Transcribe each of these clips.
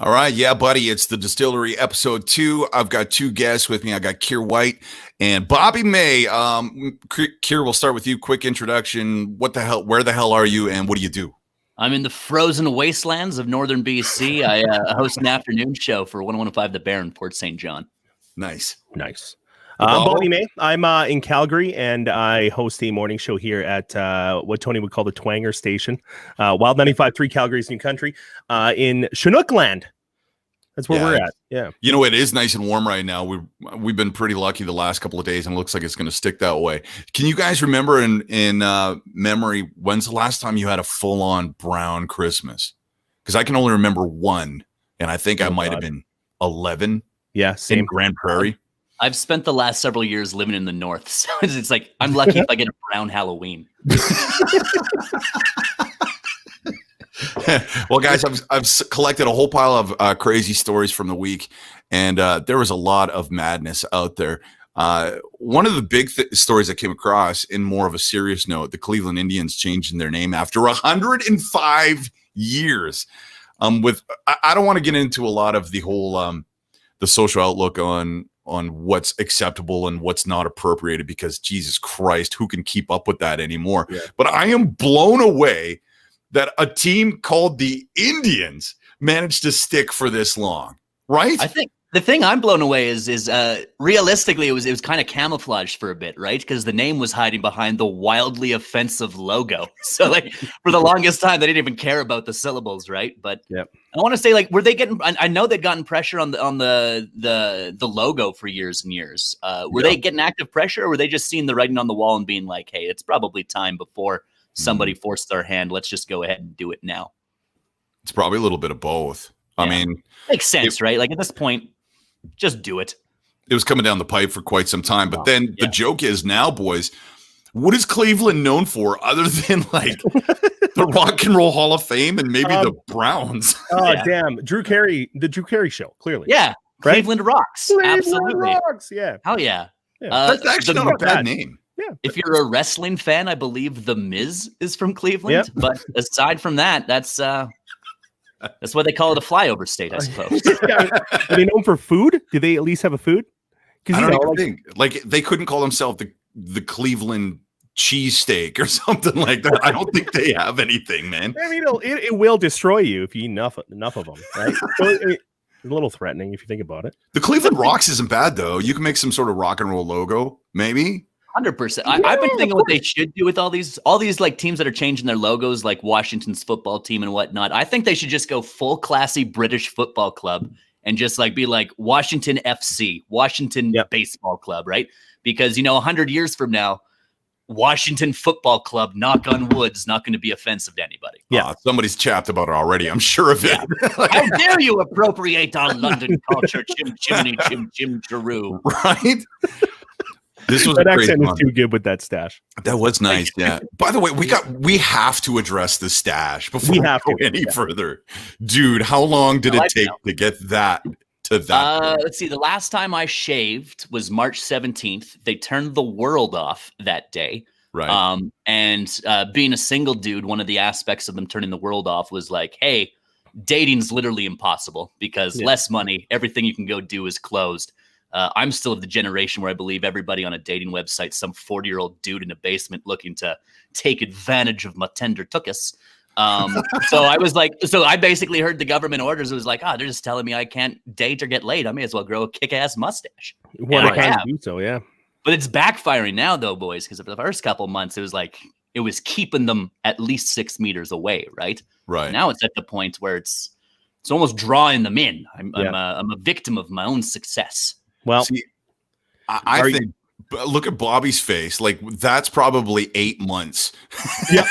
All right. Yeah, buddy. It's the Distillery Ep.2. I've got two guests with me. I got Kier White and Bobby May. Kier, we'll start with you. Quick introduction. What the hell? Where the hell are you and what do you do? I'm in the frozen wastelands of northern BC. I host an afternoon show for 101.5 The Bear in Port St. John. Nice. I'm Bobby May. I'm in Calgary, and I host a morning show here at what Tony would call the Twanger Station, Wild 95.3 Calgary's New Country, in Chinookland. That's where we're at. Yeah. You know, it is nice and warm right now. We've been pretty lucky the last couple of days, and it looks like it's going to stick that way. Can you guys remember in memory, when's the last time you had a full-on brown Christmas? Because I can only remember one, and I think I might have been 11. Yeah, same. In Grand Prairie. I've spent the last several years living in the north, so it's like I'm lucky if I get a brown Halloween. Well, guys, I've collected a whole pile of crazy stories from the week, and there was a lot of madness out there. One of the big stories I came across, in more of a serious note, the Cleveland Indians changing their name after 105 years. I don't want to get into a lot of the whole the social outlook on what's acceptable and what's not appropriated, because Jesus Christ, who can keep up with that anymore? Yeah. But I am blown away that a team called the Indians managed to stick for this long, right? I think the thing I'm blown away is realistically it was kind of camouflaged for a bit, right? Because the name was hiding behind the wildly offensive logo. So like for the longest time, they didn't even care about the syllables, right? But yep. I want to say, like, were they getting? I know they'd gotten pressure on the logo for years and years. Were they getting active pressure, or were they just seeing the writing on the wall and being like, "Hey, it's probably time before somebody forced their hand. Let's just go ahead and do it now." It's probably a little bit of both. Yeah. I mean, makes sense, right? Like at this point, just do it. It was coming down the pipe for quite some time, but then the joke is now, boys, what is Cleveland known for other than like the Rock and Roll Hall of Fame and maybe the Browns? Oh, damn. The Drew Carey show, clearly. Yeah. Right? Cleveland rocks. Absolutely. Rocks. Yeah. Hell yeah. That's actually not a bad name. Yeah. If you're a wrestling fan, I believe The Miz is from Cleveland. Yep. But aside from that, that's why they call it a flyover state, I suppose. Are they known for food? Do they at least have a food? I don't even think. Like, they couldn't call themselves the Cleveland cheesesteak or something like that. I don't think they have anything, man. I mean, it will destroy you if you eat enough of them, right? So it's a little threatening if you think about it. The Cleveland Rocks isn't bad, though. You can make some sort of rock and roll logo, maybe. 100%. I've been thinking what they should do with all these like teams that are changing their logos, like Washington's football team and whatnot. I think they should just go full classy British football club and just like be like Washington FC, Washington Baseball Club, right? Because 100 years from now, Washington Football Club, knock on wood, is not going to be offensive to anybody. Yeah, somebody's chapped about it already. I'm sure of it. How dare you appropriate our London culture, Jim Giroux. Right? This was that accent is too good with that stash. That was nice, yeah. By the way, we have to address the stash before we go any further. Dude, how long did it take to get that to that? Let's see. The last time I shaved was March 17th. They turned the world off that day. Right. And being a single dude, one of the aspects of them turning the world off was like, hey, dating's literally impossible because less money, everything you can go do is closed. I'm still of the generation where I believe everybody on a dating website, some 40-year-old dude in a basement looking to take advantage of my tender tookus. So I was like, I basically heard the government orders. It was like, they're just telling me I can't date or get laid. I may as well grow a kick-ass mustache. Well, I can do so, yeah. But it's backfiring now, though, boys, because for the first couple months, it was like it was keeping them at least 6 meters away, right? Right. Now it's at the point where it's almost drawing them in. I'm a victim of my own success. Well, see, I think look at Bobby's face. Like, that's probably 8 months. Yeah.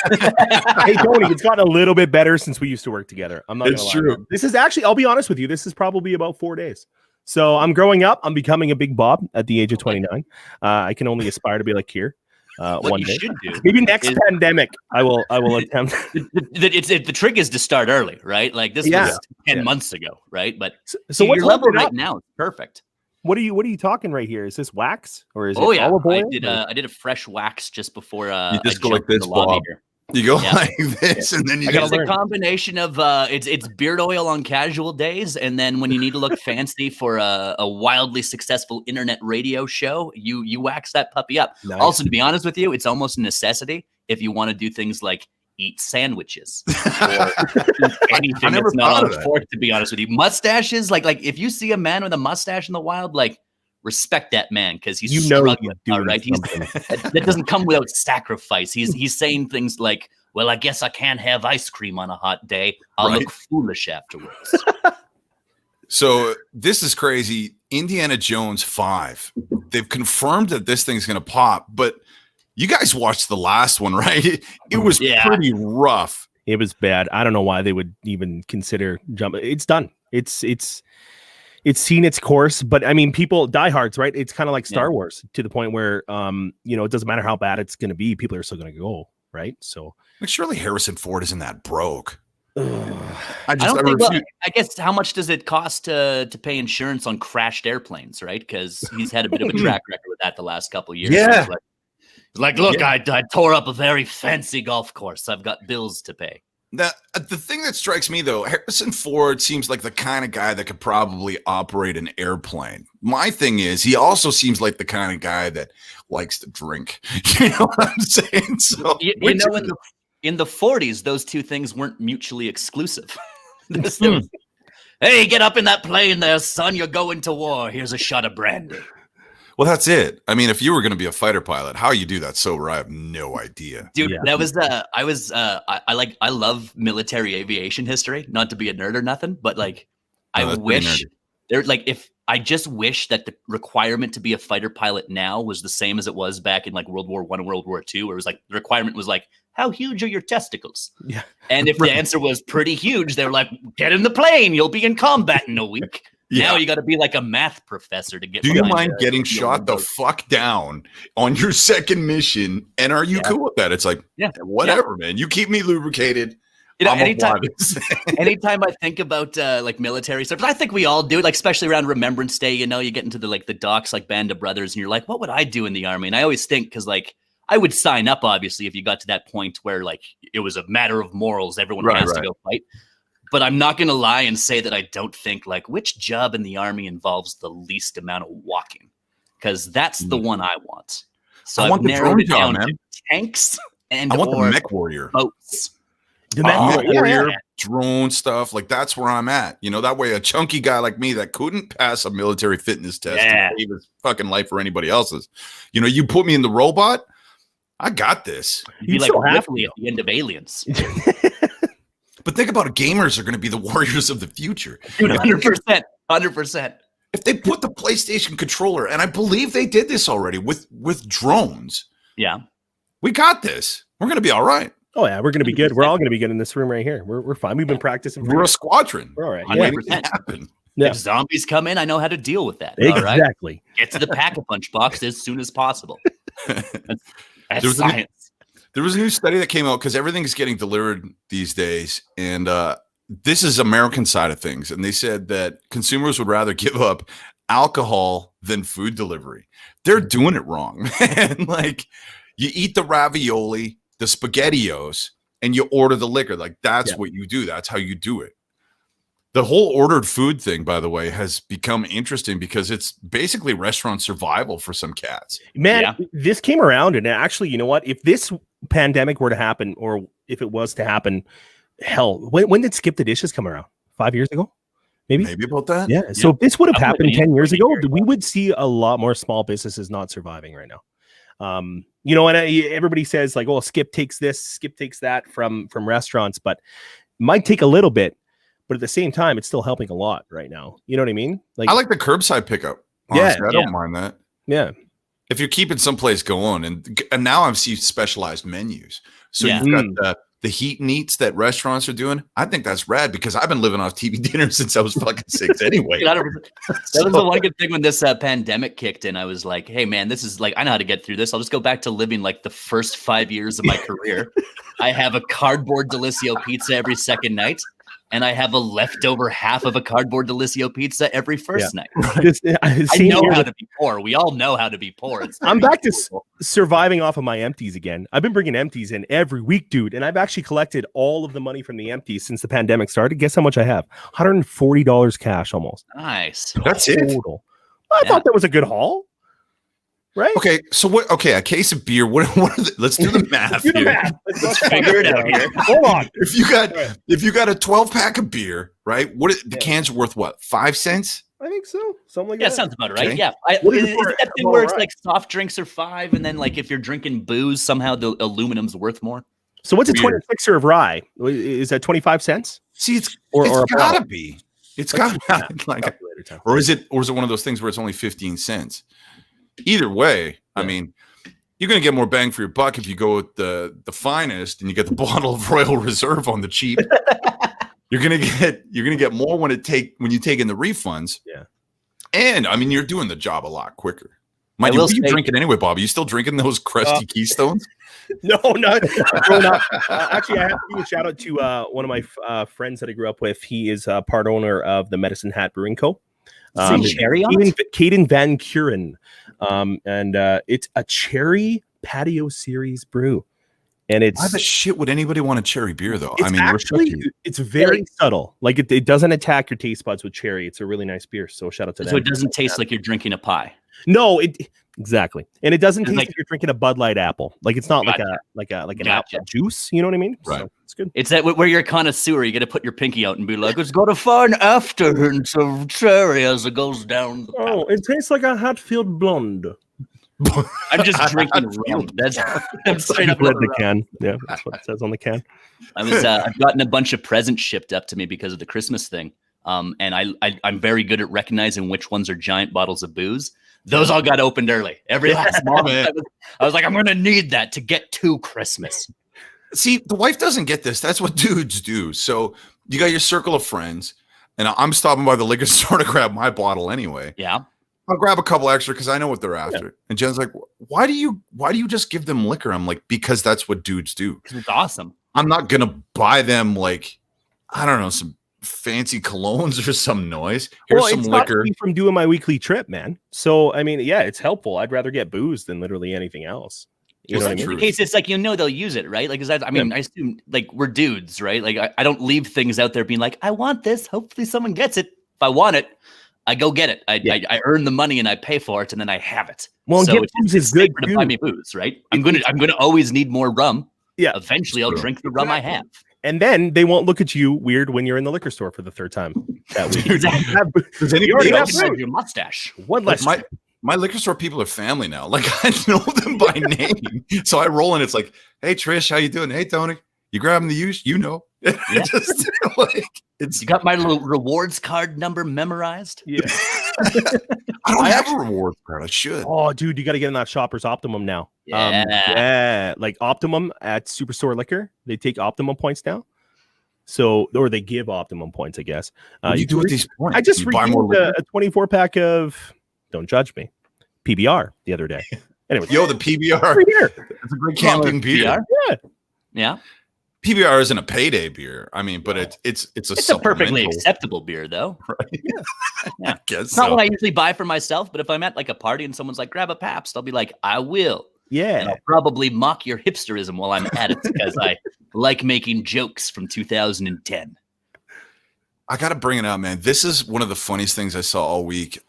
Hey, Tony, it's gotten a little bit better since we used to work together. I'm not. It's true. This is actually, I'll be honest with you, this is probably about 4 days. So I'm growing up. I'm becoming a big Bob at the age of 29. I can only aspire to be like Kier. One day. Should do maybe next pandemic I will attempt. The trick is to start early, right? Like this was 10 months ago, right? But so what's your level right now is perfect. What are you talking right here? Is this wax or is it olive oil? I did a fresh wax just before you just go like this, Bob. You go like this, and then you get a combination of it's beard oil on casual days, and then when you need to look fancy for a wildly successful internet radio show, you wax that puppy up. Nice. Also, to be honest with you, it's almost a necessity if you want to do things like eat sandwiches or anything that's not on a fork. To be honest with you, mustaches, like if you see a man with a mustache in the wild, like respect that man because he's struggling. All right, that doesn't come without sacrifice. He's saying things like, "Well, I guess I can't have ice cream on a hot day. I'll look foolish afterwards." So this is crazy. Indiana Jones 5. They've confirmed that this thing's going to pop, but you guys watched the last one, right? It was pretty rough. It was bad. I don't know why they would even consider jumping. It's done. It's seen its course, but I mean, diehards, right? It's kind of like Star Wars to the point where, it doesn't matter how bad it's going to be. People are still going to go, right? So, like, surely Harrison Ford isn't that broke. I guess how much does it cost to pay insurance on crashed airplanes, right? Because he's had a bit of a track record with that the last couple of years. Yeah. Look, I tore up a very fancy golf course. I've got bills to pay. Now, the thing that strikes me, though, Harrison Ford seems like the kind of guy that could probably operate an airplane. My thing is, he also seems like the kind of guy that likes to drink. You know what I'm saying? So, in the 40s, those two things weren't mutually exclusive. Hey, get up in that plane there, son. You're going to war. Here's a shot of brandy. Well, that's it. I mean, if you were going to be a fighter pilot, how you do that sober, I have no idea. Dude, that was I love military aviation history, not to be a nerd or nothing, but I just wish that the requirement to be a fighter pilot now was the same as it was back in like World War I and World War II, where it was like the requirement was like, how huge are your testicles? Yeah. And if the answer was pretty huge, they were like, get in the plane, you'll be in combat in a week. Yeah. Now you got to be like a math professor to get. Do you mind getting shot the fuck down on your second mission? And are you cool with that? It's like, whatever, man. You keep me lubricated. Anytime I think about like military service, I think we all do it. Like especially around Remembrance Day, you get into the docks like Band of Brothers, and you're like, what would I do in the army? And I always think because like I would sign up obviously if you got to that point where like it was a matter of morals, everyone has to go fight. But I'm not going to lie and say that I don't think, like, which job in the army involves the least amount of walking? Because that's the one I want. So I want the drone down, man. Tanks and I want the mech warrior. Boats. The mech warrior, drone stuff. Like, that's where I'm at. That way a chunky guy like me that couldn't pass a military fitness test to save his fucking life or anybody else's. You put me in the robot, I got this. You'd be like Ripley at the end of Aliens. But think about it, gamers are going to be the warriors of the future. Dude, 100%. If they put the PlayStation controller, and I believe they did this already with drones. Yeah. We got this. We're going to be all right. Oh, yeah. We're going to be good. We're all going to be good in this room right here. We're fine. We've been practicing. We're a squadron. We're all right. 100%. Yeah. If zombies come in, I know how to deal with that. Exactly. All right? Get to the Pack-a-Punch box as soon as possible. That's science. There was a new study that came out because everything's getting delivered these days. And this is American side of things. And they said that consumers would rather give up alcohol than food delivery. They're doing it wrong, man. Like, you eat the ravioli, the SpaghettiOs, and you order the liquor. Like, that's what you do. That's how you do it. The whole ordered food thing, by the way, has become interesting because it's basically restaurant survival for some cats. Man, this came around, and actually, you know what? If this pandemic were to happen, or if it was to happen, hell, when did Skip the Dishes come around? 5 years ago? Maybe about that? Yeah. So if this would have happened 10 years ago, we would see a lot more small businesses not surviving right now. And everybody says like, oh, Skip takes this, Skip takes that from restaurants, but it might take a little bit. But at the same time, it's still helping a lot right now. You know what I mean? Like, I like the curbside pickup. Honestly. I don't mind that. Yeah. If you're keeping someplace going, and now I've seen specialized menus. So you've got the heat and eats that restaurants are doing. I think that's rad because I've been living off TV dinner since I was fucking 6 anyway. That was the one good thing when this pandemic kicked in. I was like, hey, man, this is like, I know how to get through this. I'll just go back to living like the first 5 years of my career. I have a cardboard Delissio pizza every second night. and I have a leftover half of a cardboard Delisio pizza every first night. I know how to be poor. We all know how to be poor. I'm back to surviving off of my empties again. I've been bringing empties in every week, dude, and I've actually collected all of the money from the empties since the pandemic started. Guess how much I have? $140 cash almost. Nice. That's total. I thought that was a good haul. Right. Okay. So what? Okay, a case of beer. What let's do the math. Let's figure it out here. Hold on. If you got a 12-pack of beer, right? The cans are worth what? 5 cents? I think so. Something like that. Yeah, sounds about right. Okay. Yeah. Is that thing where it's like soft drinks are 5, and then like if you're drinking booze, somehow the aluminum's worth more? So what's a 26er of rye? Is that 25 cents? See, it's gotta be. It's got like, or is it one of those things where it's only 15 cents? Either way, I mean, you're going to get more bang for your buck if you go with the finest and you get the bottle of Royal Reserve on the cheap. You're going to get more when you take in the refunds. Yeah. And I mean, you're doing the job a lot quicker. What are you drinking anyway, Bobby? You still drinking those crusty Keystones? No, not. Actually, I have to give a shout out to one of my friends that I grew up with. He is part owner of the Medicine Hat Brewing Co. Caden Van Kuren. And it's a cherry patio series brew. And it's why the shit would anybody want a cherry beer though? I mean, actually, it's very subtle. Like it doesn't attack your taste buds with cherry. It's a really nice beer. So shout out to them. So it doesn't taste like you're drinking a pie. No, exactly. And it doesn't taste like you're drinking a Bud Light apple. Like it's not like an apple juice. You know what I mean? Right. So it's good. It's that where you're a connoisseur, you got to put your pinky out and be like, it's got a fine afterhint of cherry as it goes down. It tastes like a Hatfield Blonde. I'm just drinking rum. I'm straight up read the can. Yeah, that's what it says on the can. I've gotten a bunch of presents shipped up to me because of the Christmas thing. And I'm very good at recognizing which ones are giant bottles of booze. Those all got opened early. Every last moment. I was like, I'm going to need that to get to Christmas. See, the wife doesn't get this. That's what dudes do. So you got your circle of friends, and I'm stopping by the liquor store to grab my bottle anyway. Yeah. I'll grab a couple extra because I know what they're after. Yeah. And Jen's like, why do you just give them liquor? I'm like, because that's what dudes do. It's awesome. I'm not going to buy them like, I don't know, some fancy colognes or some noise. Here's some liquor. Not from doing my weekly trip, man. So, I mean, yeah, it's helpful. I'd rather get booze than literally anything else. You know what I mean? In case it's like, they'll use it, right? Like, I assume like we're dudes, right? Like I don't leave things out there being like, I want this. Hopefully someone gets it. If I want it, I go get it. I earn the money and I pay for it, and then I have it. Well, so it's good to buy me booze, right? I'm gonna always need more rum. Yeah. Eventually, I'll drink the rum I have. And then they won't look at you weird when you're in the liquor store for the third time that week. Does anybody else have your mustache? One less. My liquor store people are family now. Like I know them by name. So I roll in. It's like, hey Trish, how you doing? Hey Tony, you grabbing the use? You know. Yeah. You got my little rewards card number memorized? Yeah. I don't have a rewards card. I should. Oh, dude, you got to get in that Shoppers Optimum now. Yeah. Like Optimum at Superstore Liquor, they take Optimum points now. So, or they give Optimum points, I guess. You do with these points. I just redeemed a 24-pack of, don't judge me, PBR the other day. Anyway, the PBR. It's a great camping beer. Yeah. PBR isn't a payday beer. I mean, but it's a perfectly acceptable beer, though. Right? Yeah. I guess it's not what I usually buy for myself, but if I'm at like a party and someone's like, grab a Pabst, I'll be like, I will. Yeah. And I'll probably mock your hipsterism while I'm at it because I like making jokes from 2010. I got to bring it out, man. This is one of the funniest things I saw all week.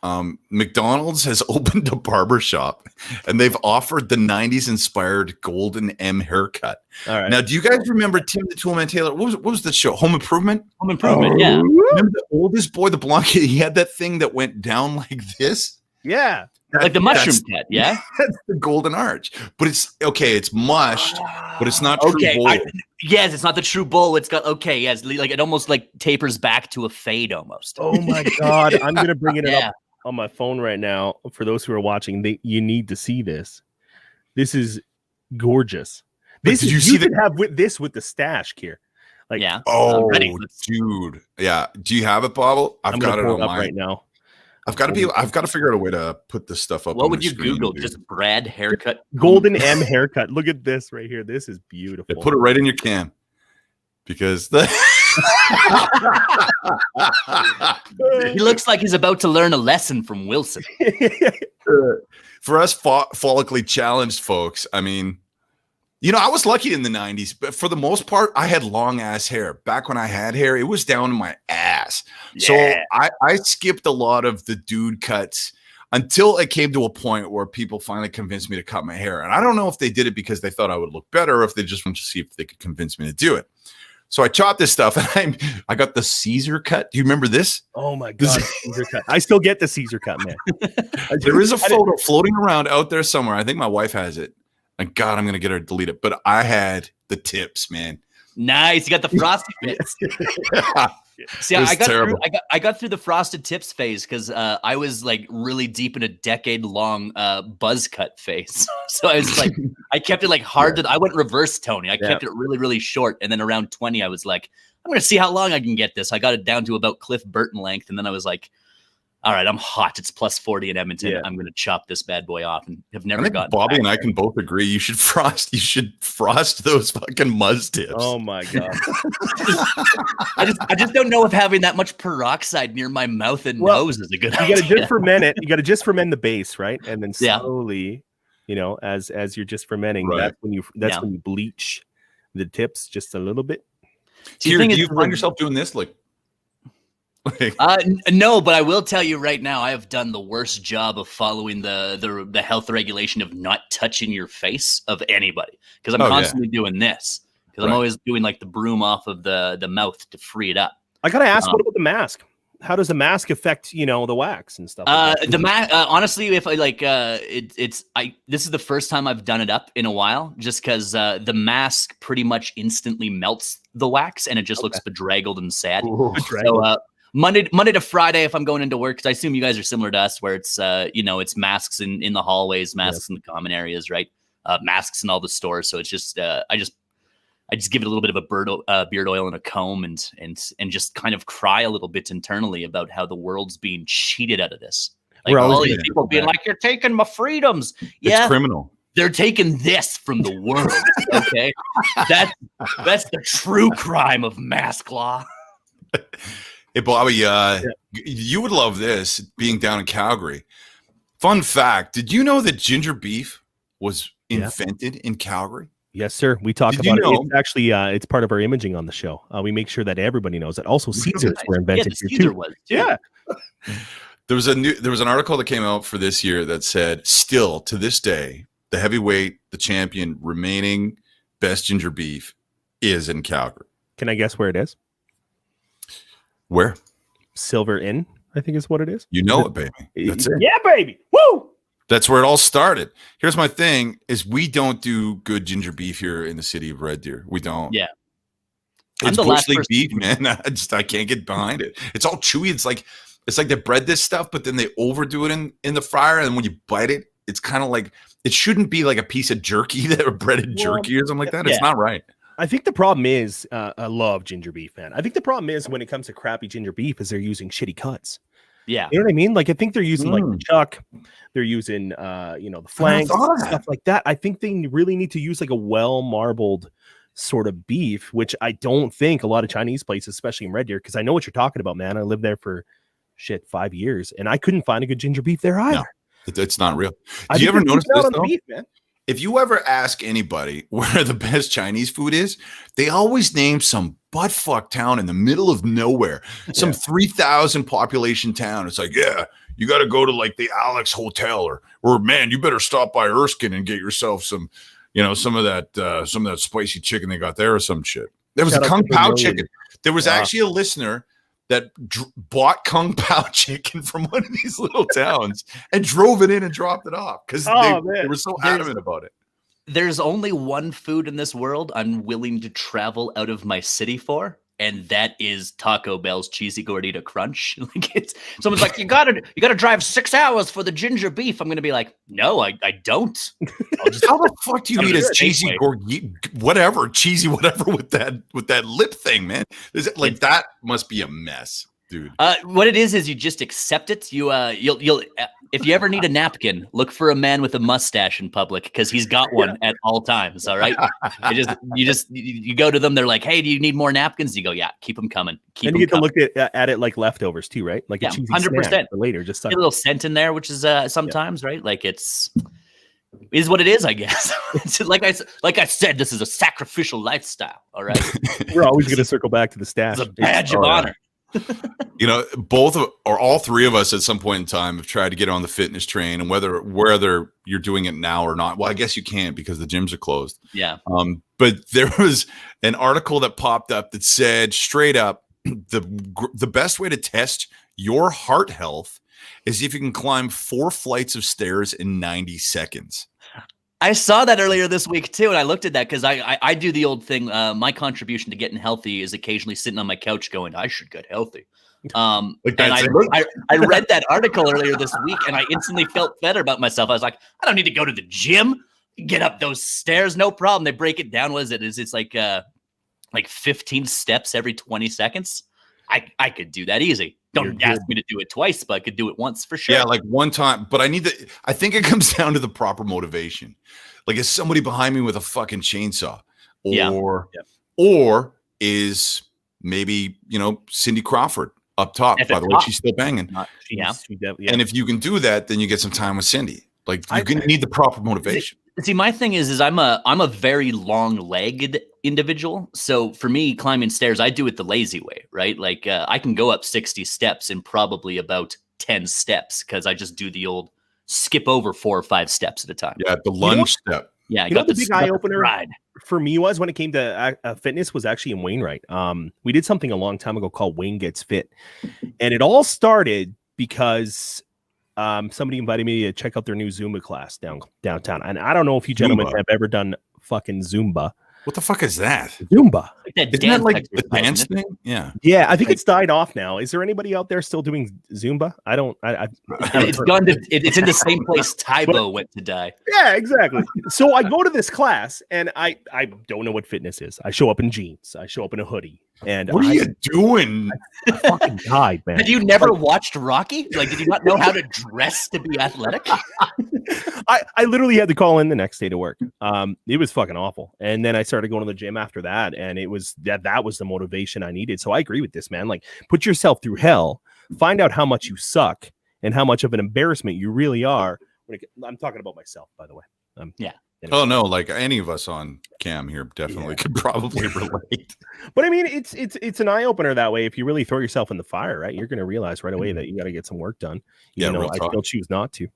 McDonald's has opened a barbershop, and they've offered the 90s inspired Golden M haircut. All right. Now, do you guys remember Tim the Toolman Taylor? What was the show? Home Improvement? Home Improvement, yeah. Remember the oldest boy, the blonde kid? He had that thing that went down like this? Yeah. Like the mushroom cat, yeah? That's the golden arch. But it's mushed, but it's not true bowl. Yes, it's not the true bowl. It's got, yes, like it almost like tapers back to a fade almost. Oh my God. I'm going to bring it up on my phone right now. For those who are watching, you need to see this. This is gorgeous. This is, you could have this with the stash, Kier. Like, yeah. Oh, dude. Yeah. Do you have it, Bobble? I've got it on mine right now. I've got to figure out a way to put this stuff up. What would you Google? Dude. Just Brad haircut? Golden M haircut. Look at this right here. This is beautiful. Put it right in your can because He looks like he's about to learn a lesson from Wilson. For us follically challenged folks, I mean, you know, I was lucky in the 90s, but for the most part, I had long ass hair. Back when I had hair, it was down to my ass. Yeah. So I skipped a lot of the dude cuts until it came to a point where people finally convinced me to cut my hair. And I don't know if they did it because they thought I would look better or if they just wanted to see if they could convince me to do it. So I chopped this stuff and I got the Caesar cut. Do you remember this? Oh my God, Caesar cut. I still get the Caesar cut, man. There is a photo floating around out there somewhere. I think my wife has it. And God, I'm going to get her to delete it. But I had the tips, man. Nice. You got the frosted tips. See, I got through the frosted tips phase because I was like really deep in a decade-long buzz cut phase. So I was like, I kept it like hard. I went reverse Tony. I kept it really, really short. And then around 20, I was like, I'm going to see how long I can get this. I got it down to about Cliff Burton length. And then I was like, all right, I'm hot. It's plus 40 in Edmonton. Yeah. I'm going to chop this bad boy off, and have never gotten. Bobby and I can both agree. You should frost those fucking muzz tips. Oh my God! I just don't know if having that much peroxide near my mouth and nose is a good idea. You got to just ferment it. You got to just ferment the base, right? And then slowly, you know, as you're just fermenting, that's when you bleach the tips just a little bit. Do you find yourself doing this like? No, but I will tell you right now, I have done the worst job of following the health regulation of not touching your face of anybody because I'm constantly doing this because I'm always doing like the broom off of the mouth to free it up. I gotta ask, what about the mask? How does the mask affect the wax and stuff? Like the mask, honestly, if I like, this is the first time I've done it up in a while, just because the mask pretty much instantly melts the wax and it just looks bedraggled and sad. Ooh, so. Monday to Friday, if I'm going into work, because I assume you guys are similar to us, where it's it's masks in the hallways, masks in the common areas, right? Masks in all the stores. So it's just I just give it a little bit of a beard oil and a comb and just kind of cry a little bit internally about how the world's being cheated out of this. Like all these people being like, "You're taking my freedoms." It's criminal. They're taking this from the world. Okay, that's the true crime of mask law. Hey, Bobby, you would love this, being down in Calgary. Fun fact, did you know that ginger beef was invented in Calgary? Yes, sir. We talk about it. It's actually, it's part of our imaging on the show. We make sure that everybody knows that. Also, Caesars were invented here too. Yeah. There was an article that came out for this year that said, still to this day, the heavyweight, the champion, remaining best ginger beef is in Calgary. Can I guess where it is? Where? Silver Inn, I think is what it is. You know it, baby. That's it. Yeah, baby. Woo! That's where it all started. Here's my thing: is we don't do good ginger beef here in the city of Red Deer. We don't. Yeah. It's bush league beef, man. I can't get behind it. It's all chewy. It's like they bread this stuff, but then they overdo it in the fryer, and when you bite it, it's kind of like it shouldn't be like a piece of jerky or breaded jerky or something like that. It's not right. I think the problem is, I love ginger beef, man. I think the problem is when it comes to crappy ginger beef is they're using shitty cuts. Yeah. You know what I mean? Like, I think they're using like the chuck, they're using, the flanks, stuff like that. I think they really need to use like a well-marbled sort of beef, which I don't think a lot of Chinese places, especially in Red Deer, because I know what you're talking about, man. I lived there for 5 years and I couldn't find a good ginger beef there either. No, it's not real. Do you ever notice this though? Beef, man. If you ever ask anybody where the best Chinese food is, they always name some buttfuck town in the middle of nowhere, some 3,000 population town. It's like, yeah, you got to go to like the Alex Hotel, or man, you better stop by Erskine and get yourself some, some of that spicy chicken they got there or some shit. There was a Kung Pao chicken. There was actually a listener that bought Kung Pao chicken from one of these little towns and drove it in and dropped it off because they were so adamant about it. There's only one food in this world I'm willing to travel out of my city for, and that is Taco Bell's Cheesy Gordita Crunch. Like someone's like, you gotta drive 6 hours for the ginger beef. I'm gonna be like, no, I don't. How the fuck do you eat a cheesy whatever with that lip thing, man? Is it like that must be a mess? dude. What it is you just accept it. You'll if you ever need a napkin, look for a man with a mustache in public because he's got one at all times. All right, you go to them. They're like, "Hey, do you need more napkins?" You go, "Yeah, keep them coming." And you get to look at it like leftovers too, right? Like a cheesy 100% snack for later. Just get a little scent in there, which is sometimes right. Like is what it is, I guess. like I said, this is a sacrificial lifestyle. All right, we're always going to circle back to the stash. It's a badge of honor. You know, all three of us at some point in time have tried to get on the fitness train, and whether you're doing it now or not, well, I guess you can't because the gyms are closed. Yeah. But there was an article that popped up that said straight up, the best way to test your heart health is if you can climb 4 flights of stairs in 90 seconds. I saw that earlier this week too, and I looked at that because I do the old thing. My contribution to getting healthy is occasionally sitting on my couch going, "I should get healthy." And I read that article earlier this week, and I instantly felt better about myself. I was like, I don't need to go to the gym, get up those stairs, no problem. They break it down. What is it? It's like 15 steps every 20 seconds. I could do that easy. Don't ask me to do it twice, but I could do it once for sure. Yeah, like one time. But I think it comes down to the proper motivation. Like, is somebody behind me with a fucking chainsaw? Or is maybe, Cindy Crawford up top, by the way, she's still banging. And if you can do that, then you get some time with Cindy. Like, you're going to need the proper motivation. See, my thing is I'm a very long-legged individual. So for me, climbing stairs, I do it the lazy way, right? Like I can go up 60 steps in probably about 10 steps because I just do the old skip over 4 or 5 steps at a time. Yeah, the lunge step. Yeah, I got the big eye opener for me was when it came to fitness was actually in Wainwright. We did something a long time ago called Wayne Gets Fit, and it all started because somebody invited me to check out their new Zumba class downtown. And I don't know if you gentlemen have ever done fucking Zumba. What the fuck is that? Zumba. Isn't that like the dance thing? Yeah. Yeah, I think it's died off now. Is there anybody out there still doing Zumba? I don't. It's gone to. It's in the same place Tybo went to die. Yeah, exactly. So I go to this class, and I don't know what fitness is. I show up in jeans. I show up in a hoodie. And what are you doing? I fucking died, man. Had you never watched Rocky? Like, did you not know how to dress to be athletic? I literally had to call in the next day to work. It was fucking awful. And then I started going to the gym after that, and it was that was the motivation I needed. So I agree with this, man. Like, put yourself through hell, find out how much you suck and how much of an embarrassment you really are. I'm talking about myself, by the way. Yeah. Anyway. Oh no, like any of us on cam here definitely could probably relate. But I mean, it's an eye opener that way. If you really throw yourself in the fire, right, you're going to realize right away that you got to get some work done. I still choose not to.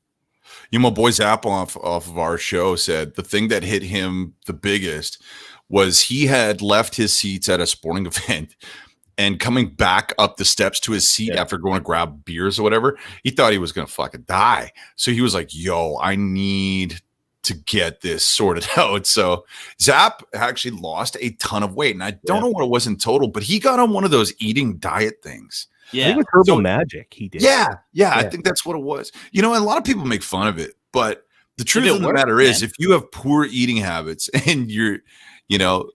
My boy Zapp off of our show said the thing that hit him the biggest was he had left his seats at a sporting event and coming back up the steps to his seat after going to grab beers or whatever, he thought he was going to fucking die. So he was like, yo, I need to get this sorted out. So Zapp actually lost a ton of weight, and I don't know what it was in total, but he got on one of those eating diet things. Yeah, I think it was Herbal Magic. He did. Yeah, I think that's what it was. A lot of people make fun of it, but the truth of the matter is, if you have poor eating habits and you're,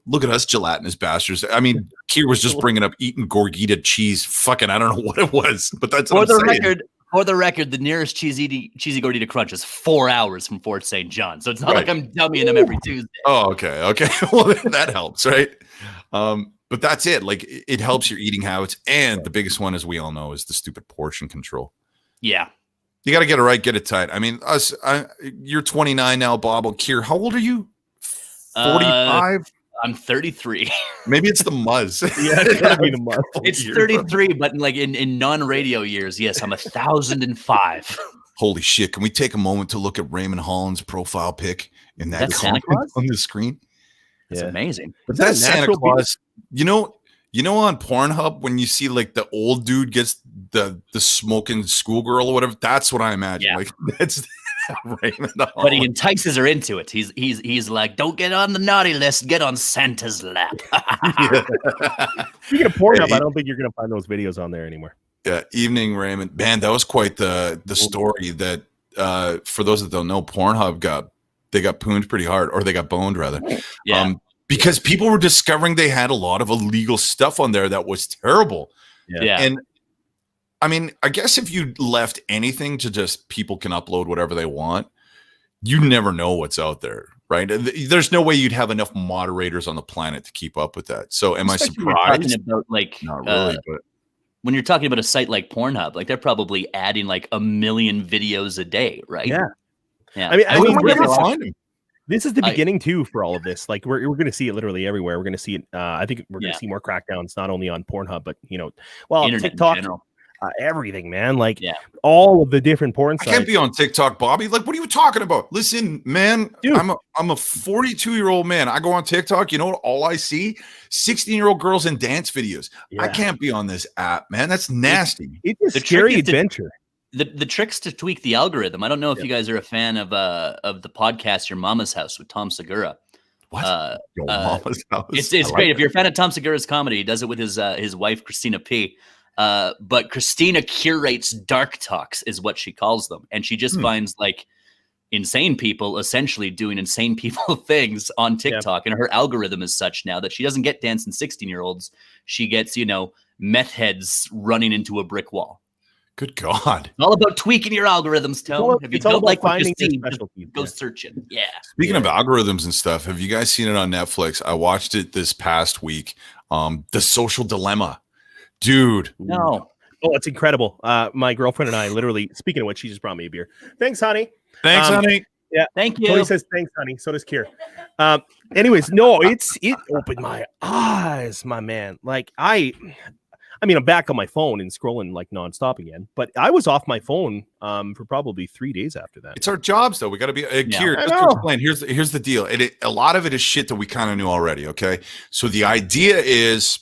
look at us gelatinous bastards. I mean, Kier was just bringing up eating Gorgita cheese. Fucking, I don't know what it was, but that's what I'm saying. For the record, the nearest cheesy Gordita Crunch is 4 hours from Fort St. John. So it's not like I'm dummying them every Tuesday. Oh, okay. Well, that helps, right? But that's it. Like, it helps your eating habits. And the biggest one, as we all know, is the stupid portion control. Yeah. You got to get it right, get it tight. I mean, you're 29 now, Bob. Kier, how old are you? 45? I'm 33. Maybe it's the Muzz. Yeah, it's gotta be the Muzz. It's 33, but in non-radio years, yes, I'm 1,005. Holy shit! Can we take a moment to look at Raymond Holland's profile pic in that Santa Claus on the screen? It's amazing. But that's Santa Claus. You know, on Pornhub when you see like the old dude gets the smoking schoolgirl or whatever. That's what I imagine. Yeah. Like that's. Raymond Holland. But he entices her into it. He's like, don't get on the naughty list, get on Santa's lap. Speaking of Pornhub, I don't think you're gonna find those videos on there anymore. Yeah, evening Raymond. Man, that was quite the story. That for those that don't know, Pornhub got pooned pretty hard, or they got boned rather. Yeah. Because people were discovering they had a lot of illegal stuff on there that was terrible. Yeah. And I mean, I guess if you left anything to just people can upload whatever they want, you never know what's out there, right? There's no way you'd have enough moderators on the planet to keep up with that. So am Especially I surprised? About, like, not really, but when you're talking about a site like Pornhub, like they're probably adding like 1 million videos a day, right? Yeah. Yeah. I mean, where do you find them? This is the beginning too for all of this. Like we're going to see it literally everywhere. We're going to see it. I think we're going to see more crackdowns, not only on Pornhub, but Internet TikTok, in general. everything, man. Like all of the different porn sites. I can't be on TikTok, Bobby. Like, what are you talking about? Listen, man, dude, I'm a 42-year-old man. I go on TikTok. You know what? All I see 16-year-old girls in dance videos. Yeah. I can't be on this app, man. That's nasty. It's a scary adventure. The tricks to tweak the algorithm. I don't know if you guys are a fan of the podcast Your Mama's House with Tom Segura. What? Your Mama's House. It's great. If you're a fan of Tom Segura's comedy, he does it with his wife Christina P. But Christina curates dark talks, is what she calls them, and she just finds like insane people essentially doing insane people things on TikTok, and her algorithm is such now that she doesn't get dancing 16-year-olds. She gets meth heads running into a brick wall. Good God. It's all about tweaking your algorithms, Tone. If you don't like finding specialty, go searching. Yeah. Speaking of algorithms and stuff, have you guys seen it on Netflix? I watched it this past week. The Social Dilemma. Dude. No. Oh, it's incredible. My girlfriend and I literally, speaking of which, she just brought me a beer. Thanks, honey. Thanks, honey. Yeah. Thank you. Tony says thanks, honey. So does Kier. Anyways, no, it opened my eyes, my man. Like I mean, I'm back on my phone and scrolling like nonstop again, but I was off my phone for probably 3 days after that. It's our jobs, though. We got to be Kier. Just to explain, here's the deal. A lot of it is shit that we kind of knew already. Okay, so the idea is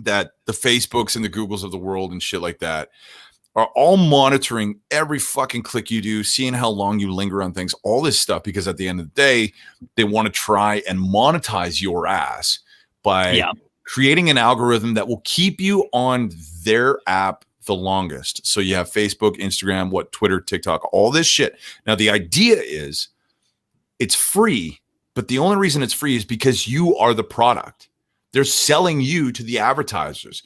that the Facebooks and the Googles of the world and shit like that are all monitoring every fucking click you do, seeing how long you linger on things, all this stuff, because at the end of the day, they want to try and monetize your ass by creating an algorithm that will keep you on their app the longest. So you have Facebook, Instagram, Twitter, TikTok, all this shit. Now, the idea is it's free, but the only reason it's free is because you are the product. They're selling you to the advertisers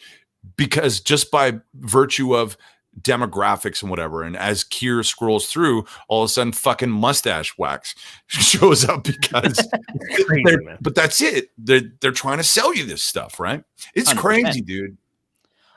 because just by virtue of demographics and whatever. And as Kier scrolls through, all of a sudden fucking mustache wax shows up because but that's it. They're trying to sell you this stuff, right? It's 100%. Crazy, dude.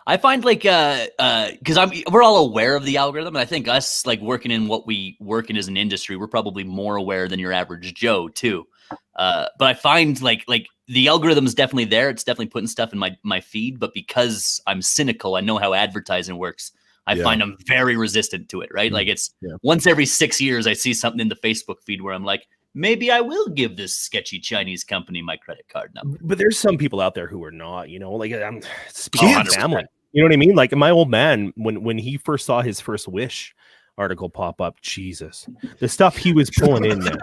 I find like because we're all aware of the algorithm, and I think us like working in what we work in as an industry, we're probably more aware than your average Joe too. But I find like the algorithm is definitely there. It's definitely putting stuff in my feed, but because I'm cynical, I know how advertising works. I find I'm very resistant to it, right? Like it's once every 6 years I see something in the Facebook feed where I'm like, maybe I will give this sketchy Chinese company my credit card number. But there's some people out there who are not, like I'm speaking of family. You know what I mean? Like my old man, when he first saw his first Wish article pop up, Jesus, the stuff he was pulling in there.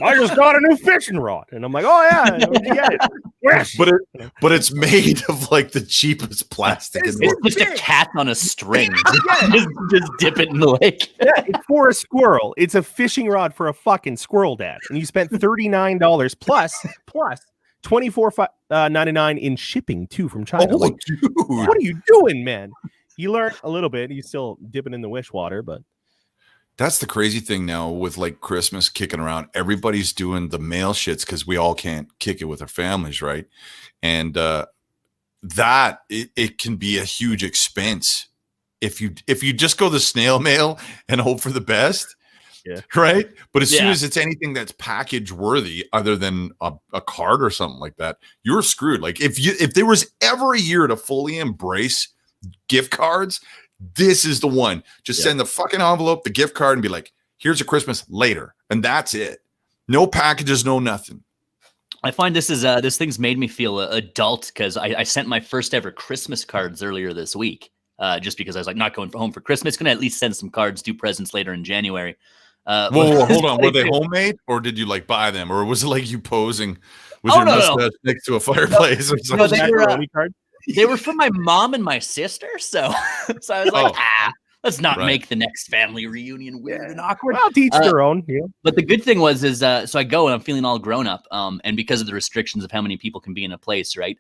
I just got a new fishing rod, and I'm like, oh yeah, you get it. Wish. But it's made of like the cheapest plastic. It's just a cat on a string. just dip it in the lake. Yeah, it's for a squirrel. It's a fishing rod for a fucking squirrel, Dad. And you spent $39 plus $24.99 in shipping too from China. Oh, like, dude. What are you doing, man? You learned a little bit. He's still dipping in the Wish water, but that's the crazy thing now with like Christmas kicking around. Everybody's doing the mail shits because we all can't kick it with our families, right? And that it can be a huge expense if you just go the snail mail and hope for the best. Yeah. Right. But as soon as it's anything that's package worthy other than a card or something like that, you're screwed. Like if there was ever a year to fully embrace gift cards, this is the one. Just send the fucking envelope, the gift card, and be like, here's a Christmas later. And that's it. No packages, no nothing. I find this thing's made me feel adult because I sent my first ever Christmas cards earlier this week. Just because I was like not going home for Christmas, gonna at least send some cards, do presents later in January. Whoa, hold on. Were they homemade or did you like buy them? Or was it like you posing with your mustache next to a fireplace or something? No, they were from my mom and my sister. So I was like, let's not make the next family reunion weird and awkward. Well, teach their own. Yeah. But the good thing was so I go and I'm feeling all grown up. And because of the restrictions of how many people can be in a place, right?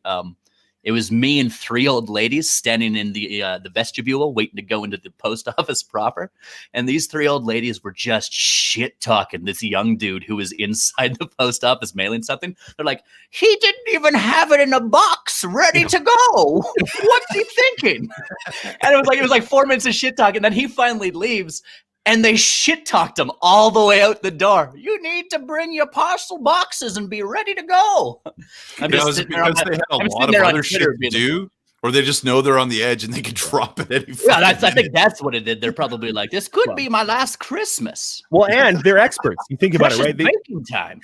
It was me and 3 old ladies standing in the vestibule waiting to go into the post office proper. And these 3 old ladies were just shit talking this young dude who was inside the post office mailing something. They're like, he didn't even have it in a box ready to go. What's he thinking? And it was like 4 minutes of shit talking. Then he finally leaves. And they shit talked him all the way out the door. You need to bring your parcel boxes and be ready to go. I'm just sitting there because they had a lot of other shit to do, or they just know they're on the edge and they can drop it any. Yeah, I think that's what it did. They're probably like, this could be my last Christmas. Well, and they're experts. You think about it, right? Baking time.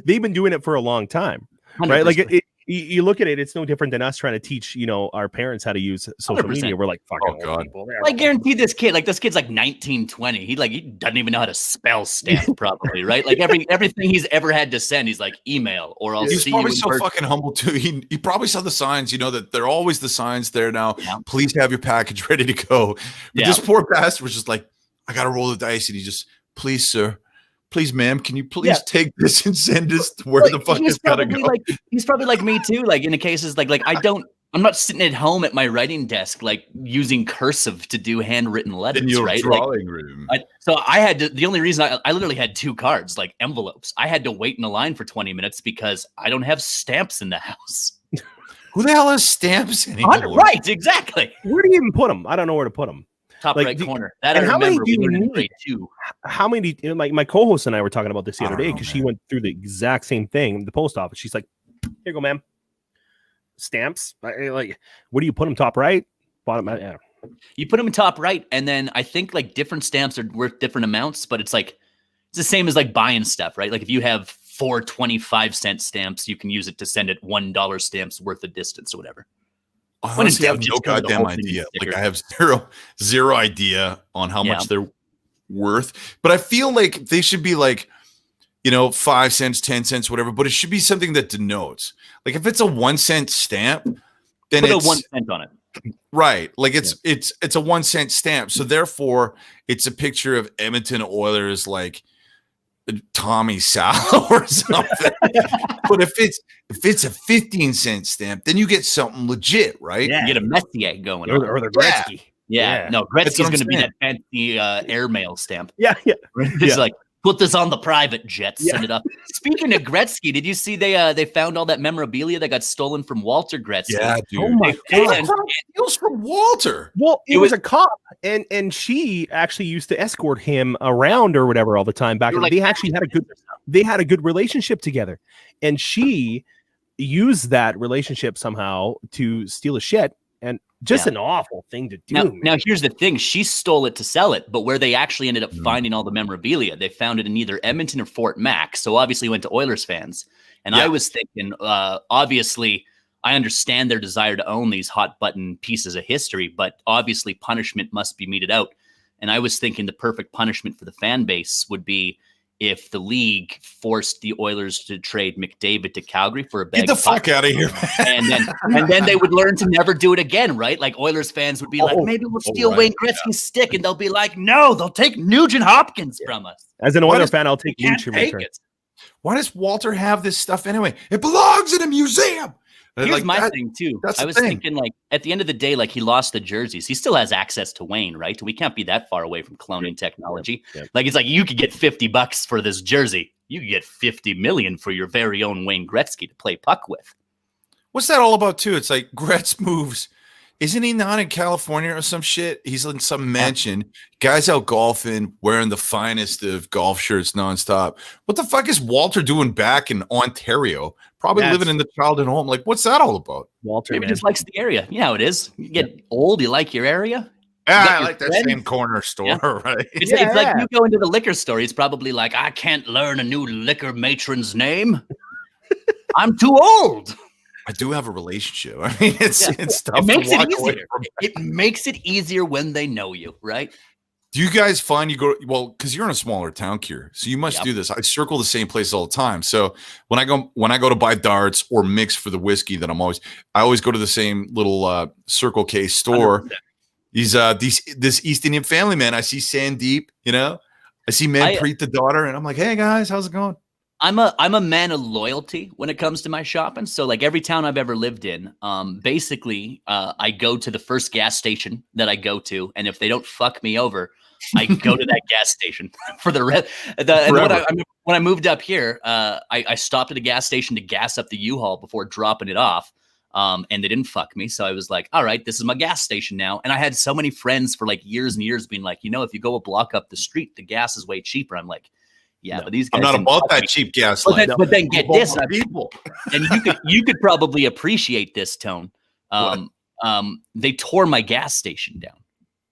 They've been doing it for a long time, 100%. Right? Like you look at it, it's no different than us trying to teach, our parents how to use social 100%. Media. We're like, fucking God. People. I guarantee this kid's like 19, 20. He doesn't even know how to spell stamp properly, right? Like everything he's ever had to send, he's like email or I'll he's see probably you so fucking humble too. He probably saw the signs, that they're always the signs there now. Yeah. Please have your package ready to go. But this poor bastard was just like, I gotta roll the dice, and he just, please, sir. Please, ma'am, can you please take this and send us to where the fuck it's gotta go? He's probably like me too. Like in the cases, I'm not sitting at home at my writing desk, like using cursive to do handwritten letters, in your right? drawing room. So I had to, the only reason I literally had 2 cards, like envelopes. I had to wait in a line for 20 minutes because I don't have stamps in the house. Who the hell has stamps anymore? Right, exactly. Where do you even put them? I don't know where to put them. Top right corner. That and I remember we learned in grade 2. How many? My co-host and I were talking about this the other day because she went through the exact same thing. The post office. She's like, "Here you go, ma'am. Stamps. Like, where do you put them? Top right, bottom? Yeah. You put them in top right, and then I think like different stamps are worth different amounts, but it's the same as like buying stuff, right? Like if you have 4 25-cent stamps, you can use it to send it $1 stamps worth of distance or whatever. Honestly, I have no goddamn idea. Like I have zero idea on how much they're worth. But I feel like they should be like, 5 cents, 10 cents, whatever. But it should be something that denotes. Like if it's a 1 cent stamp, then put a 1 cent on it. Right. Like it's a 1 cent stamp. So therefore, it's a picture of Edmonton Oilers like Tommy Sal or something. But if it's a 15-cent stamp, then you get something legit, right? Yeah. You get a Messier going or the Gretzky. Yeah. No, Gretzky's going to be that fancy airmail stamp. Yeah. It's like, put this on the private jet, send it up. Speaking of Gretzky, did you see they found all that memorabilia that got stolen from Walter Gretzky? Yeah, dude. Oh my God. It was from Walter. Well, it was a cop, and she actually used to escort him around or whatever all the time back. They actually had a good relationship together, and she used that relationship somehow to steal his shit. And just an awful thing to do. Now, here's the thing. She stole it to sell it, but where they actually ended up finding all the memorabilia, they found it in either Edmonton or Fort Mac. So obviously went to Oilers fans. And I was thinking, obviously, I understand their desire to own these hot button pieces of history, but obviously punishment must be meted out. And I was thinking the perfect punishment for the fan base would be if the league forced the Oilers to trade McDavid to Calgary for a bag. Get the fuck out of here, man. And then they would learn to never do it again, right? Like Oilers fans would be like, maybe we'll steal Wayne Gretzky's stick, and they'll be like, no, they'll take Nugent Hopkins from us. As an Oilers fan, I'll take Nugent. Why does Walter have this stuff anyway? It belongs in a museum. Here's my thing too. I was thinking, like, at the end of the day, like, he lost the jerseys. He still has access to Wayne, right? We can't be that far away from cloning technology. Yep. Like, it's like you could get $50 for this jersey. You could get $50 million for your very own Wayne Gretzky to play puck with. What's that all about too? It's like Gretz moves. Isn't he not in California or some shit? He's in some mansion. Guys out golfing, wearing the finest of golf shirts nonstop. What the fuck is Walter doing back in Ontario? Probably living in the childhood home. Like, what's that all about? Walter maybe just likes the area. You know how it is. You get old, you like your area. I like that same corner store, right? It's like you go into the liquor store. He's probably like, I can't learn a new liquor matron's I'm too old. I do have a relationship. I mean, it's tough. It makes it easier. It makes it easier when they know you, right? Do you guys find you go because you're in a smaller town, Kier, so you must do this. I circle the same place all the time. So when I go to buy darts or mix for the whiskey, that I always go to the same little Circle K store. 100%. This East Indian family, man. I see Sandeep, I see Manpreet, the daughter, and I'm like, hey guys, how's it going? I'm a man of loyalty when it comes to my shopping. So like every town I've ever lived in, basically, I go to the first gas station that I go to, and if they don't fuck me over, I go to that gas station for the rest. When I moved up here, I stopped at a gas station to gas up the U-Haul before dropping it off. And they didn't fuck me. So I was like, all right, this is my gas station now. And I had so many friends for like years and years being like, if you go a block up the street, the gas is way cheaper. I'm like, yeah, but these guys. I'm not about that cheap gas. But then get this, people. And you could probably appreciate this, Tone. They tore my gas station down.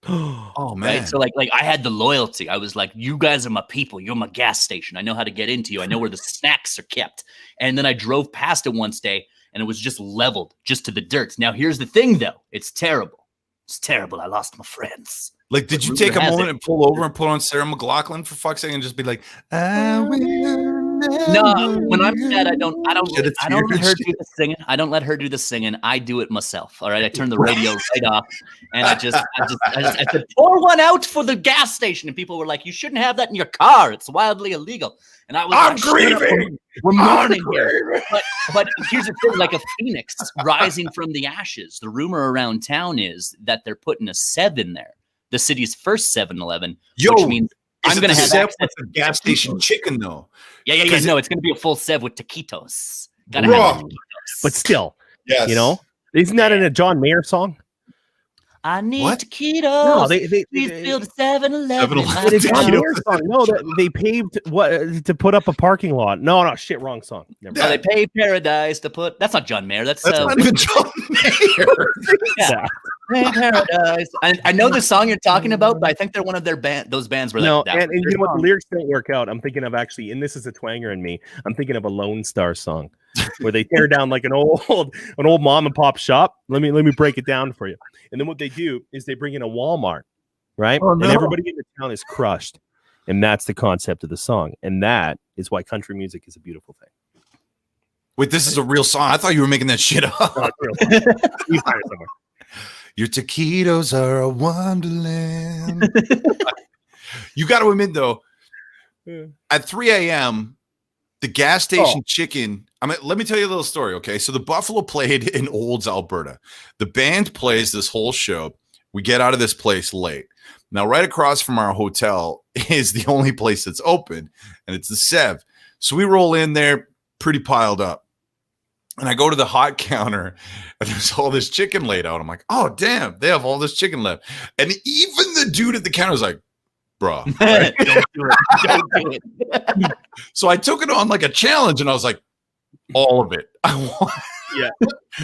Oh man! Right? So like I had the loyalty. I was like, you guys are my people. You're my gas station. I know how to get into you. I know where the snacks are kept. And then I drove past it once day, and it was just leveled just to the dirt. Now here's the thing, though. It's terrible. It's terrible. I lost my friends. Like, did you take a moment and pull over and put on Sarah McLachlan for fuck's sake and just be like, I will. No, when I'm sad, I don't let her do the singing. I don't let her do the singing. I do it myself. All right. I turn the radio right off, and I said, pour one out for the gas station. And people were like, you shouldn't have that in your car. It's wildly illegal. And I was I'm grieving. We're mourning here. But here's the thing, like a phoenix rising from the ashes. The rumor around town is that they're putting a 7 there. The city's first 7-Eleven, which means I'm going to have access to gas station chicken, though. Yeah. No, it's going to be a full Sev with taquitos. Gotta have taquitos. But still, yes. Isn't that in a John Mayer song? I need taquitos. No, they please build a 7-Eleven. No, they paved to put up a parking lot. No, shit, wrong song. They paved Paradise to put. That's not John Mayer. That's not even John Mayer. Yeah. Paradise. I know the song you're talking about, but I think they're one of those bands where and you know what, the lyrics don't work out. I'm thinking of actually, and this is a twanger in me. I'm thinking of a Lone Star song where they tear down like an old mom and pop shop. Let me break it down for you. And then what they do is they bring in a Walmart, right? Oh, no. And everybody in the town is crushed. And that's the concept of the song. And that is why country music is a beautiful thing. Wait, this is a real song? I thought you were making that shit up. No, it's real. You find it somewhere. Your taquitos are a wonderland. You got to admit, though, at 3 a.m., the gas station chicken. Let me tell you a little story, okay? So the Buffalo played in Olds, Alberta. The band plays this whole show. We get out of this place late. Now, right across from our hotel is the only place that's open, and it's the Sev. So we roll in there pretty piled up. And I go to the hot counter, and there's all this chicken laid out. I'm like, oh, damn, they have all this chicken left. And even the dude at the counter was like, bro, right? Don't do it. So I took it on like a challenge, and I was like, all of it. I want. Yeah.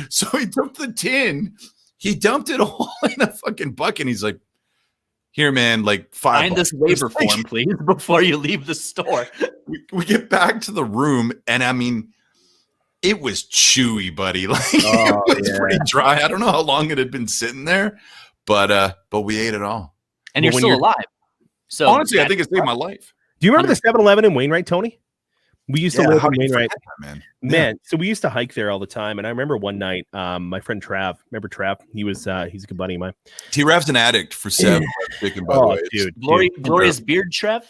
So he took the tin, he dumped it all in a fucking bucket. And he's like, here, man, like $5. Sign this waiver form, please, before you leave the store. We get back to the room, and it was chewy, buddy. Like it was pretty dry. I don't know how long it had been sitting there, but we ate it all. And you're still alive. So honestly, I think it saved my life. Do you remember the 7-Eleven in Wainwright, Tony? We used to live in Wainwright. Man, so we used to hike there all the time. And I remember one night, my friend Trav, remember Trav? He's a good buddy of mine. T-Rav's an addict for Sev. Chicken, by the way. Dude. Glorious beard, Trev?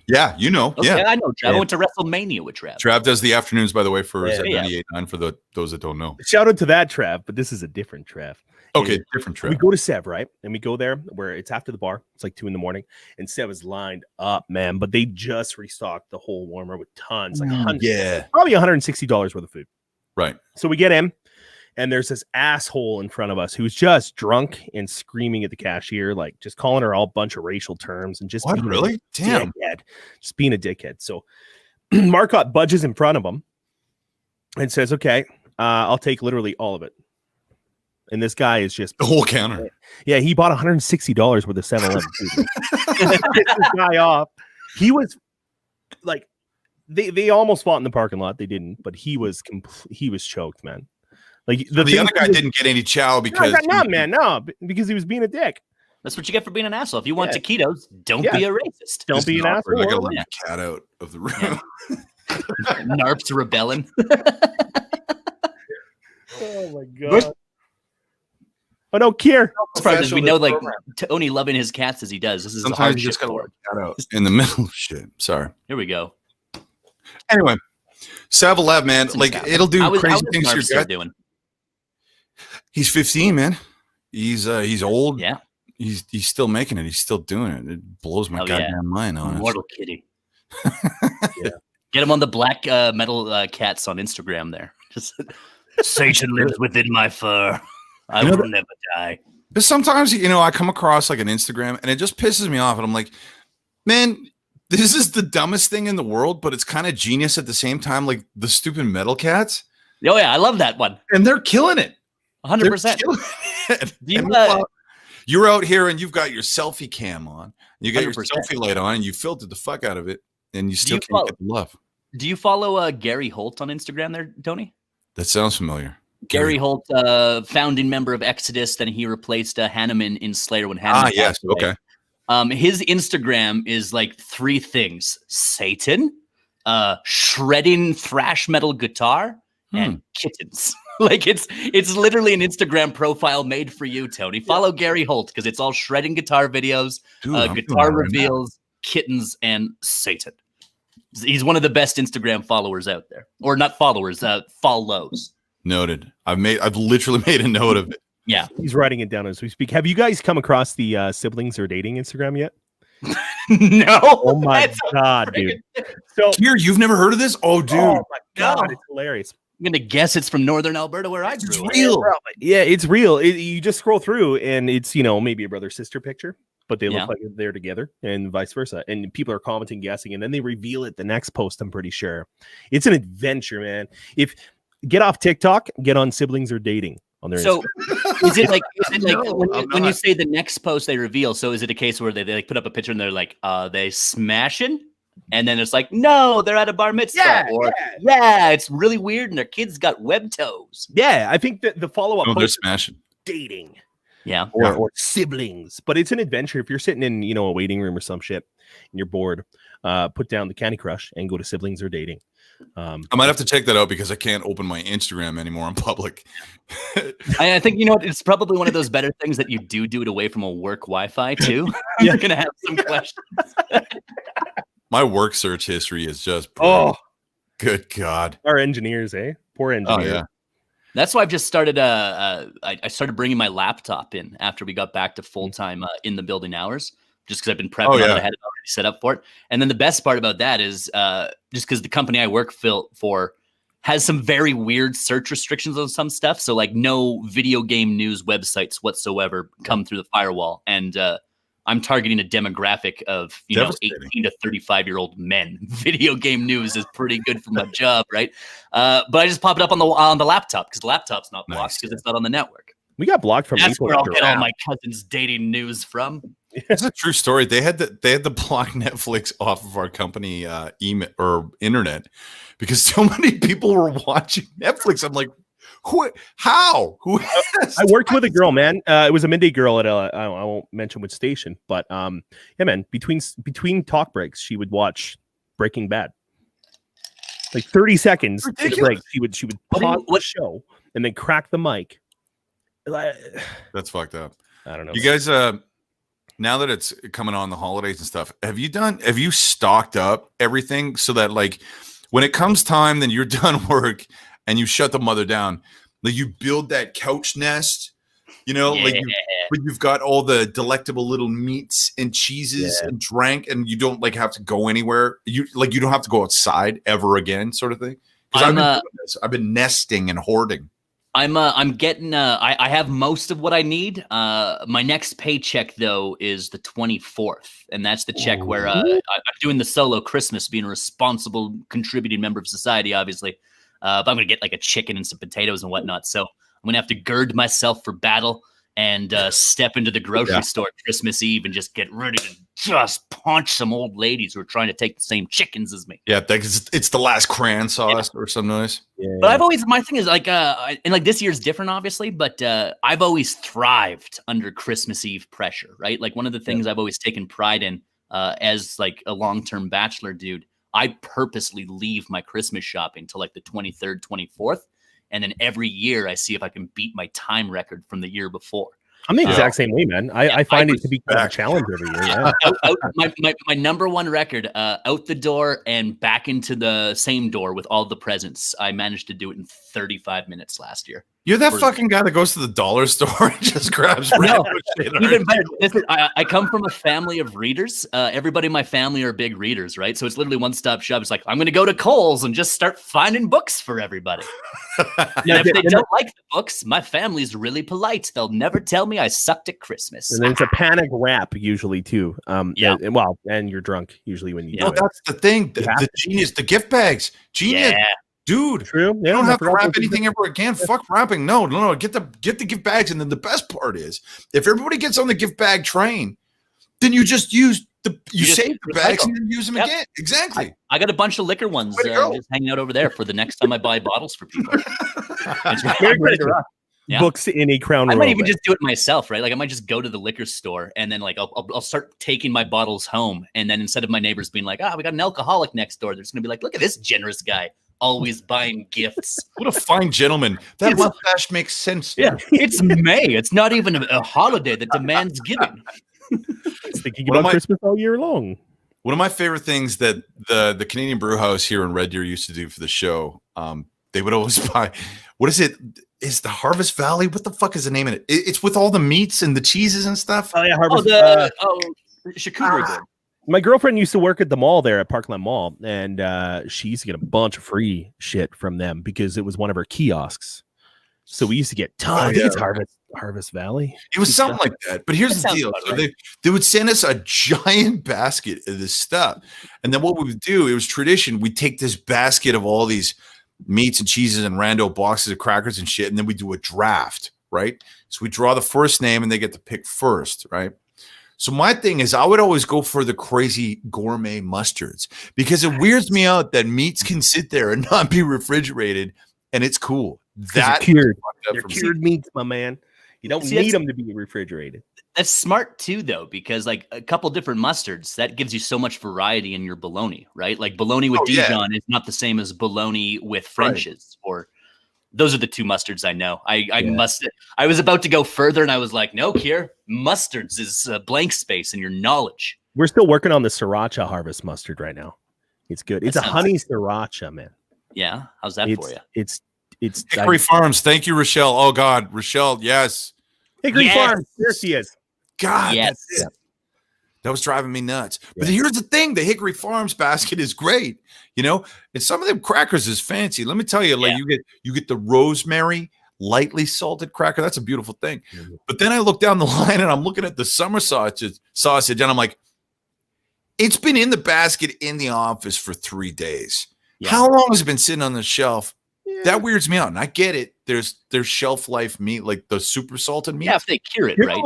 Yeah, Okay, yeah, I know Trav. I went to WrestleMania with Trav. Trav does the afternoons, by the way, for 98.9 for those that don't know. Shout out to that Trav, but this is a different Trav. Okay, different Trav. We go to Sev, right? And we go there where it's after the bar. It's like 2 a.m. And Sev is lined up, man. But they just restocked the whole warmer with tons, like probably $160 worth of food. Right. So we get in, and there's this asshole in front of us who's just drunk and screaming at the cashier, like just calling her all bunch of racial terms and just being really? Damn. Dickhead. Just being a dickhead. So Marcotte budges in front of him and says, okay, I'll take literally all of it. And this guy is just the whole counter. Yeah, he bought $160 worth of 7-Eleven food. This guy off. He was like, they almost fought in the parking lot. They didn't, but he was choked, man. Like the other guy didn't get any chow because because he was being a dick. That's what you get for being an asshole. If you want taquitos, don't be a racist. Don't be an asshole. I gotta let my cat out of the room. Narp's rebelling. Oh my god. Oh no, Kier. We know, like Tony loving his cats as he does. This is sometimes you just gotta let cat out in the middle of shit. Sorry. Here we go. Anyway, Savalev, man, like it'll do crazy things to your gut. Doing? He's 15, man. He's old. Yeah. He's still making it. He's still doing it. It blows my goddamn mind. Honestly. Mortal kitty. Yeah. Get him on the black metal cats on Instagram there. Just Satan lives within my fur. I will never die. But sometimes, I come across like an Instagram and it just pisses me off. And I'm like, man, this is the dumbest thing in the world, but it's kind of genius at the same time. Like the stupid metal cats. Oh, yeah. I love that one. And they're killing it. 100%. You're out here and you've got your selfie cam on. You got 100%. Your selfie light on and you filtered the fuck out of it. And you still can't get the love. Do you follow Gary Holt on Instagram there, Tony? That sounds familiar. Gary Holt, founding member of Exodus, then he replaced Hanneman in Slayer when Hanneman yes, okay. His Instagram is like 3 things: Satan, shredding thrash metal guitar, and kittens. Like it's literally an Instagram profile made for you, Tony. Follow Gary Holt because it's all shredding guitar videos, guitar reveals, kittens, and Satan. He's one of the best Instagram followers out there, or not followers, follows. Noted. I've literally made a note of it. Yeah, he's writing it down as we speak. Have you guys come across the siblings or dating Instagram yet? No. Oh my god, dude. So here, you've never heard of this? Oh, dude. Oh my god, it's hilarious. I'm gonna guess it's from northern Alberta where I grew up. It's real. Yeah, it's real. You just scroll through and it's maybe a brother-sister picture, but they look like they're together and vice versa. And people are commenting, guessing, and then they reveal it the next post, I'm pretty sure. It's an adventure, man. If get off TikTok, get on siblings or dating on their Instagram. Is it like when you say the next post they reveal, so is it a case where they like put up a picture and they're like, they smashing? And then it's like, no, they're at a bar mitzvah. It's really weird and their kids got web toes. Yeah, I think that the follow-up post they're smashing. Dating. Yeah. Or siblings. But it's an adventure. If you're sitting in, a waiting room or some shit and you're bored, put down the Candy Crush and go to siblings or dating. I might have to check that out because I can't open my Instagram anymore in public. I think it's probably one of those better things that you do it away from a work Wi-Fi too. You're gonna have some questions. My work search history is just brutal. Good God. Our engineers, poor engineers. Oh yeah. That's why I've just started. I started bringing my laptop in after we got back to full time in the building hours, just because I've been prepping. I had it already set up for it. And then the best part about that is just because the company I work for has some very weird search restrictions on some stuff. So like no video game news websites whatsoever come through the firewall. And I'm targeting a demographic of 18 to 35-year-old men. Video game news is pretty good for my job, right? But I just pop it up on the laptop because the laptop's not blocked because it's not on the network. We got blocked from. That's where I'll get all my cousins' dating news from. It's a true story. They had to block Netflix off of our company email or internet because so many people were watching Netflix. I'm like, who? How? Who? I worked with a girl, man. It was a midday girl at I won't mention which station, but yeah, man. Between talk breaks, she would watch Breaking Bad. Like 30 seconds to the break, she would pause the show and then crack the mic. That's fucked up. I don't know. You guys, now that it's coming on the holidays and stuff, have you stocked up everything so that like when it comes time, then you're done work and you shut the mother down, like you build that couch nest, but you've got all the delectable little meats and cheeses and drink, and you don't like have to go anywhere. You don't have to go outside ever again, sort of thing. Because I've been nesting and hoarding. I'm getting I have most of what I need. My next paycheck though is the 24th, and that's the check where I'm doing the solo Christmas, being a responsible contributing member of society, obviously. But I'm gonna get like a chicken and some potatoes and whatnot. So I'm gonna have to gird myself for battle and step into the grocery store Christmas Eve and just get ready to just punch some old ladies who are trying to take the same chickens as me. Yeah, it's the last crayon sauce or some noise. Yeah. But my thing is like, and like this year's different, obviously, but I've always thrived under Christmas Eve pressure, right? Like one of the things I've always taken pride in as like a long-term bachelor dude, I purposely leave my Christmas shopping till like the 23rd, 24th. And then every year I see if I can beat my time record from the year before. I'm the exact same way, man. I find it to be kind of a challenge every year. Yeah. My number one record, out the door and back into the same door with all the presents. I managed to do it in 35 minutes last year. You're that fucking guy that goes to the dollar store and just grabs random shit. Even better. I come from a family of readers. Everybody in my family are big readers, right? So it's literally one-stop shop. It's like, I'm going to go to Kohl's and just start finding books for everybody. And if they don't like the books, my family's really polite. They'll never tell me I sucked at Christmas. And then it's a panic wrap usually too. And you're drunk usually when you do it. That's the thing. The genius, the gift bags. Genius. Yeah. Dude, true. You don't have to wrap anything ever again. Fuck wrapping. No. Get the gift bags. And then the best part is, if everybody gets on the gift bag train, then you just use save the bags and then use them again. Exactly. I got a bunch of liquor ones just hanging out over there for the next time I buy bottles for people. Books in a crown. I might even just do it myself, right? Like I might just go to the liquor store and then like I'll start taking my bottles home, and then instead of my neighbors being like, we got an alcoholic next door, they're just gonna be like, look at this generous guy. Always buying gifts. What a fine gentleman. That mustache makes sense. Yeah, it's May. It's not even a holiday that demands giving. Thinking about Christmas all year long. One of my favorite things that the Canadian Brew House here in Red Deer used to do for the show, they would always buy, what is it? Is the Harvest Valley? What the fuck is the name of it? It's with all the meats and the cheeses and stuff. Oh, yeah, Harvest. Charcuterie board. My girlfriend used to work at the mall there at Parkland Mall, and she used to get a bunch of free shit from them because it was one of her kiosks. So we used to get tons. I think it's Harvest Valley. It was something like that. But here's the deal. So they would send us a giant basket of this stuff. And then what we would do, it was tradition. We'd take this basket of all these meats and cheeses and rando boxes of crackers and shit, and then we do a draft, right? So we draw the first name, and they get to pick first, right? So my thing is, I would always go for the crazy gourmet mustards because it weirds me out that meats can sit there and not be refrigerated, and it's cool. That cured meats, my man. You don't need them to be refrigerated. That's smart too, though, because like a couple different mustards, that gives you so much variety in your bologna, right? Like bologna with Dijon is not the same as bologna with French's, or those are the two mustards I know. I was about to go further, and I was like, no, Kier, mustards is a blank space in your knowledge. We're still working on the Sriracha Harvest mustard right now. It's good. It's a honey Sriracha, man. Yeah, how's that for you? It's Hickory Farms. Thank you, Rochelle. Oh God, Rochelle. Yes, Hickory Farms. There she is. God, yes. That was driving me nuts. But here's the thing: the Hickory Farms basket is great, and some of them crackers is fancy. Let me tell you, like you get the rosemary, lightly salted cracker. That's a beautiful thing. Mm-hmm. But then I look down the line and I'm looking at the summer sausage, and I'm like, it's been in the basket in the office for 3 days. Yeah. How long has it been sitting on the shelf? That weirds me out, and I get it. There's shelf life meat, like the super salted meat. Yeah, if they cure it, right?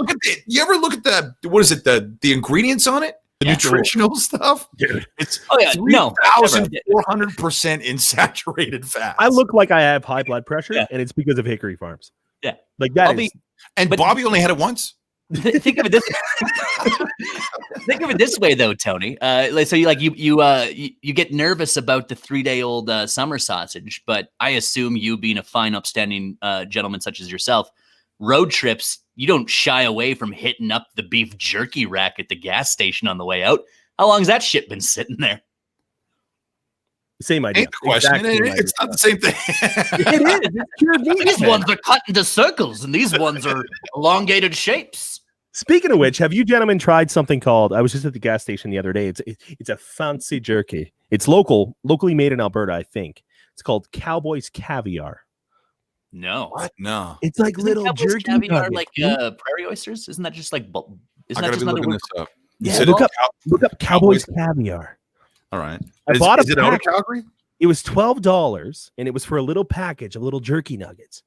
You ever look at the ingredients on it? The nutritional stuff? Dude. It's 3,400% in saturated fat. I look like I have high blood pressure, and it's because of Hickory Farms. Yeah. Like that Bobby only had it once? Think of it this way, though, Tony. So you get nervous about the 3-day-old summer sausage, but I assume you, being a fine, upstanding gentleman such as yourself, road trips, you don't shy away from hitting up the beef jerky rack at the gas station on the way out. How long has that shit been sitting there? Same idea. Ain't the question. It's not the same thing. It is. These ones are cut into circles, and these ones are elongated shapes. Speaking of which, have you gentlemen tried something called? I was just at the gas station the other day. It's a fancy jerky. It's locally made in Alberta, I think. It's called Cowboys Caviar. No, what? No, it's like little Cowboys jerky caviar, like prairie oysters. Isn't that just like? Isn't that just another word? Yeah, look up Cowboys Caviar. All right. I bought it out of Calgary? It was $12, and it was for a little package of little jerky nuggets.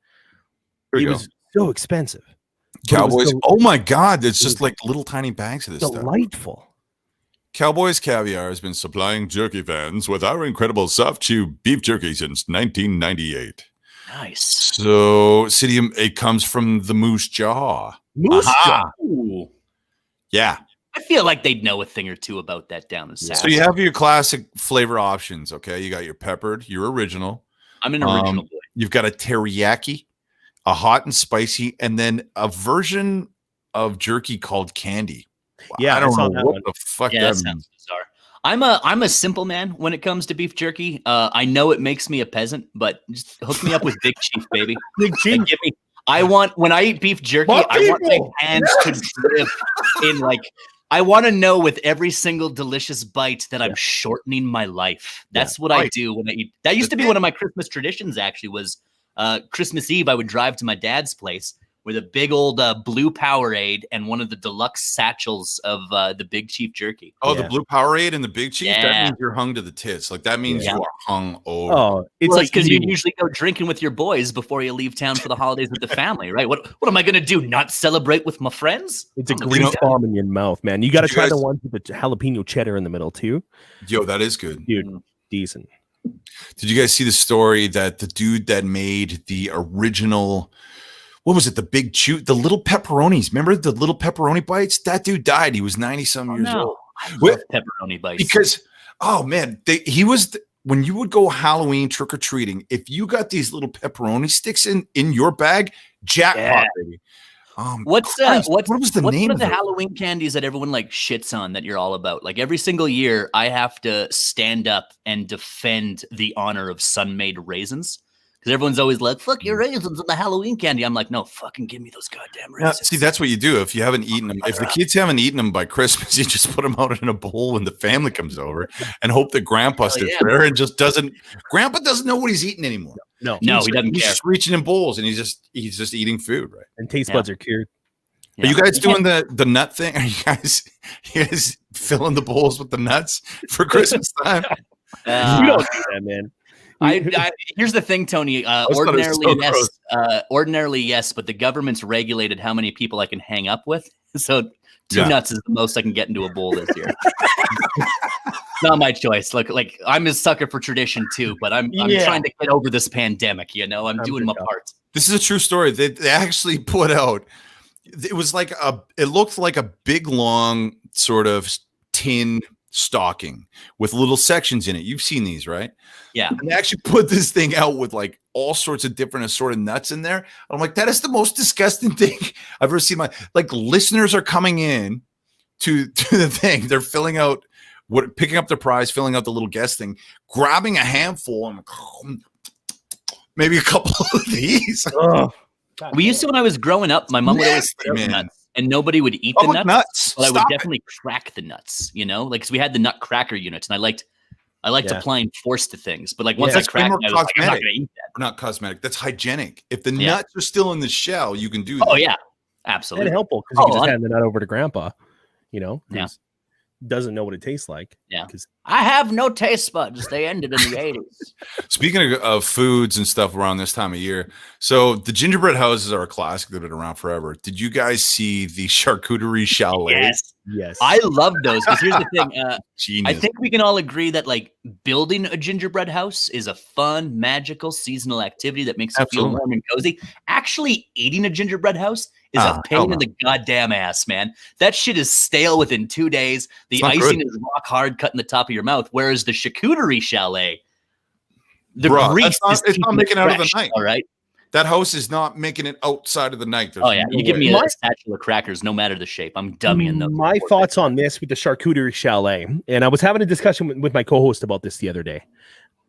It was so expensive. Cowboys. Oh my God! It's just like little tiny bags of this stuff. Delightful. Cowboys Caviar has been supplying jerky fans with our incredible soft chew beef jerky since 1998. Nice. So, it comes from the moose jaw. Moose jaw. Ooh. Yeah. I feel like they'd know a thing or two about that down in South. So you have your classic flavor options, okay? You got your peppered, your original. I'm an original boy. You've got a teriyaki, a hot and spicy, and then a version of jerky called candy. Yeah, I don't know that what one. the fuck Yeah, that that means. sounds bizarre. I'm a simple man when it comes to beef jerky. I know it makes me a peasant, but just hook me up with Big Chief, baby. Big Chief. Like, when I eat beef jerky, My I want my people! hands to drip in like. I want to know with every single delicious bite that I'm shortening my life. That's what I do when I eat. That used to be one of my Christmas traditions. Actually, was Christmas Eve. I would drive to my dad's place with a big old blue Powerade and one of the deluxe satchels of the Big Chief jerky. Oh, the blue Powerade and the Big Chief? Yeah. That means you're hung to the tits. Like, that means you are hung over. Oh, It's like because you usually go drinking with your boys before you leave town for the holidays with the family, right? What am I going to do? Not celebrate with my friends? It's a grease bomb in your mouth, man. You got to try the ones with the jalapeno cheddar in the middle, too. Yo, that is good. Dude, decent. Did you guys see the story that the dude that made the original... What was it? The big chew, the little pepperonis. Remember the little pepperoni bites? That dude died. He was 90-some years old. I love pepperoni bites. Because, oh man, when you would go Halloween trick or treating, if you got these little pepperoni sticks in your bag, jackpot, baby. What was the name of of the it? Halloween candies that everyone like shits on that you're all about? Like every single year, I have to stand up and defend the honor of sun-made raisins. Because everyone's always like, fuck your raisins and the Halloween candy. I'm like, no, fucking give me those goddamn raisins. See, that's what you do. If you haven't eaten them, if the kids haven't eaten them by Christmas, you just put them out in a bowl when the family comes over and hope that Grandpa sits there and just doesn't. Grandpa doesn't know what he's eating anymore. No, he doesn't care. He's just reaching in bowls and he's just eating food, right? And taste buds are cured. Are you guys doing the nut thing? Are you guys filling the bowls with the nuts for Christmas time? You don't do that, man. Here's the thing, Tony. Ordinarily, yes, but the government's regulated how many people I can hang up with. So 2 nuts is the most I can get into a bowl this year. Not my choice. Look, like I'm a sucker for tradition too, but I'm trying to get over this pandemic. You know, I'm doing my part. This is a true story. They actually put out. It was like it looked like a big long sort of tin stocking with little sections in it. You've seen these, right? Yeah. And they actually put this thing out with like all sorts of different assorted nuts in there. And I'm like, that is the most disgusting thing I've ever seen. Like listeners are coming in to the thing. They're filling out picking up the prize, filling out the little guest thing, grabbing a handful and maybe a couple of these. We used to, when I was growing up, my mom would always put out nuts. And nobody would eat the nuts. But I would definitely crack the nuts, you know, like because we had the nut cracker units, and I liked applying force to things. But like once I cracked, I was like, I'm not going to eat that. Not cosmetic. That's hygienic. If the nuts are still in the shell, you can do that. Oh yeah, absolutely. And helpful because you can just hand the nut over to Grandpa. You know, doesn't know what it tastes like. Yeah, because I have no taste buds. They ended in the 80s. Speaking of foods and stuff around this time of year, so the gingerbread houses are a classic. They've been around forever. Did you guys see the charcuterie chalet? Yes. I love those because here's the thing. I think we can all agree that like building a gingerbread house is a fun, magical, seasonal activity that makes you feel warm and cozy. Actually, eating a gingerbread house is a pain in the goddamn ass, man. That shit is stale within 2 days. The icing is rock hard, cutting the top of your mouth. Whereas the charcuterie chalet, grease it's not making it out of the night. All right. That house is not making it outside of the night. You give me a satchel of crackers, no matter the shape. I'm dummying those. My thoughts on this with the charcuterie chalet, and I was having a discussion with my co-host about this the other day.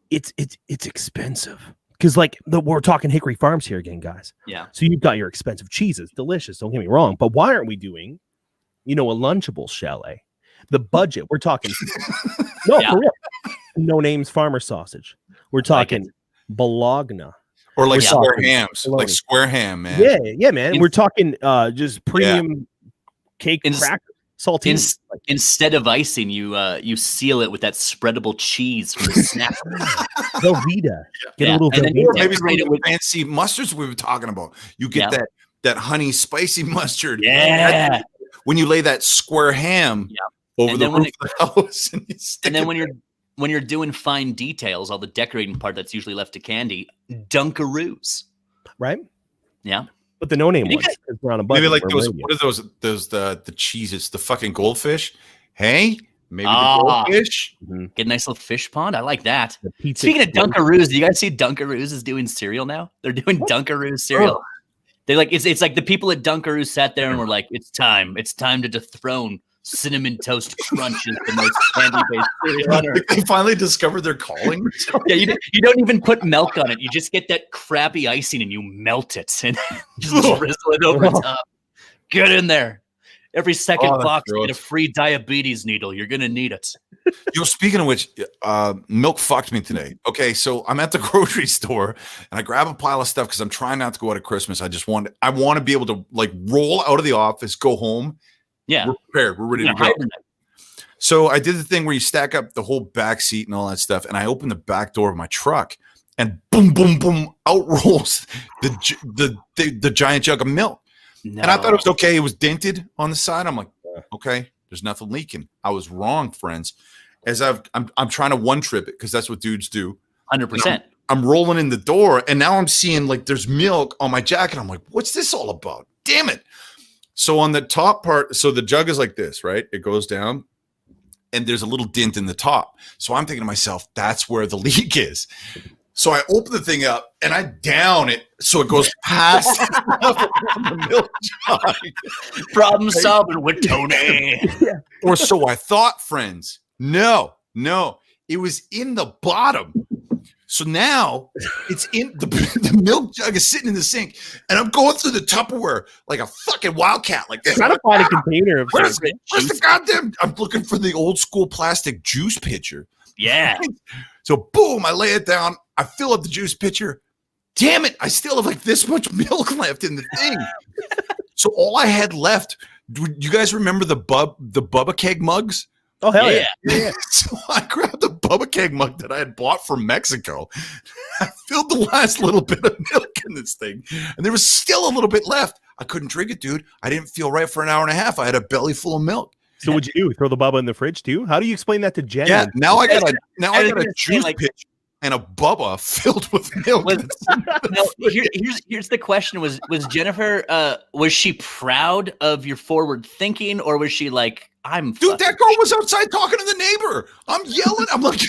It's expensive because we're talking Hickory Farms here again, guys. Yeah. So you've got your expensive cheeses, delicious. Don't get me wrong, but why aren't we doing, a Lunchable chalet? The budget we're talking. For real. No names farmer sausage. We're talking Bologna. Or like square hams, like square ham, man. Yeah, man. We're talking just premium cake cracker, saltine. Instead of icing, you seal it with that spreadable cheese from the Snap. Velveeta. Get a little Velveeta. Maybe some fancy mustards we were talking about. You get that honey spicy mustard. Yeah. When you lay that square ham over the roof of the house, and then when you're doing fine details, all the decorating part that's usually left to candy, Dunkaroos. Right? Yeah. But the no-name ones, because we're on a budget. Maybe like those, what are those, the cheeses, the fucking goldfish? Hey? Maybe the goldfish? Mm-hmm. Get a nice little fish pond. I like that. Speaking of Dunkaroos, do you guys see Dunkaroos is doing cereal now? They're doing Dunkaroos cereal. They like it's like the people at Dunkaroos sat there and were like, it's time to dethrone Cinnamon Toast Crunch is the most candy-based cereal on earth. They finally discovered their calling. Yeah, you don't even put milk on it. You just get that crappy icing and you melt it and just drizzle it over top. Get in there. Every second box, you get a free diabetes needle. You're going to need it. Speaking of which, milk fucked me today. Okay, so I'm at the grocery store and I grab a pile of stuff because I'm trying not to go out at Christmas. I want to be able to like roll out of the office, go home. Yeah, we're prepared. We're ready to go. So I did the thing where you stack up the whole back seat and all that stuff, and I opened the back door of my truck, and boom, boom, boom, out rolls the giant jug of milk. No. And I thought it was okay. It was dented on the side. I'm like, okay, there's nothing leaking. I was wrong, friends. As I'm trying to one trip it because that's what dudes do. 100%. I'm rolling in the door, and now I'm seeing like there's milk on my jacket. I'm like, what's this all about? Damn it. So on the top part, so the jug is like this, right? It goes down and there's a little dent in the top. So I'm thinking to myself, that's where the leak is. So I open the thing up and I down it so it goes past the milk jug. Problem solving with Tony. Or so I thought, friends. No, it was in the bottom. So now it's in the milk jug is sitting in the sink, and I'm going through the Tupperware like a fucking wildcat, like this. Trying to find a container of where's the goddamn? I'm looking for the old school plastic juice pitcher. Yeah. So boom, I lay it down. I fill up the juice pitcher. Damn it! I still have like this much milk left in the thing. So all I had left. Do you guys remember the Bubba Keg mugs? Oh, hell yeah. So I grabbed the Bubba Keg mug that I had bought from Mexico. I filled the last little bit of milk in this thing, and there was still a little bit left. I couldn't drink it, dude. I didn't feel right for an hour and a half. I had a belly full of milk. So what'd you do? Throw the Bubba in the fridge too? How do you explain that to Jen? Yeah, now I got a juice pitch and a Bubba filled with milk. Here's the question: Was Jennifer was she proud of your forward thinking, or was she like, dude, that girl was outside talking to the neighbor. I'm yelling. I'm like,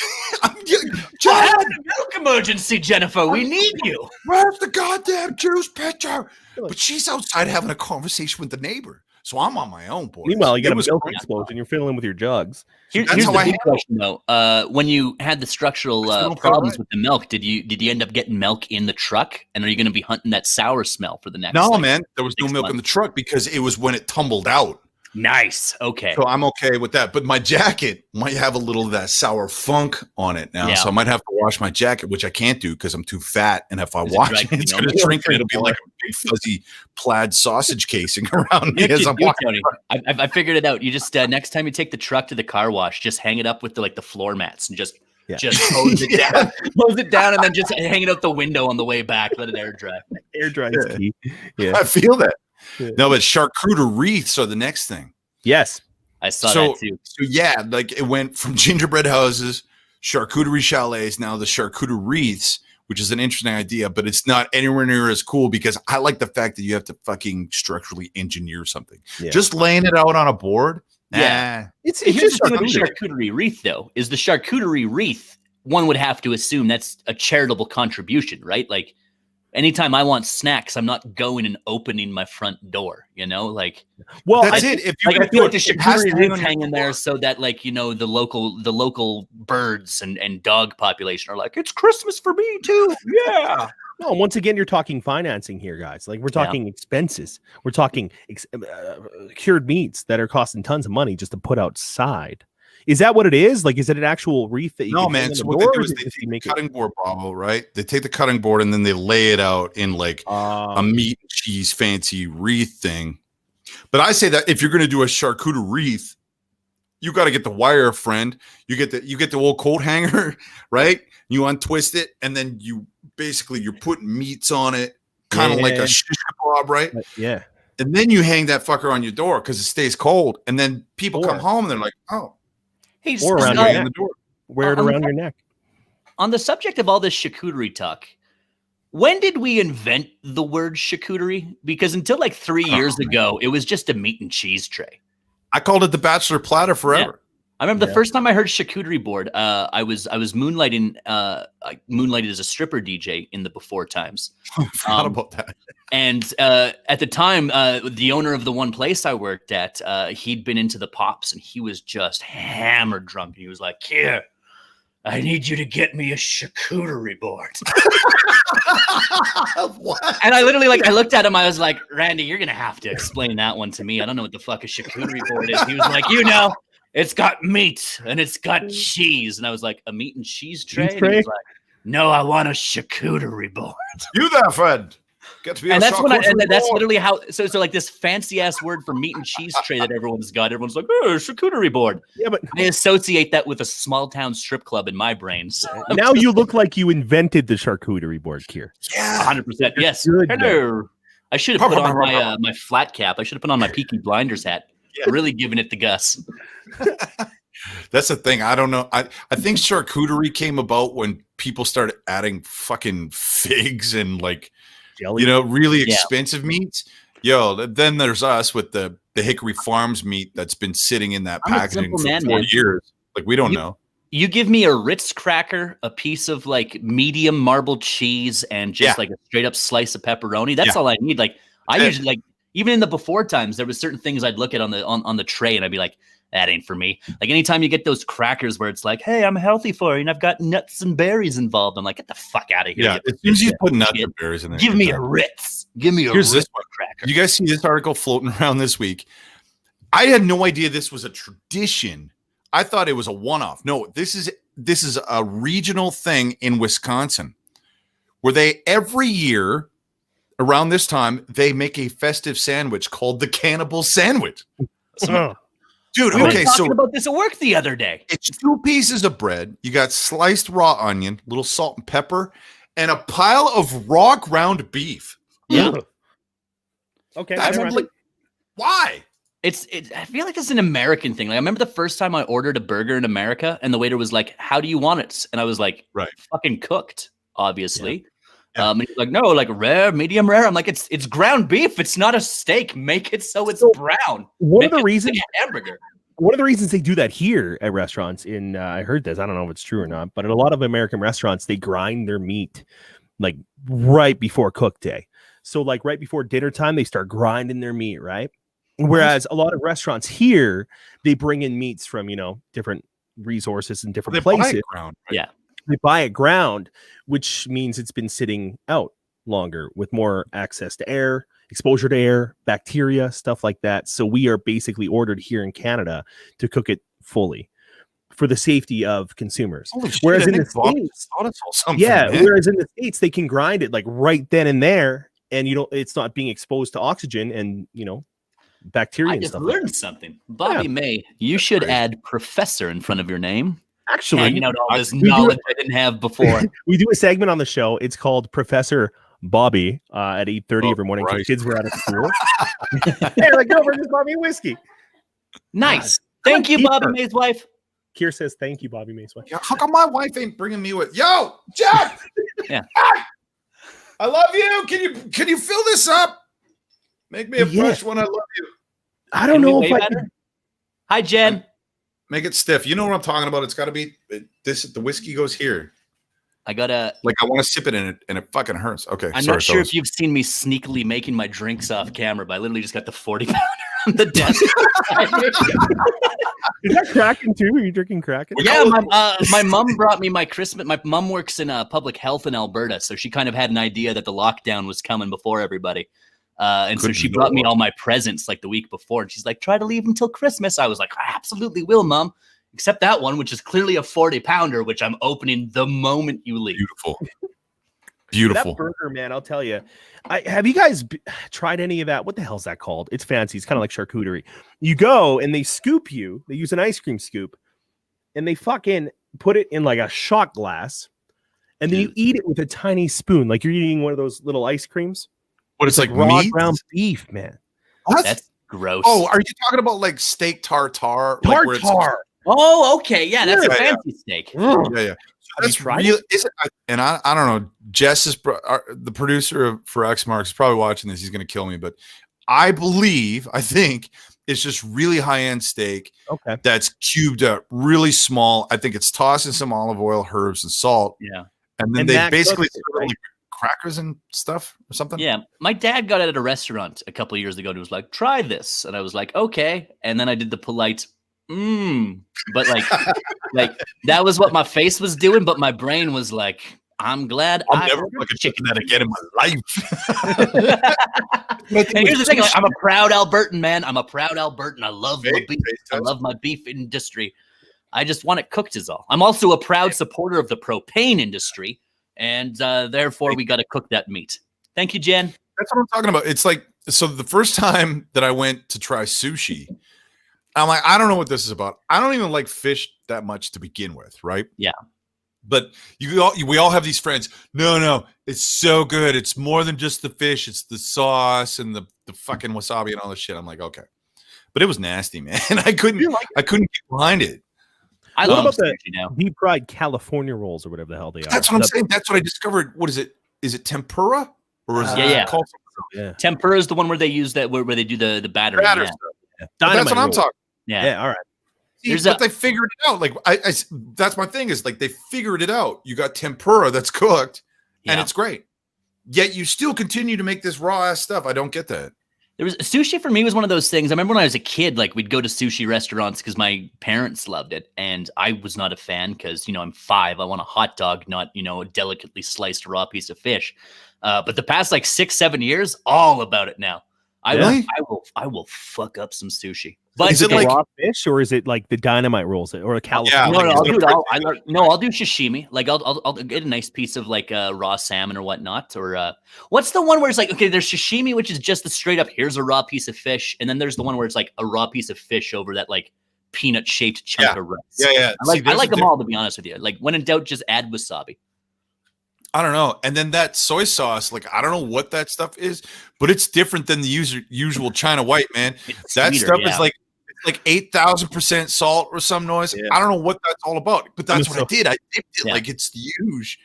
I have a milk emergency, Jennifer. We need you. Where's the goddamn juice pitcher? But she's outside having a conversation with the neighbor. So I'm on my own, boy. Meanwhile, you got a milk explosion. You're filling with your jugs. Here's the big question, though. When you had the structural problems with the milk, did you end up getting milk in the truck? And are you going to be hunting that sour smell for the next? No, man. There was no milk in the truck because it was when it tumbled out. Nice. Okay. So I'm okay with that. But my jacket might have a little of that sour funk on it now. Yeah. So I might have to wash my jacket, which I can't do because I'm too fat. And if I wash it, it's going to shrink and it'll be like a big fuzzy plaid sausage casing around me as I'm walking. I figured it out. You just next time you take the truck to the car wash, just hang it up with the floor mats and just hose it down. Hose it down and then just hang it out the window on the way back. Let it air dry. Air dry is key. Yeah. I feel that. Yeah. No, but charcuterie wreaths are the next thing. Yes. I saw that too. So yeah, like it went from gingerbread houses, charcuterie chalets, now the charcuterie wreaths, which is an interesting idea, but it's not anywhere near as cool because I like the fact that you have to fucking structurally engineer something. Yeah. Just laying it out on a board. Yeah. It's just a charcuterie wreath, though. Is the charcuterie wreath, one would have to assume that's a charitable contribution, right? Like, anytime I want snacks, I'm not going and opening my front door, like. Well, that's it. If I feel like the charcuterie wreath hanging there so that, like, the local birds and dog population are like, it's Christmas for me too. Yeah. No, once again, you're talking financing here, guys. Like, we're talking expenses. We're talking cured meats that are costing tons of money just to put outside. Is that what it is? Like, is it an actual wreath that you No, man. So what they do is they take the cutting board, Bravo, right? They take the cutting board and then they lay it out in like a meat and cheese fancy wreath thing. But I say that if you're going to do a charcuterie wreath, you got to get the wire, friend. You get the old coat hanger, right? You untwist it, and then you're putting meats on it, kind of like a shish kebab, right? Yeah. And then you hang that fucker on your door because it stays cold, and then people come home and they're like, oh. Hey, or around your neck. Wear it around your neck. On the subject of all this charcuterie talk, when did we invent the word charcuterie? Because until like 3 years ago, it was just a meat and cheese tray. I called it the bachelor platter forever. I remember the first time I heard charcuterie board. I was moonlighting. I moonlighted as a stripper DJ in the before times. I forgot about that. And at the time, the owner of the one place I worked at, he'd been into the pops, and he was just hammered drunk. He was like, "Kier, I need you to get me a charcuterie board." What? And I literally, I looked at him. I was like, "Randy, you're gonna have to explain that one to me. I don't know what the fuck a charcuterie board is." He was like, "It's got meat and it's got cheese." And I was like, "A meat and cheese tray?" And he was like, "No, I want a charcuterie board." You there, Fred? Get to be and that's literally how. So like this fancy ass word for meat and cheese tray that everyone's got. Everyone's like, "Oh, charcuterie board." Yeah, but I associate that with a small town strip club in my brain. So. Now you look like you invented the charcuterie board, Kier. Yeah, 100%. Yes. Hello. I should have put on my flat cap. I should have put on my Peaky Blinders hat. Yeah. Really giving it to Gus. That's the thing. I don't know. I think charcuterie came about when people started adding fucking figs and jelly. Really expensive meats. Then there's us with the Hickory Farms meat that's been sitting in that packaging for 4 years. We don't know. You give me a Ritz cracker, a piece of medium marbled cheese, and just a straight up slice of pepperoni. That's all I need. I usually even in the before times, there was certain things I'd look at on the tray and I'd be like, that ain't for me. Anytime you get those crackers where it's like, hey, I'm healthy for you, and I've got nuts and berries involved. I'm like, get the fuck out of here. Yeah, as soon as you put nuts and berries in there. Give me a Ritz. Give me a Ritz cracker. You guys see this article floating around this week? I had no idea this was a tradition. I thought it was a one-off. No, this is a regional thing in Wisconsin where they every year around this time they make a festive sandwich called the Cannibal Sandwich. Dude, we were talking about this at work the other day. It's 2 pieces of bread. You got sliced raw onion, little salt and pepper, and a pile of raw ground beef. Yeah. Okay. Why? I feel like it's an American thing. I remember the first time I ordered a burger in America, and the waiter was like, "How do you want it?" And I was like, "Right, fucking cooked, obviously." Yeah. And he's like, "No, rare, medium rare." I'm like, "It's ground beef. It's not a steak. Make it so it's brown." One of the reasons hamburger. One of the reasons they do that here at restaurants I heard this, I don't know if it's true or not, but at a lot of American restaurants, they grind their meat right before cook day. So right before dinner time, they start grinding their meat, right? Whereas a lot of restaurants here, they bring in meats from, different resources and different places. Ground, right? Yeah. They buy it ground, which means it's been sitting out longer with more access to air, exposure to air, bacteria, stuff like that. So we are basically ordered here in Canada to cook it fully for the safety of consumers. Whereas in the States, whereas in the States, they can grind it right then and there, and it's not being exposed to oxygen and bacteria. I just learned something. Bobby May, you should add professor in front of your name. Actually, all this knowledge I didn't have before. We do a segment on the show. It's called Professor Bobby at 8:30 every morning. So kids were out of school. Hey, girlfriend just bought me whiskey. Nice. Thank you, Bobby May's wife. Kier says, "Thank you, Bobby May's wife." Yeah, how come my wife ain't bringing me with? Yo, Jeff. Yeah. I love you. Can you fill this up? Make me a fresh one. I love you. I don't know if I can. Hi, Jen. Make it stiff. You know what I'm talking about. It's got to be this. The whiskey goes here. I gotta I want to sip it in it, and it fucking hurts. Okay, I'm not sure if you've seen me sneakily making my drinks off camera, but I literally just got the 40-pounder on the desk. Is that Kraken too? Are you drinking Kraken? Yeah, my mom brought me my Christmas. My mom works in public health in Alberta, so she kind of had an idea that the lockdown was coming before everybody. And so she brought me all my presents the week before, and she's like, "Try to leave until Christmas." I was like, "I absolutely will, Mom." Except that one, which is clearly a 40-pounder, which I'm opening the moment you leave. Beautiful. That burger, man, I'll tell you. Have you guys tried any of that? What the hell is that called? It's fancy. It's kind of like charcuterie. You go and they scoop you. They use an ice cream scoop, and they fucking put it in a shot glass, and then you eat it with a tiny spoon, like you're eating one of those little ice creams. What it's raw meat? ground beef, man. What? That's gross. Oh, are you talking about steak tartare? Tartare. Oh, okay. Yeah, that's a fancy steak. Yeah. That's real. Is it? And I don't know. Jess is the producer for X Marks is probably watching this. He's going to kill me, but I think It's just really high-end steak. Okay. That's cubed up, really small. I think it's tossed in some olive oil, herbs, and salt. Yeah. And then they basically serve it like crackers and stuff or something. Yeah. My dad got it at a restaurant a couple of years ago and was like, try this. And I was like, okay. And then I did the polite, but like that was what my face was doing. But my brain was like, I'm glad I'll never fucking chicken that again in my life. And here's the thing: I'm a proud Albertan, man. I'm a proud Albertan. I love my beef. I love my beef industry. I just want it cooked, is all. I'm also a proud supporter of the propane industry, and therefore we got to cook that meat. Thank you, Jen. That's what I'm talking about. It's like, so the first time that I went to try sushi, I'm like, I don't know what this is about. I don't even like fish that much to begin with, right? Yeah. But we all have these friends. No, it's so good. It's more than just the fish. It's the sauce and the fucking wasabi and all this shit. I'm like, okay, but it was nasty, man. I couldn't get behind it. I love the now. Deep fried California rolls or whatever the hell they are. That's what I'm saying. That's what I discovered. What is it? Is it tempura or is it called something? Yeah. Tempura is the one where they use that where they do the batter. Batter stuff. Yeah. That's what I'm talking. Yeah. All right. But they figured it out. Like that's my thing is like they figured it out. You got tempura that's cooked, and it's great. Yet you still continue to make this raw ass stuff. I don't get that. There was sushi for me was one of those things. I remember when I was a kid, like we'd go to sushi restaurants because my parents loved it, and I was not a fan because I'm 5. I want a hot dog, not a delicately sliced raw piece of fish. But the past like 6-7 years, all about it now. I will fuck up some sushi. But is it like raw fish or is it like the dynamite rolls or a California? I'll do sashimi. Like I'll get a nice piece of like raw salmon or whatnot. Or what's the one where it's like, okay, there's sashimi, which is just the straight up, here's a raw piece of fish. And then there's the one where it's like a raw piece of fish over that like peanut shaped chunk of rice. Yeah. I like them all, to be honest with you. Like when in doubt, just add wasabi. I don't know. And then that soy sauce, like, I don't know what that stuff is, but it's different than the usual China white, man. That stuff is like 8,000% salt or some noise. Yeah. I don't know what that's all about, but that's what I did. I dipped it like it's huge.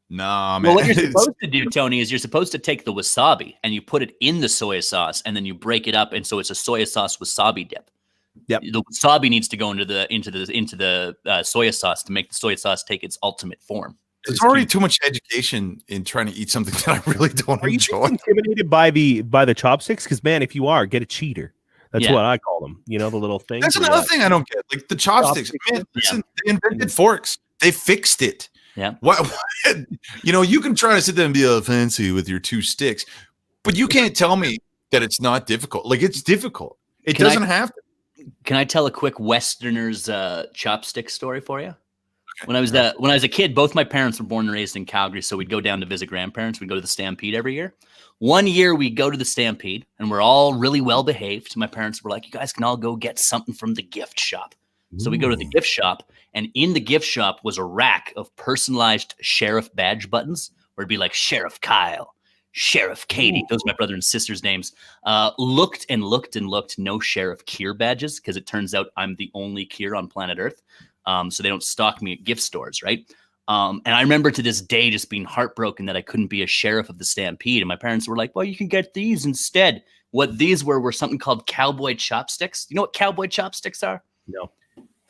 Nah, man. Well, what you're supposed to do, Tony, is you're supposed to take the wasabi and you put it in the soy sauce and then you break it up. And so it's a soy sauce wasabi dip. Yep. The wasabi needs to go into the soy sauce to make the soy sauce take its ultimate form. There's already too much education in trying to eat something that I really don't enjoy. Are you intimidated by the chopsticks? Because man, if you are, get a cheater. That's what I call them. The little thing. That's another thing I don't get. Like the chopsticks. Man, listen, they invented forks. They fixed it. Yeah. What? You can try to sit there and be all fancy with your 2 sticks, but you can't tell me that it's not difficult. Like it's difficult. It doesn't have to. Can I tell a quick Westerner's chopstick story for you? When I was a kid, both my parents were born and raised in Calgary, so we'd go down to visit grandparents. We'd go to the Stampede every year. One year we go to the Stampede, and we're all really well behaved. My parents were like, "You guys can all go get something from the gift shop." So we go to the gift shop, and in the gift shop was a rack of personalized sheriff badge buttons, where it'd be like Sheriff Kyle, Sheriff Katie. Those are my brother and sister's names. Looked and looked and looked. No Sheriff Kier badges, because it turns out I'm the only Kier on planet Earth. So they don't stock me at gift stores, right? And I remember to this day just being heartbroken that I couldn't be a sheriff of the Stampede. And my parents were like, well, you can get these instead. What these were something called cowboy chopsticks. You know what cowboy chopsticks are? No.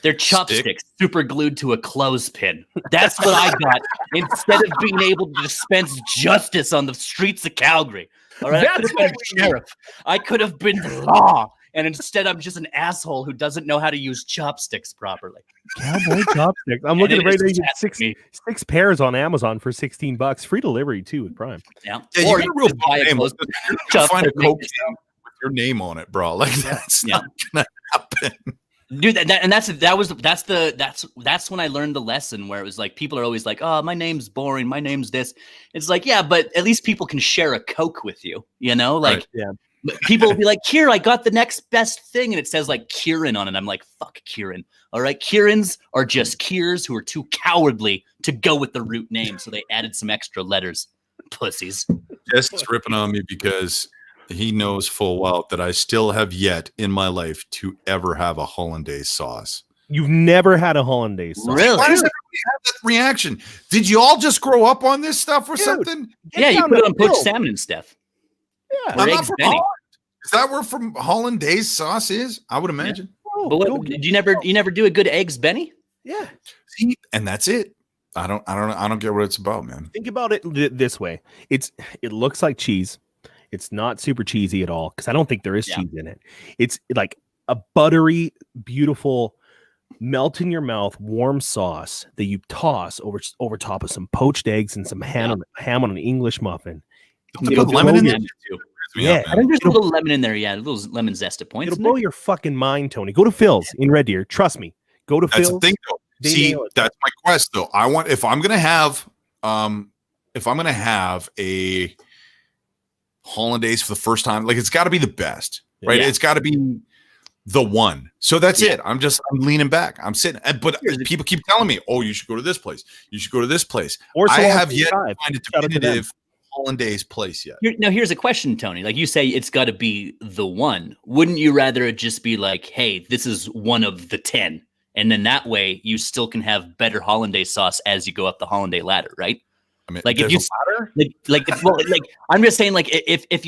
They're chopsticks super glued to a clothespin. That's what I got instead of being able to dispense justice on the streets of Calgary. All right, I could have been a sheriff. I could have been the law. And instead, I'm just an asshole who doesn't know how to use chopsticks properly. Cowboy chopsticks. I'm looking at right now. You get six pairs on Amazon for $16. Free delivery too with Prime. Yeah. Or you can buy find a Coke with your name on it, bro. Like that's not gonna happen. Dude, that's when I learned the lesson where it was like people are always like, oh, my name's boring, my name's this. It's like, yeah, but at least people can share a Coke with you, Like, yeah. People will be like, Kier, I got the next best thing. And it says like Kieran on it. I'm like, fuck Kieran. All right. Kierans are just Kiers who are too cowardly to go with the root name. So they added some extra letters. Pussies. Just ripping on me because he knows full well that I still have yet in my life to ever have a hollandaise sauce. You've never had a hollandaise sauce? Really? Why does everybody have that reaction? Did you all just grow up on this stuff or something? Yeah, you put it on poached salmon and stuff. Yeah, I'm not from Holland. Is that where from hollandaise sauce is? I would imagine. Oh, But what, did you never do a good eggs Benny? Yeah. See, and that's it. I don't get what it's about, man. Think about it this way. It looks like cheese. It's not super cheesy at all because I don't think there is cheese in it. It's like a buttery, beautiful, melt in your mouth, warm sauce that you toss over top of some poached eggs and some ham on an English muffin. Put lemon in there too. Yeah, I think there's a little lemon in there. Yeah, a little lemon zest at points. It'll blow your fucking mind, Tony. Go to Phil's in Red Deer. Trust me. Go to That's Phil's. the thing, though. See, that's my quest, though. I want if I'm gonna have a hollandaise for the first time, like it's got to be the best, right? It's got to be the one. So that's it. I'm leaning back. I'm sitting, but people keep telling me, "Oh, you should go to this place. You should go to this place." Or I have yet to find a definitive hollandaise place yet. Now, here's a question, Tony. Like you say, it's got to be the one. Wouldn't you rather it just be like, "Hey, this is one of the 10," and then that way you still can have better hollandaise sauce as you go up the hollandaise ladder, right? I mean, like if you I'm just saying, like if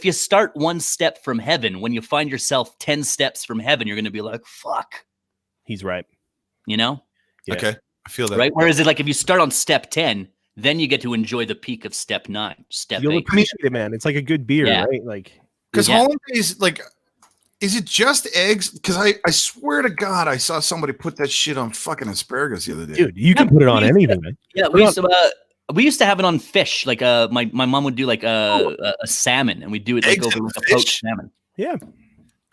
you start one step from heaven, when you find yourself 10 steps from heaven, you're going to be like, "Fuck." He's right. You know? Yeah. Okay, I feel that. Right. Whereas if you start on step 10, then you get to enjoy the peak of step 9, step You'll 8. appreciate it, man. It's like a good beer, right? Like because hollandaise, like, is it just eggs? Because I swear to God, I saw somebody put that shit on fucking asparagus the other day. Dude, you can put it on anything, man. Yeah, we used to have it on fish. Like my mom would do like a salmon, and we'd do it like over like a poached salmon. Yeah,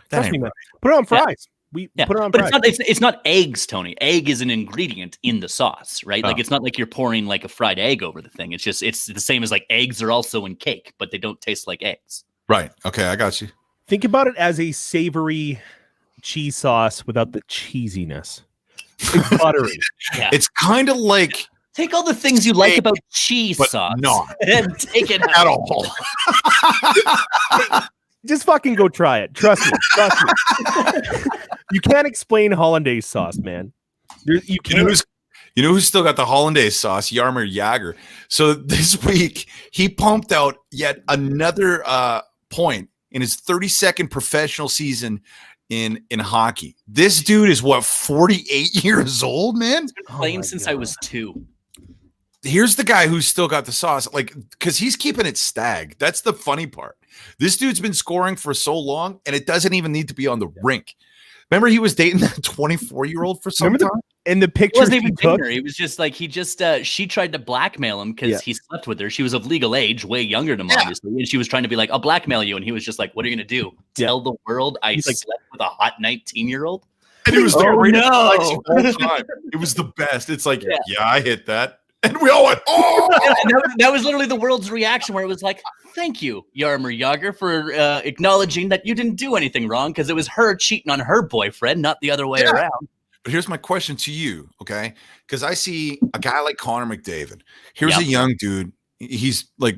Trust me, man. Put it on fries. We put it on fries. But it's not eggs, Tony. Egg is an ingredient in the sauce, right? Like it's not like you're pouring like a fried egg over the thing. It's the same as like eggs are also in cake, but they don't taste like eggs. Right. Okay, I got you. Think about it as a savory cheese sauce without the cheesiness. It's buttery. It's kind of like. Take all the things you like about cheese sauce and take it at all. Just fucking go try it. Trust me. You can't explain hollandaise sauce, man. You know who's still got the hollandaise sauce? Jaromir Jagr. So this week he pumped out yet another point in his 32nd professional season in hockey. This dude is 48 years old, man. I've been playing since I was 2. Here's the guy who's still got the sauce, like, because he's keeping it stag. That's the funny part. This dude's been scoring for so long, and it doesn't even need to be on the rink. Remember, he was dating that 24-year-old for some time. And the pictures he took, it was just like she tried to blackmail him because he slept with her. She was of legal age, way younger than him, obviously, and she was trying to be like, "I'll blackmail you," and he was just like, "What are you gonna do? Tell the world I slept with a hot 19-year-old?" And it was the whole time. It was the best. It's like, I hit that. And we all went, "Oh!" And that was literally the world's reaction, where it was like, "Thank you, Jaromir Jagr, for acknowledging that you didn't do anything wrong, because it was her cheating on her boyfriend, not the other way around." But here's my question to you, okay? Because I see a guy like Connor McDavid. Here's a young dude. He's like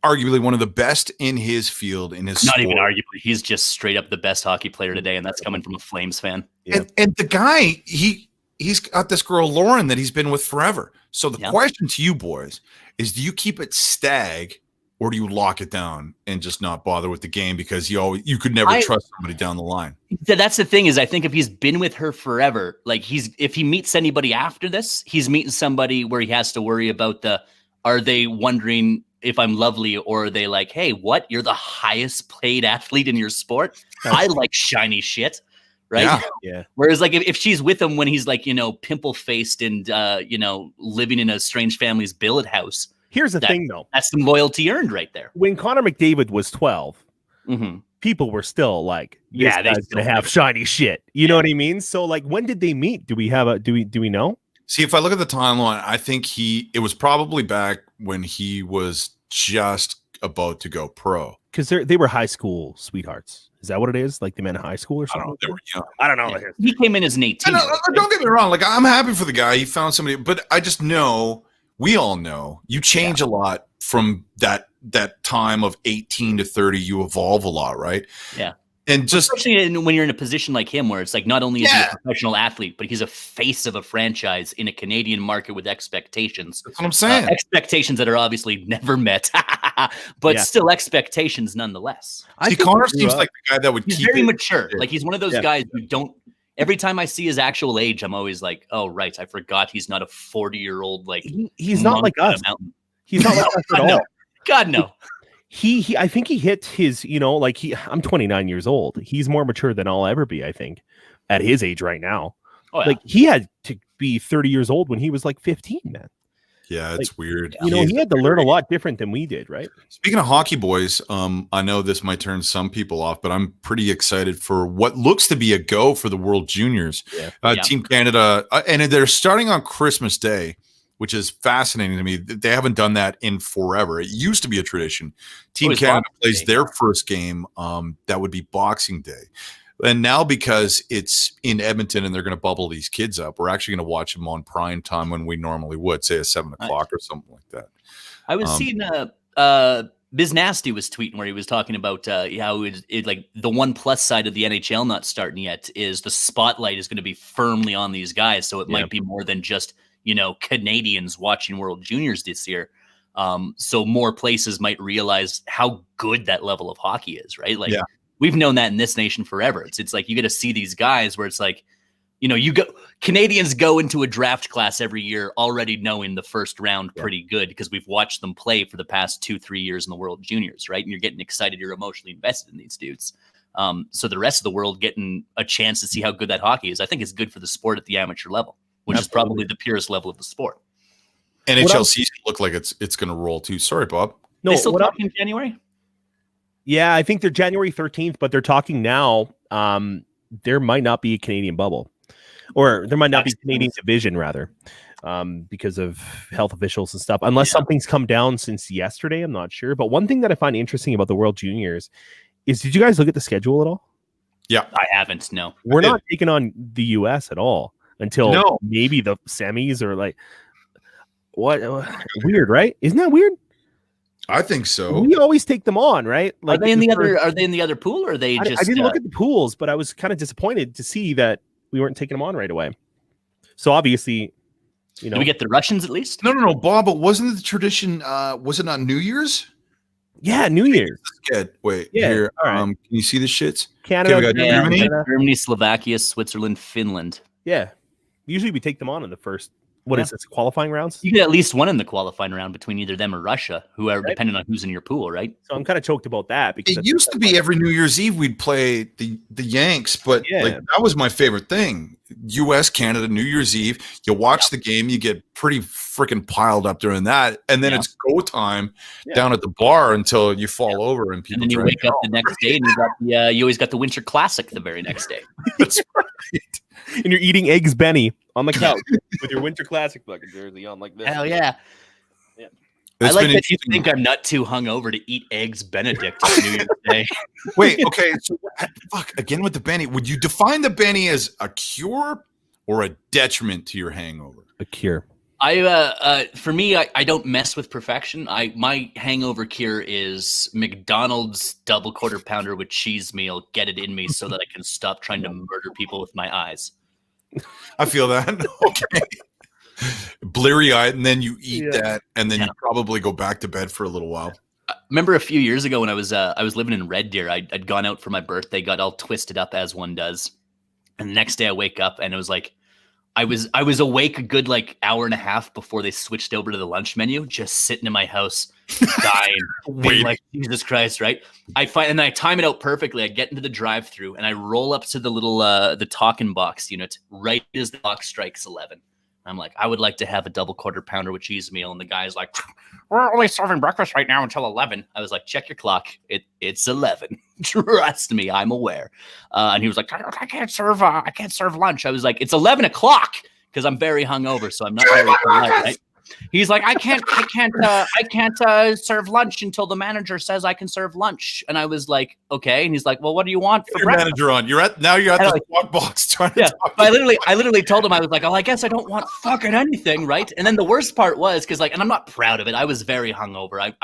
arguably one of the best in his field, in his sport. Not even arguably. He's just straight up the best hockey player today, and that's coming from a Flames fan. And the guy, he's got this girl, Lauren, that he's been with forever. So the question to you boys is, do you keep it stag, or do you lock it down and just not bother with the game because you could never trust somebody down the line? That's the thing, is I think if he's been with her forever, like if he meets anybody after this, he's meeting somebody where he has to worry about are they wondering if I'm lovely, or are they like, "Hey, what? You're the highest paid athlete in your sport. I like shiny shit." Right. Yeah. Whereas, like, if she's with him when he's like, pimple faced and living in a strange family's billet house. Here's the thing, though. That's some loyalty earned right there. When Connor McDavid was 12, people were still like, "This guy's gonna have shiny shit." You know what I mean? So, like, when did they meet? Do we know? See, if I look at the timeline, I think it was probably back when he was just about to go pro. Because they were high school sweethearts. Is that what it is? Like they met in high school or something? I don't know. He came in as an 18. Don't get me wrong. Like, I'm happy for the guy. He found somebody, but I just know, we all know, you change a lot from that time of 18 to 30. You evolve a lot, right? Yeah. And just especially when you're in a position like him, where it's like not only is he a professional athlete, but he's a face of a franchise in a Canadian market with expectations. That's what I'm saying. Expectations that are obviously never met. but still expectations nonetheless. See, Connor seems like the guy that would he's keep very it. mature. Like he's one of those guys who don't. Every time I see his actual age, I'm always like, oh right, I forgot he's not a 40-year-old like. He's not like us. He's not like us at all. God no. He I think he hit his, I'm 29 years old. He's more mature than I'll ever be, I think, at his age right now. Oh, yeah. Like he had to be 30 years old when he was like 15, man. Yeah, it's weird. He had to learn a lot different than we did, right? Speaking of hockey boys, I know this might turn some people off, but I'm pretty excited for what looks to be a go for the World Juniors. Team Canada, and they're starting on Christmas Day, which is fascinating to me. They haven't done that in forever. It used to be a tradition. Team Canada plays their first game. That would be Boxing Day. And now because it's in Edmonton and they're going to bubble these kids up, we're actually going to watch them on prime time when we normally would, say at 7 o'clock or something like that. I was seeing Biz Nasty was tweeting where he was talking about how it like the one plus side of the NHL not starting yet is the spotlight is going to be firmly on these guys. So it might be more than just, Canadians watching World Juniors this year. So more places might realize how good that level of hockey is, right? Like we've known that in this nation forever. It's like you get to see these guys where it's like, Canadians go into a draft class every year already knowing the first round pretty good because we've watched them play for the past 2-3 years in the World Juniors, right? And you're getting excited, you're emotionally invested in these dudes. So the rest of the world getting a chance to see how good that hockey is, I think is good for the sport at the amateur level, which is probably the purest level of the sport. NHL season look like it's going to roll too. Sorry, Bob. No, they still talking in January? Yeah, I think they're January 13th, but they're talking now. There might not be a Canadian bubble. Or there might not be Canadian division, rather, because of health officials and stuff. Unless something's come down since yesterday, I'm not sure. But one thing that I find interesting about the World Juniors is, did you guys look at the schedule at all? Yeah. I haven't, no. We're not taking on the U.S. at all until maybe the semis or like... What? Weird, right? Isn't that weird? I think so. We always take them on, right? Like, are they in the other pool, or are they just... I didn't look at the pools, but I was kind of disappointed to see that we weren't taking them on right away. So obviously, Do we get the Russians at least? No, Bob. But wasn't it the tradition? Was it not New Year's? Yeah, New Year's. Wait, yeah, here. All right. Can you see the shits? Canada, we got Germany, Slovakia, Switzerland, Finland. Yeah. Usually we take them on in the first. What is this? Qualifying rounds? You get at least one in the qualifying round between either them or Russia, who are depending on who's in your pool, right? So I'm kind of choked about that because it used to be every New Year's Eve we'd play the Yanks, but that was my favorite thing. U.S. Canada New Year's Eve. You watch the game, you get pretty freaking piled up during that, and then it's go time down at the bar until you fall over and people. And then you wake up the next day and you always got the Winter Classic the very next day. That's right. And you're eating eggs Benny on the couch with your Winter Classic fucking jersey on like this. Hell yeah. I like that you think I'm not too hungover to eat eggs Benedict on New Year's Day. Wait, okay. So, again with the Benny. Would you define the Benny as a cure or a detriment to your hangover? A cure. For me, I don't mess with perfection. My hangover cure is McDonald's double quarter pounder with cheese meal. Get it in me so that I can stop trying to murder people with my eyes. I feel that. Okay. Bleary eyed, and then you eat that, and then you probably go back to bed for a little while. Remember a few years ago when I was living in Red Deer, I'd gone out for my birthday, got all twisted up as one does, and the next day I wake up and it was like I was awake a good like hour and a half before they switched over to the lunch menu, just sitting in my house dying, being like, Jesus Christ, right? I time it out perfectly. I get into the drive-through and I roll up to the little the talking box unit right as the clock strikes 11. I'm like, I would like to have a double quarter pounder with cheese meal. And the guy's like, we're only serving breakfast right now until 11. I was like, check your clock. It's 11. Trust me, I'm aware. And he was like, I can't serve lunch. I was like, it's 11 o'clock because I'm very hungover, so I'm not very polite, right? He's like, I can't serve lunch until the manager says I can serve lunch. And I was like, okay. And he's like, well, what do you want for breakfast? Manager on. You're at the walk box trying to talk. I literally told him, I was like, oh, I guess I don't want fucking anything, right? And then the worst part was because and I'm not proud of it. I was very hungover.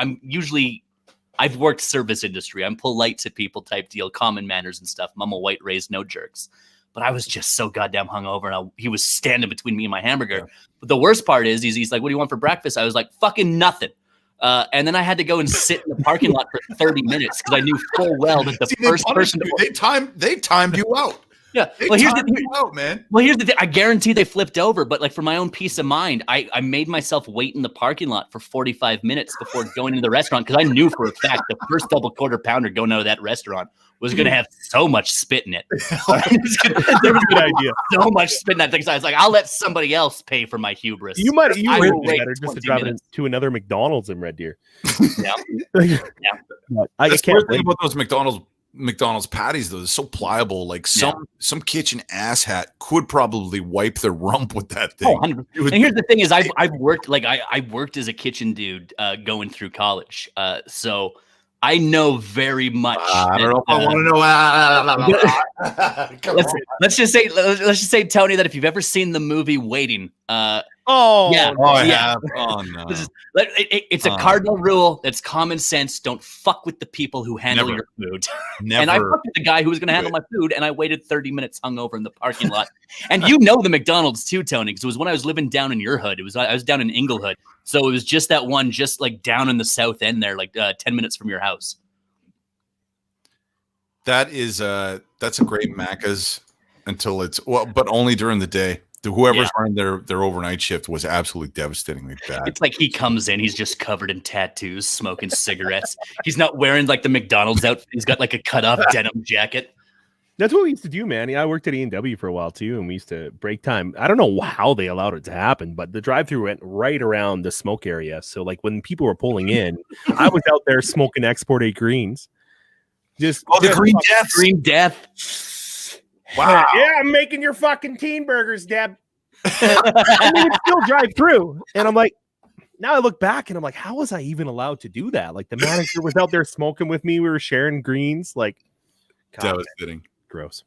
I've worked service industry. I'm polite to people type deal, common manners and stuff. I'm a white raised no jerks. But I was just so goddamn hungover, and he was standing between me and my hamburger. Yeah. But the worst part is, he's like, what do you want for breakfast? I was like, fucking nothing. And then I had to go and sit in the parking lot for 30 minutes because I knew full well that the first person they timed you out. Yeah. Well, here's the thing. I guarantee they flipped over, but like for my own peace of mind, I made myself wait in the parking lot for 45 minutes before going into the restaurant because I knew for a fact the first double quarter pounder going out of that restaurant was going to have so much spit in it. There was a good idea. So much spit in that thing. So I was like, I'll let somebody else pay for my hubris. You would be better just to drive to another McDonald's in Red Deer. Yeah. I can't think about those McDonald's patties though. They're so pliable. Like some kitchen asshat could probably wipe their rump with that thing. Oh, and here's the thing: is I've worked I worked as a kitchen dude going through college, so I know very much. I don't know if I want to know. Let's just say, Tony, that if you've ever seen the movie Waiting, I have. Oh no. It's a cardinal rule. That's common sense. Don't fuck with the people who handle your food. And I fucked with the guy who was going to handle my food, and I waited 30 minutes hungover in the parking lot. And you know the McDonald's too, Tony, because it was when I was living down in your hood. I was down in Inglehood, so it was just that one, just like down in the south end there, like 10 minutes from your house. That's a great Macca's until but only during the day. Whoever's running their overnight shift was absolutely devastatingly bad. It's like he comes in, he's just covered in tattoos, smoking cigarettes. He's not wearing like the McDonald's outfit. He's got like a cut off denim jacket. That's what we used to do, man. I worked at E&W for a while too, and we used to break time. I don't know how they allowed it to happen, but the drive-through went right around the smoke area. So like when people were pulling in, I was out there smoking Export 8 greens. The Green Death. Wow. Yeah, I'm making your fucking teen burgers, Deb. And they would still drive through. And I'm like, now I look back and I'm like, how was I even allowed to do that? Like the manager was out there smoking with me. We were sharing greens. Like, devastating. Gross.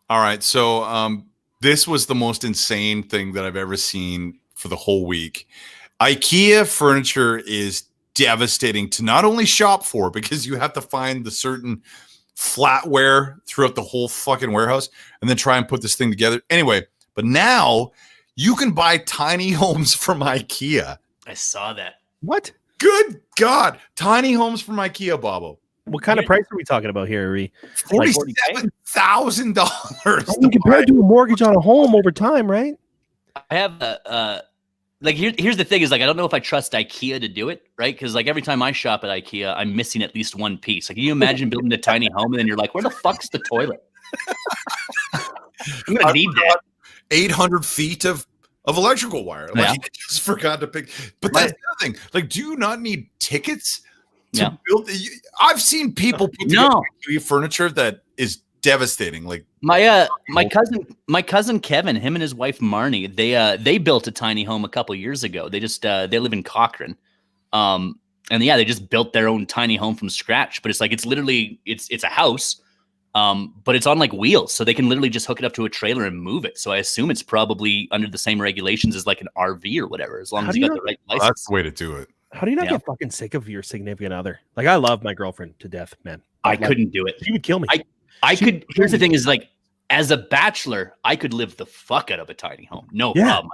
All right. So this was the most insane thing that I've ever seen for the whole week. IKEA furniture is devastating to not only shop for, because you have to find the certain flatware throughout the whole fucking warehouse and then try and put this thing together. Anyway, but now you can buy tiny homes from IKEA. I saw that. What? Good God. Tiny homes from IKEA, Bobo. What kind of price are we talking about here, Ree? $47,000. Compared to a mortgage on a home over time, right? I have like here's the thing is like I don't know if I trust IKEA to do it, right? Because like every time I shop at IKEA, I'm missing at least one piece. Like, can you imagine building a tiny home and then you're like, where the fuck's the toilet? I'm gonna need that. 800 feet of electrical wire. Like you just forgot to pick. But that's the other thing. Like, do you not need tickets to build? I've seen people put together furniture that is devastating. Like my cousin Kevin, him and his wife Marnie, they built a tiny home a couple years ago. They just they live in Cochrane, and they just built their own tiny home from scratch. But it's like it's literally it's a house, but it's on like wheels, so they can literally just hook it up to a trailer and move it. So I assume it's probably under the same regulations as like an RV or whatever, as long as you got the right license. That's the way to do it. How do you not get fucking sick of your significant other? Like I love my girlfriend to death, man. I couldn't do it. She would kill me. I could. Here's the thing: is like, as a bachelor, I could live the fuck out of a tiny home, no problem.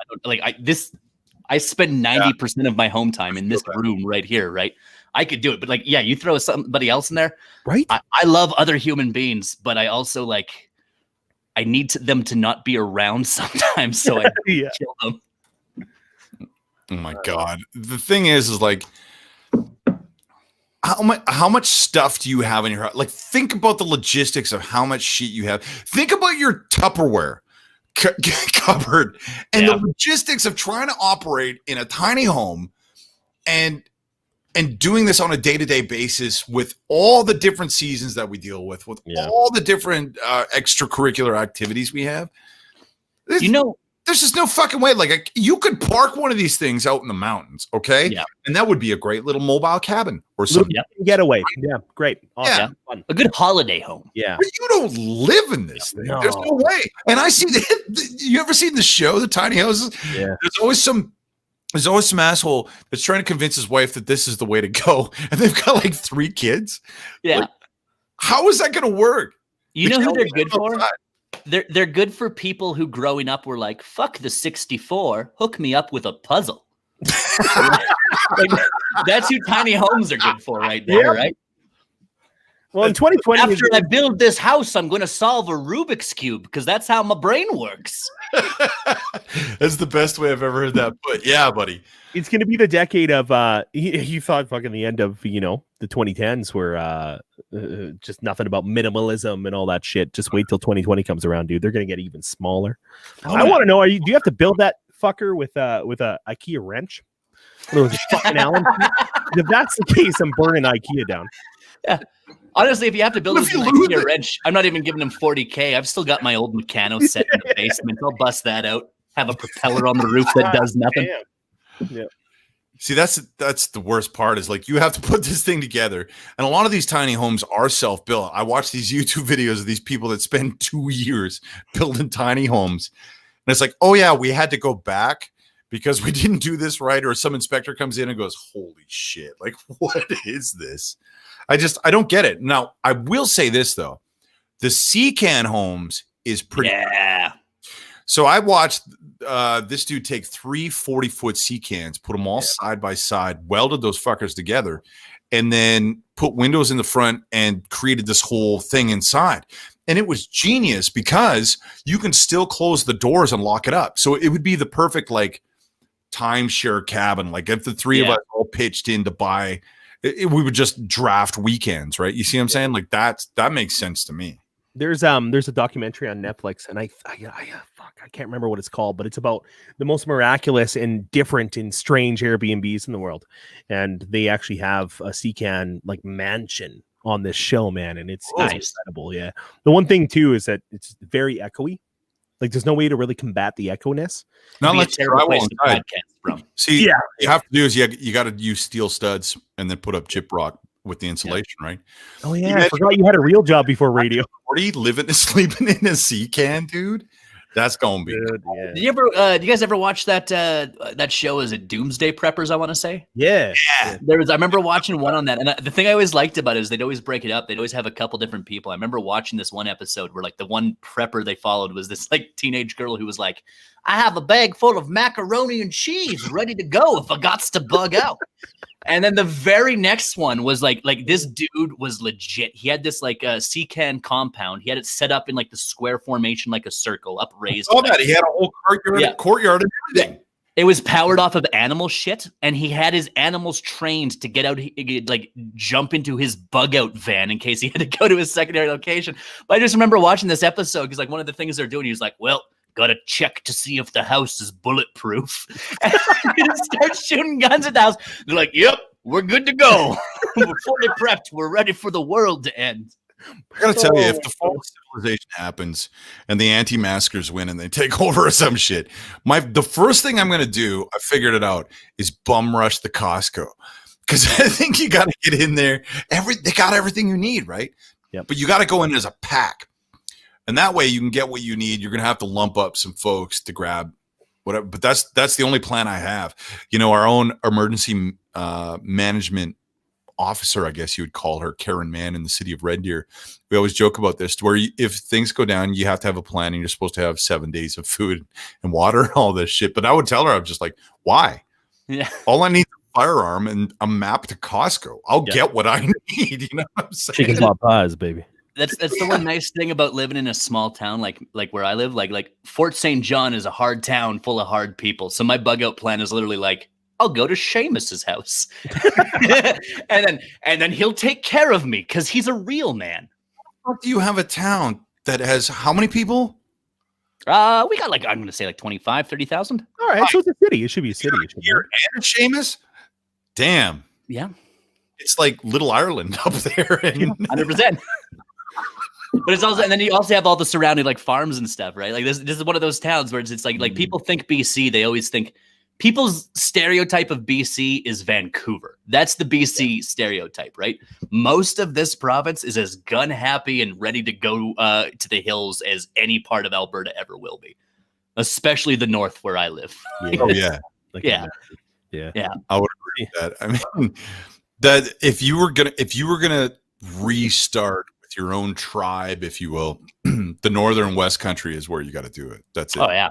I spend 90% of my home time in this room right here, right? I could do it, but like, you throw somebody else in there, right? I love other human beings, but I also like, I need them to not be around sometimes, so I kill them. Oh my God! The thing is like. How much stuff do you have in your house? Like, think about the logistics of how much shit you have. Think about your Tupperware cupboard and the logistics of trying to operate in a tiny home and doing this on a day-to-day basis with all the different seasons that we deal with all the different extracurricular activities we have. There's just no fucking way. Like you could park one of these things out in the mountains, okay? Yeah. And that would be a great little mobile cabin or something. Getaway. Yeah, great. Awesome. Yeah. A good holiday home. Yeah. But you don't live in this thing. No. There's no way. And I see you ever seen the show, The Tiny Houses? Yeah. There's always some asshole that's trying to convince his wife that this is the way to go. And they've got like 3 kids. Yeah. Like, how is that going to work? You know who they're good for? They're good for people who growing up were like, fuck the 64, hook me up with a puzzle. Like, that's who tiny homes are good for right there, right? Well, in 2020, after I build this house, I'm going to solve a Rubik's Cube because that's how my brain works. That's the best way I've ever heard that put. Yeah, buddy. It's going to be the decade of, you thought fucking the end of, the 2010s were just nothing about minimalism and all that shit. Just wait till 2020 comes around, dude. They're going to get even smaller. I want to know, do you have to build that fucker with a IKEA wrench? Fucking Allen? If that's the case, I'm burning IKEA down. Yeah. Honestly, if you have to build an IKEA wrench, I'm not even giving him $40K. I've still got my old Meccano set in the basement. I'll bust that out. Have a propeller on the roof that does nothing. Yeah. See, that's the worst part is like you have to put this thing together. And a lot of these tiny homes are self-built. I watch these YouTube videos of these people that spend 2 years building tiny homes. And it's like, oh yeah, we had to go back because we didn't do this right. Or some inspector comes in and goes, holy shit, like what is this? I don't get it. Now, I will say this though. The C-Can homes is pretty yeah. So I watched this dude take 3 40-foot C-Cans, put them all side by side, welded those fuckers together, and then put windows in the front and created this whole thing inside. And it was genius because you can still close the doors and lock it up. So it would be the perfect like timeshare cabin. Like if the three of us all pitched in to buy, we would just draft weekends, right? You see what I'm saying? Like that makes sense to me. There's a documentary on Netflix, and I can't remember what it's called, but it's about the most miraculous and different and strange Airbnbs in the world. And they actually have a C-Can like mansion on this show, man, and it's incredible. Yeah. The one thing too is that it's very echoey. Like there's no way to really combat the echo-ness. Not like drywall inside. See, yeah, you have to do is you got to use steel studs and then put up gyprock with the insulation, right? Oh yeah, I forgot you had a real job before radio. 40 sleeping in a C-Can, dude. That's gonna be good. Yeah. Do you guys ever watch that show? Is it Doomsday Preppers? I want to say. Yeah. I remember watching one on that, and the thing I always liked about it is they'd always break it up. They'd always have a couple different people. I remember watching this one episode where like the one prepper they followed was this like teenage girl who was like, "I have a bag full of macaroni and cheese ready to go if I gots to bug out." And then the very next one was like this dude was legit. He had this like C-Can compound. He had it set up in like the square formation, like a circle, upraised. Oh, that he had a whole courtyard and everything. It was powered off of animal shit, and he had his animals trained to get out, like jump into his bug out van in case he had to go to his secondary location. But I just remember watching this episode because like one of the things they're doing, he was like, "Well, gotta check to see if the house is bulletproof." And he starts shooting guns at the house. They're like, "Yep, we're good to go. We're fully prepped. We're ready for the world to end." I gotta tell you, if the fall of civilization happens and the anti-maskers win and they take over or some shit, the first thing I'm gonna do, I figured it out, is bum rush the Costco. Because I think you gotta get in there. They got everything you need, right? Yep. But you gotta go in as a pack. And that way you can get what you need. You're going to have to lump up some folks to grab whatever. But that's the only plan I have. Our own emergency management officer, I guess you would call her, Karen Mann, in the city of Red Deer. We always joke about this, where if things go down, you have to have a plan and you're supposed to have 7 days of food and water and all this shit. But I would tell her, I'm just like, why? Yeah. All I need is a firearm and a map to Costco. I'll get what I need. You know what I'm saying? Chicken pot pies, baby. That's the one nice thing about living in a small town like where I live. Like Fort St. John is a hard town full of hard people. So my bug out plan is literally like, I'll go to Seamus's house, and then he'll take care of me because he's a real man. Do you have a town that has how many people? We got like I'm gonna say like 25, 30,000. All right, so it's a city. It should be a city. Here and Seamus. Damn. Yeah. It's like Little Ireland up there. 100%. But it's also, and then you also have all the surrounding like farms and stuff, right? Like this is one of those towns where it's like people think BC, they always think people's stereotype of BC is Vancouver. That's the BC stereotype, right? Most of this province is as gun happy and ready to go to the hills as any part of Alberta ever will be, especially the north where I live. Yeah. Oh yeah, yeah. I would agree with that. I mean, that if you were gonna restart with your own tribe, if you will, the northern West Country is where you got to do it. That's it. Oh yeah.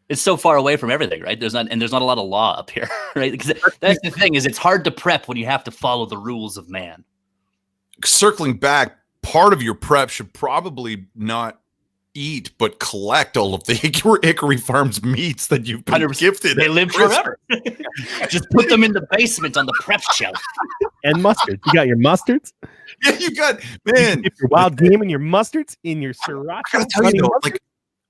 It's so far away from everything, right? There's not a lot of law up here, right? Because that's the thing, is it's hard to prep when you have to follow the rules of man. Circling back, part of your prep should probably not eat, but collect all of the Hickory Farms meats that you've been gifted. They live forever. Just put them in the basement on the prep shelf. And mustard. You got your mustards? Yeah, you got, man. You your wild game and your mustards in your sriracha. I gotta tell you though, like,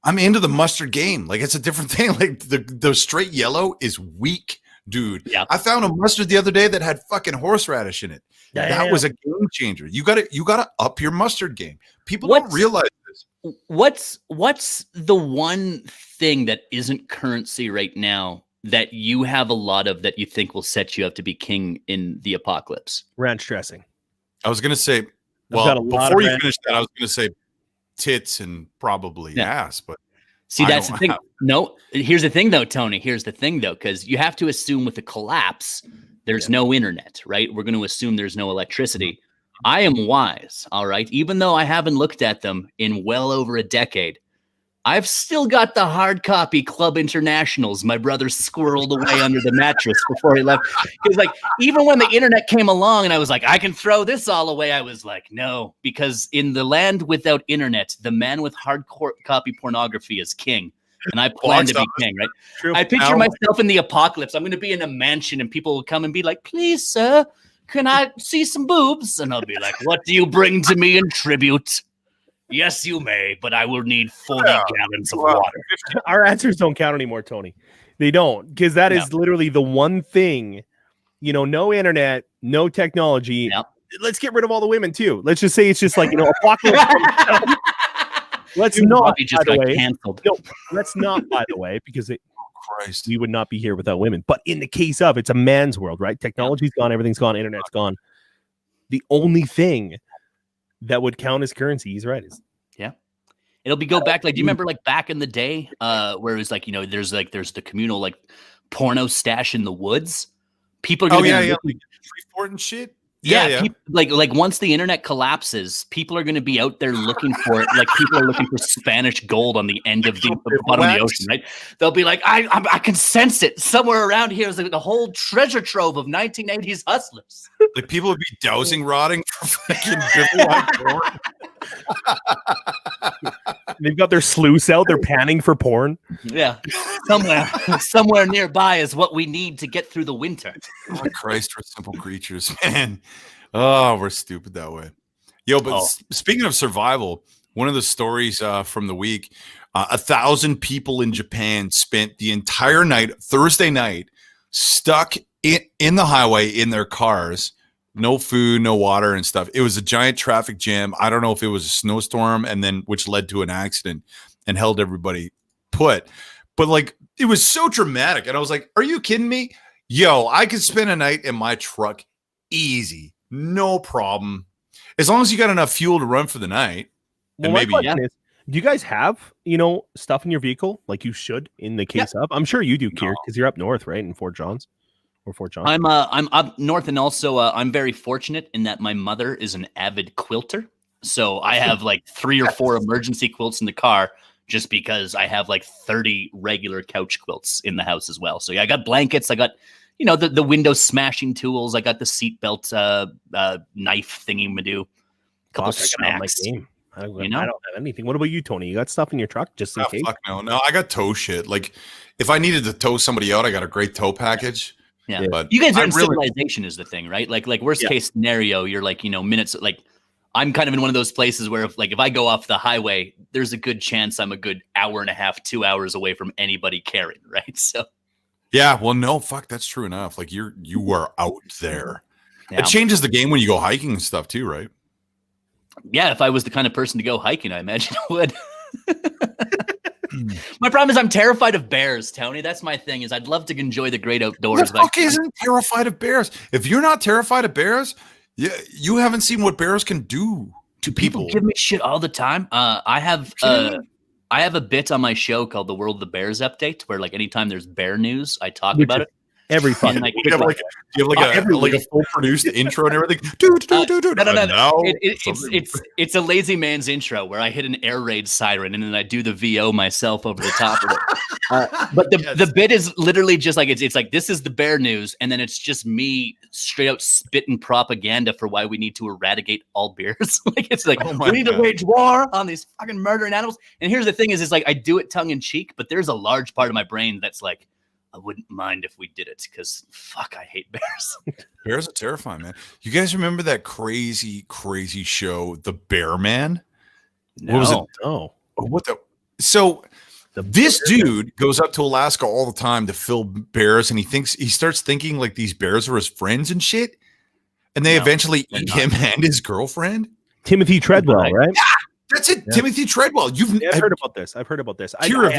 I'm into the mustard game. Like, it's a different thing. Like, the straight yellow is weak, dude. Yeah. I found a mustard the other day that had fucking horseradish in it. That was a game changer. You gotta up your mustard game. People don't realize this. What's the one thing that isn't currency right now that you have a lot of that you think will set you up to be king in the apocalypse? Ranch dressing. I was gonna say, well, before you finish that, I was gonna say tits and probably ass, but see, that's the thing. No, here's the thing though, Tony. Here's the thing though, because you have to assume with the collapse, there's no internet, right? We're going to assume there's no electricity. I am wise, all right? Even though I haven't looked at them in well over a decade, I've still got the hard copy Club Internationals my brother squirreled away under the mattress before he left. Because, like, even when the internet came along and I was like, I can throw this all away, I was like, no. Because in the land without internet, the man with hard copy pornography is king. And I plan to be king, right? True. I picture myself in the apocalypse. I'm going to be in a mansion and people will come and be like, please, sir, can I see some boobs? And I'll be like, what do you bring to me in tribute? Yes, you may, but I will need 40 gallons of water. Our answers don't count anymore, Tony. They don't, because that is literally the one thing, no internet, no technology. Yep. Let's get rid of all the women too. Let's just say it's just like, apocalypse. Let's not, just by the got way. canceled. No, let's not, by the way, because we would not be here without women. But in the case of, it's a man's world, right? Technology's gone, everything's gone, internet's gone. The only thing that would count as currency, he's right, is it'll go back, like, do you remember, like, back in the day where it was like, there's the communal, like, porno stash in the woods? People are gonna like Freeport and shit. Like once the internet collapses, people are going to be out there looking for it. Like, people are looking for Spanish gold on the end of the bottom of the ocean, right? They'll be like, I can sense it somewhere around here. Is like the whole treasure trove of 1980s hustlers. Like, people would be dowsing rodding for fucking porn. They've got their sluice out. They're panning for porn. Yeah, somewhere nearby is what we need to get through the winter. Oh, Christ, we're simple creatures, man. Oh, we're stupid that way. Yo, but speaking of survival, one of the stories from the week, 1,000 people in Japan spent the entire night, Thursday night, stuck in the highway in their cars. No food, no water and stuff. It was a giant traffic jam. I don't know if it was a snowstorm which led to an accident and held everybody put. But, like, it was so dramatic. And I was like, are you kidding me? Yo, I could spend a night in my truck easy. No problem. As long as you got enough fuel to run for the night. Well, my question is, do you guys have, stuff in your vehicle like you should in the case of? I'm sure you do, Kier, because you're up north, right? In Fort Johns. Or Fort John. I'm up north, and also I'm very fortunate in that my mother is an avid quilter. So I have like 3 or 4 emergency quilts in the car, just because I have like 30 regular couch quilts in the house as well. So yeah, I got blankets, I got the window smashing tools, I got the seatbelt knife thingy madoo, a couple snacks. I don't have anything. What about you, Tony? You got stuff in your truck just in case? Fuck no, I got tow shit. Like, if I needed to tow somebody out, I got a great tow package. Yeah, but you guys are in civilization is the thing, right? Like worst case scenario, you're like, minutes. Like, I'm kind of in one of those places where if I go off the highway, there's a good chance I'm a good hour and a half, 2 hours away from anybody caring, right? So, yeah, well, no, fuck, that's true enough. Like, you are out there. Yeah. It changes the game when you go hiking and stuff too, right? Yeah, if I was the kind of person to go hiking, I imagine I would. My problem is I'm terrified of bears, Tony. That's my thing. Is I'd love to enjoy the great outdoors. Who the fuck isn't terrified of bears? If you're not terrified of bears, you haven't seen what bears can do to people. Give me shit all the time. I have a bit on my show called The World of the Bears Update, where, like, anytime there's bear news, I talk about it. Every fucking like, Do you have like a full produced intro and everything? No. It's a lazy man's intro where I hit an air raid siren and then I do the VO myself over the top of it. But the bit is literally just like it's like this is the bear news, and then it's just me straight out spitting propaganda for why we need to eradicate all bears. Like it's like we need to wage war on these fucking murdering animals. And here's the thing: is like I do it tongue in cheek, but there's a large part of my brain that's like, I wouldn't mind if we did it because fuck, I hate bears. Bears are terrifying, man. You guys remember that crazy show, The Bear Man? No. What was it? Oh, what the? So this dude goes up to Alaska all the time to film bears, and he starts thinking like these bears are his friends and shit, and they eventually eat him and his girlfriend. Timothy Treadwell, right? Yeah, that's it. Yeah. Timothy Treadwell. I've heard about this. I've heard about this. You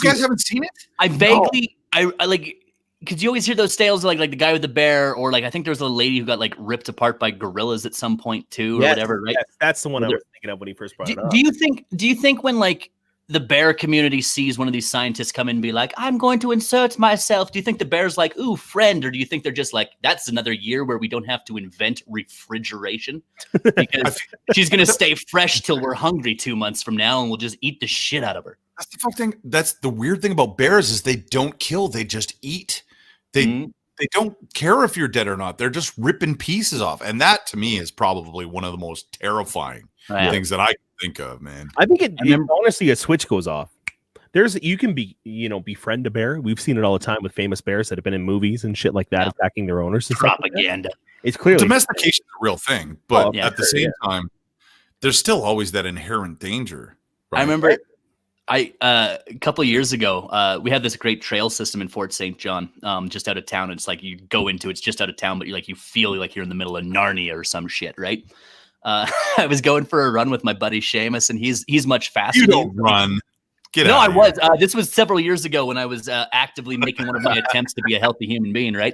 guys haven't seen it? I vaguely, I like, because you always hear those tales like the guy with the bear, or like I think there was a lady who got like ripped apart by gorillas at some point too, or whatever, right? That's the one I was thinking of when he first brought it up. Do you think when like the bear community sees one of these scientists come in and be like, I'm going to insert myself, do you think the bear's like, ooh, friend, or do you think they're just like, that's another year where we don't have to invent refrigeration because she's going to stay fresh till we're hungry 2 months from now and we'll just eat the shit out of her? That's the fucking thing. That's the weird thing about bears is they don't kill, they just eat. They don't care if you're dead or not. They're just ripping pieces off. And that to me is probably one of the most terrifying things that I can think of, man. I think honestly, a switch goes off. You can befriend a bear. We've seen it all the time with famous bears that have been in movies and shit like that, attacking their owners. And propaganda. It's clearly domestication is a real thing, but at the same time, there's still always that inherent danger. Right? I remember a couple of years ago, we had this great trail system in Fort St. John, just out of town. It's like you go into it's just out of town, but you feel like you're in the middle of Narnia or some shit, right? I was going for a run with my buddy Seamus, and he's much faster. You don't run. No, I was. This was several years ago when I was actively making one of my attempts to be a healthy human being, right?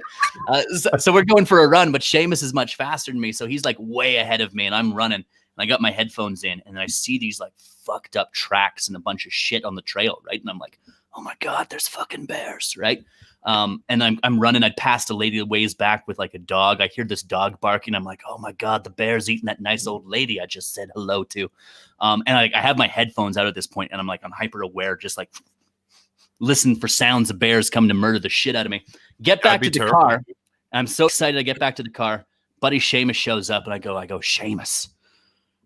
So we're going for a run, but Seamus is much faster than me, so he's like way ahead of me, and I'm running. And I got my headphones in, and I see these like fucked up tracks and a bunch of shit on the trail, right? And I'm like, oh my God, there's fucking bears, right? And I'm running. I passed a lady a ways back with like a dog. I hear this dog barking. I'm like, oh my God, the bear's eating that nice old lady I just said hello to. And I have my headphones out at this point, and I'm hyper aware, just like listen for sounds of bears coming to murder the shit out of me. Get back to the car. I'm so excited. I get back to the car. Buddy Seamus shows up, and I go, Seamus,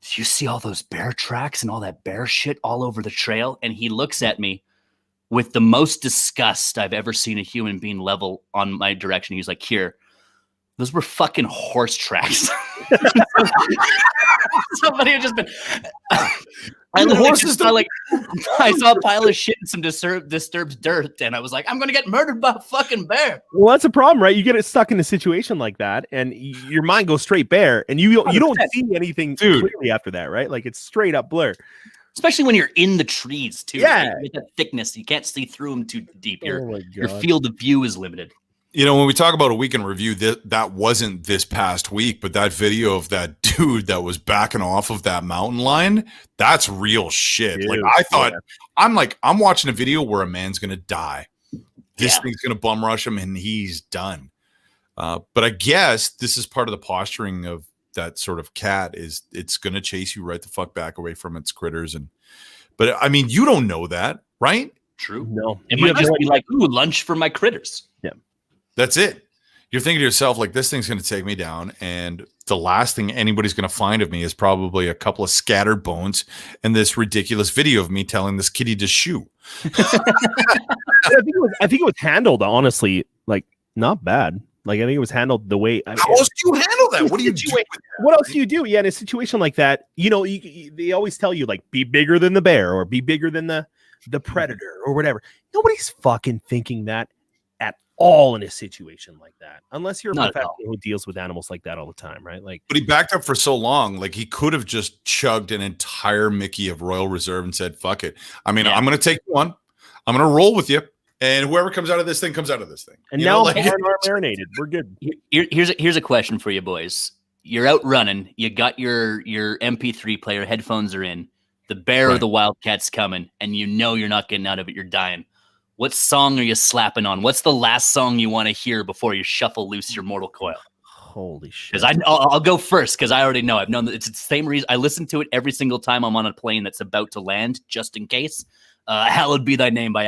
do you see all those bear tracks and all that bear shit all over the trail? And he looks at me with the most disgust I've ever seen a human being level on my direction. He's like, Kier, those were fucking horse tracks. Somebody had just been... I saw a pile of shit and some disturbed dirt, and I was like, I'm going to get murdered by a fucking bear. Well, that's a problem, right? You get stuck in a situation like that, and your mind goes straight bear, and you don't see anything clearly after that, right? Like, it's straight up blur. Especially when you're in the trees, too. Yeah. With that thickness, you can't see through them too deep. Your field of view is limited. You know, when we talk about a weekend review, that wasn't this past week, but that video of that dude that was backing off of that mountain line, that's real shit. Dude, like I thought, I'm watching a video where a man's going to die. This thing's going to bum rush him and he's done. But I guess this is part of the posturing of that sort of cat is it's going to chase you right the fuck back away from its critters. But I mean, you don't know that, right? True. No. It might just be like, ooh, lunch for my critters. Yeah. That's it. You're thinking to yourself, like, this thing's going to take me down, and the last thing anybody's going to find of me is probably a couple of scattered bones and this ridiculous video of me telling this kitty to shoo. I think it was handled, honestly, like, not bad. Like, I think it was handled the way... How else do you handle that? What do you do with that? What else do you do? Yeah, in a situation like that, they always tell you, like, be bigger than the bear or be bigger than the predator or whatever. Nobody's fucking thinking that at all in a situation like that, unless you're a professional who deals with animals like that all the time, right? Like, but he backed up for so long, like he could have just chugged an entire Mickey of Royal Reserve and said, "Fuck it." I mean, I'm going to take one. I'm going to roll with you, and whoever comes out of this thing comes out of this thing. And now we're marinated. We're good. Here's a question for you boys. You're out running. You got your MP3 player. Headphones are in. The bear or the wildcat's coming, and you're not getting out of it. You're dying. What song are you slapping on? What's the last song you want to hear before you shuffle loose your mortal coil? Holy shit! Because I'll go first because I already know. I've known that it's the same reason. I listen to it every single time I'm on a plane that's about to land, just in case. "Hallowed Be Thy Name" by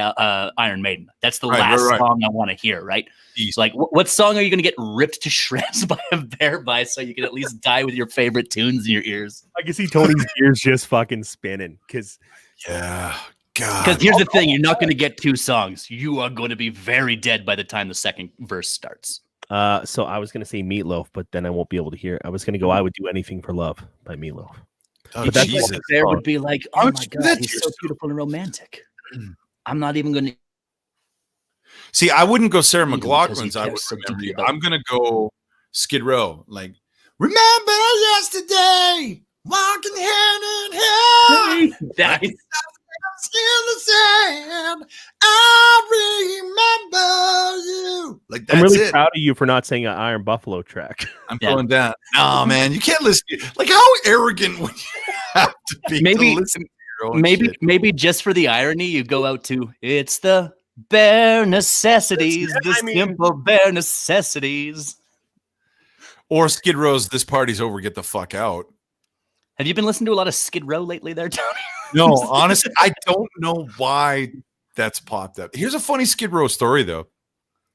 Iron Maiden. That's the last song I want to hear. Right? It's like, what song are you going to get ripped to shreds by a bear by, so you can at least die with your favorite tunes in your ears? I can see Tony's ears just fucking spinning because. Yeah. God. Because here's the thing: you're not going to get two songs. You are going to be very dead by the time the second verse starts. So I was going to say Meatloaf, but then I won't be able to hear. I was going to go "I Would Do Anything for Love" by Meatloaf. Oh, but Jesus. There would be like, oh my God, he's so beautiful and romantic. I'm not even going to. See, I wouldn't go Sarah McLachlan's. I would remember you. I'm going to go Skid Row. Like, remember yesterday, walking hand in hand. Nice. In the sand, I remember you. Like, that's I'm really proud of you for not saying an Iron Buffalo track. I'm going down. No, man, you can't listen. Like, how arrogant would you have to be to listen to your own shit? Maybe just for the irony, you go out to "It's the bare necessities, simple bare necessities," or Skid Row's "This Party's Over, Get the Fuck Out." Have you been listening to a lot of Skid Row lately, there, Tony? No, honestly, I don't know why that's popped up. Here's a funny Skid Row story, though.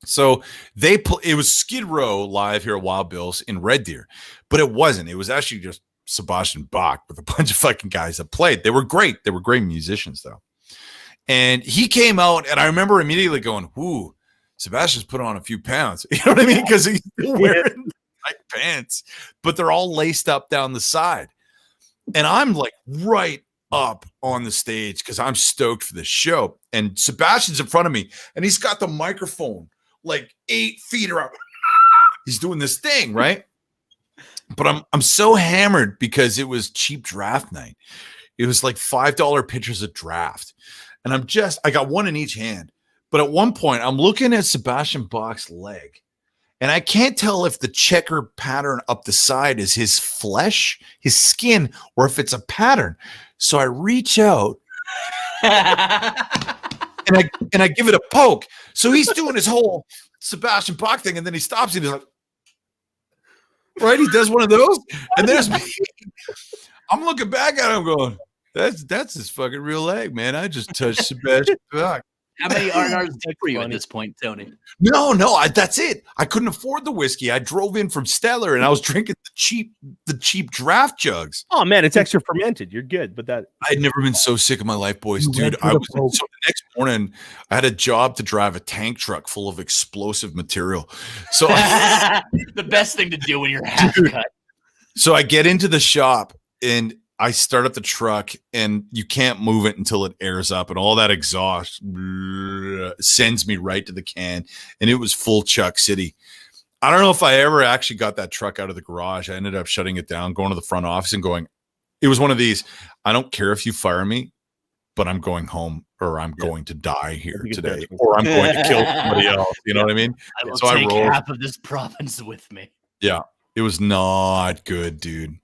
So it was Skid Row live here at Wild Bill's in Red Deer, but it wasn't. It was actually just Sebastian Bach with a bunch of fucking guys that played. They were great. They were great musicians, though. And he came out, and I remember immediately going, "Ooh, Sebastian's put on a few pounds." You know what I mean? Because he's still wearing tight pants, but they're all laced up down the side. And I'm like right up on the stage because I'm stoked for this show. And Sebastian's in front of me, and he's got the microphone like 8 feet around. He's doing this thing, right? But I'm so hammered because it was cheap draft night. It was like $5 pitchers of draft. And I got one in each hand. But at one point, I'm looking at Sebastian Bach's leg, and I can't tell if the checker pattern up the side is his flesh, his skin, or if it's a pattern. So I reach out and I give it a poke. So he's doing his whole Sebastian Bach thing, and then he stops and he's like, right? He does one of those, and there's me. I'm looking back at him going, that's his fucking real leg, man. I just touched Sebastian Bach. How many R&Rs for you at this point, Tony? No, that's it. I couldn't afford the whiskey. I drove in from Stellar, and I was drinking the cheap draft jugs. Oh man, it's extra fermented. You're good, but that I'd never been so sick in my life, boys, dude. So the next morning, I had a job to drive a tank truck full of explosive material. So the best thing to do when you're half cut. So I get into the shop and I start up the truck, and you can't move it until it airs up, and all that exhaust sends me right to the can, and it was full Chuck City. I don't know if I ever actually got that truck out of the garage. I ended up shutting it down, going to the front office and going, it was one of these, I don't care if you fire me, but I'm going home, or I'm going to die here today, or I'm going to kill somebody else. You know what I mean? I will take half of this province with me. Yeah, it was not good, dude.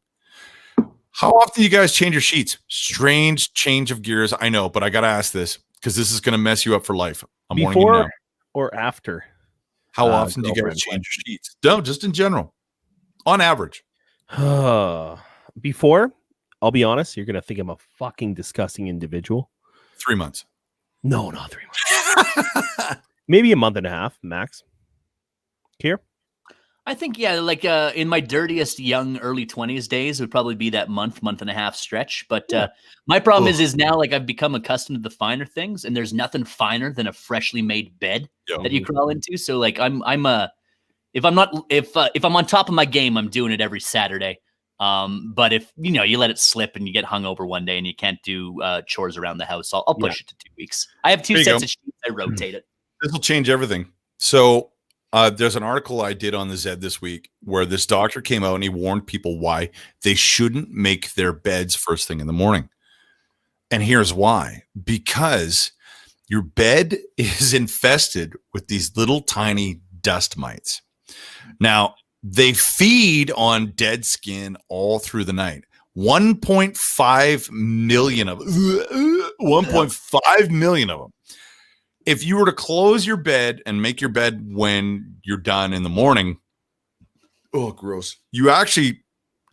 How often do you guys change your sheets? Strange change of gears. I know, but I got to ask this because this is going to mess you up for life. I'm warning you now. Or after? How often do you guys change your sheets? No, just in general. On average. Before, I'll be honest, you're going to think I'm a fucking disgusting individual. 3 months. No, not 3 months. Maybe a month and a half, max. Kier? I think, yeah, like in my dirtiest young early 20s days, it would probably be that month and a half stretch. But my problem is now like I've become accustomed to the finer things, and there's nothing finer than a freshly made bed that you crawl into. So like if I'm on top of my game, I'm doing it every Saturday. But if you let it slip and you get hungover one day and you can't do chores around the house, I'll push it to 2 weeks. I have 2 sets of sheets. I rotate it. This will change everything. So there's an article I did on the Zed this week where this doctor came out and he warned people why they shouldn't make their beds first thing in the morning. And here's why. Because your bed is infested with these little tiny dust mites. Now, they feed on dead skin all through the night. 1.5 million of them. 1.5 million of them. if you were to close your bed and make your bed when you're done in the morning, oh, gross. You actually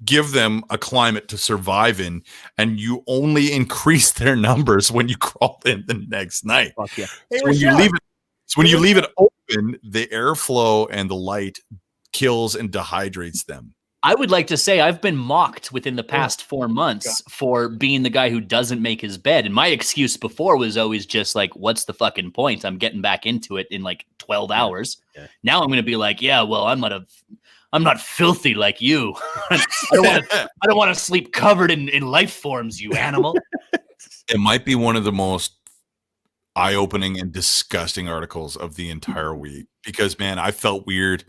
give them a climate to survive in, and you only increase their numbers when you crawl in the next night. Fuck yeah. So when you leave it open, the airflow and the light kills and dehydrates them. I would like to say I've been mocked within the past 4 months for being the guy who doesn't make his bed. And my excuse before was always just like, what's the fucking point? I'm getting back into it in like 12 hours. Yeah. Now I'm going to be like, yeah, well, I'm not filthy like you. I don't want to sleep covered in life forms, you animal. It might be one of the most eye-opening and disgusting articles of the entire week because, man, I felt weird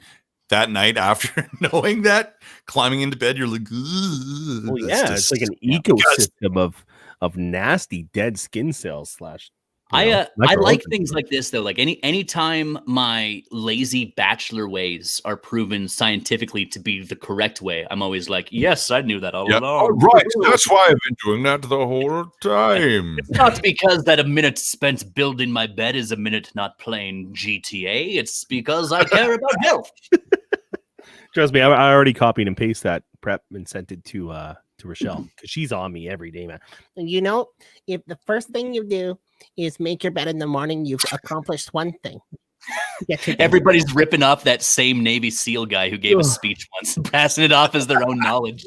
that night after knowing that. Climbing into bed, you're like, well, yeah, it's like an ecosystem of nasty dead skin cells I like things like this though. Like anytime my lazy bachelor ways are proven scientifically to be the correct way, I'm always like, yes, I knew that all along. Oh, right, that's why I've been doing that the whole time. It's not because that a minute spent building my bed is a minute not playing GTA. It's because I care about health. Trust me, I already copied and pasted that prep and sent it to Rochelle because she's on me every day, man. You know, if the first thing you do is make your bed in the morning, you've accomplished one thing. Everybody's ripping off that same Navy SEAL guy who gave a speech once and passing it off as their own knowledge.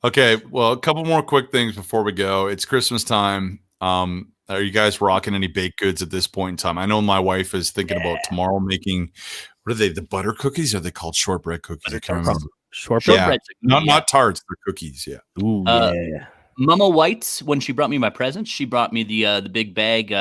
Okay, well, a couple more quick things before we go. It's Christmas time. Are you guys rocking any baked goods at this point in time? I know my wife is thinking about tomorrow making, what are they, the butter cookies? Or are they called shortbread cookies? I can't remember. Shortbread? Yeah. Not tarts, they're cookies, yeah. Ooh, yeah. Mama White, when she brought me my presents, she brought me the big bag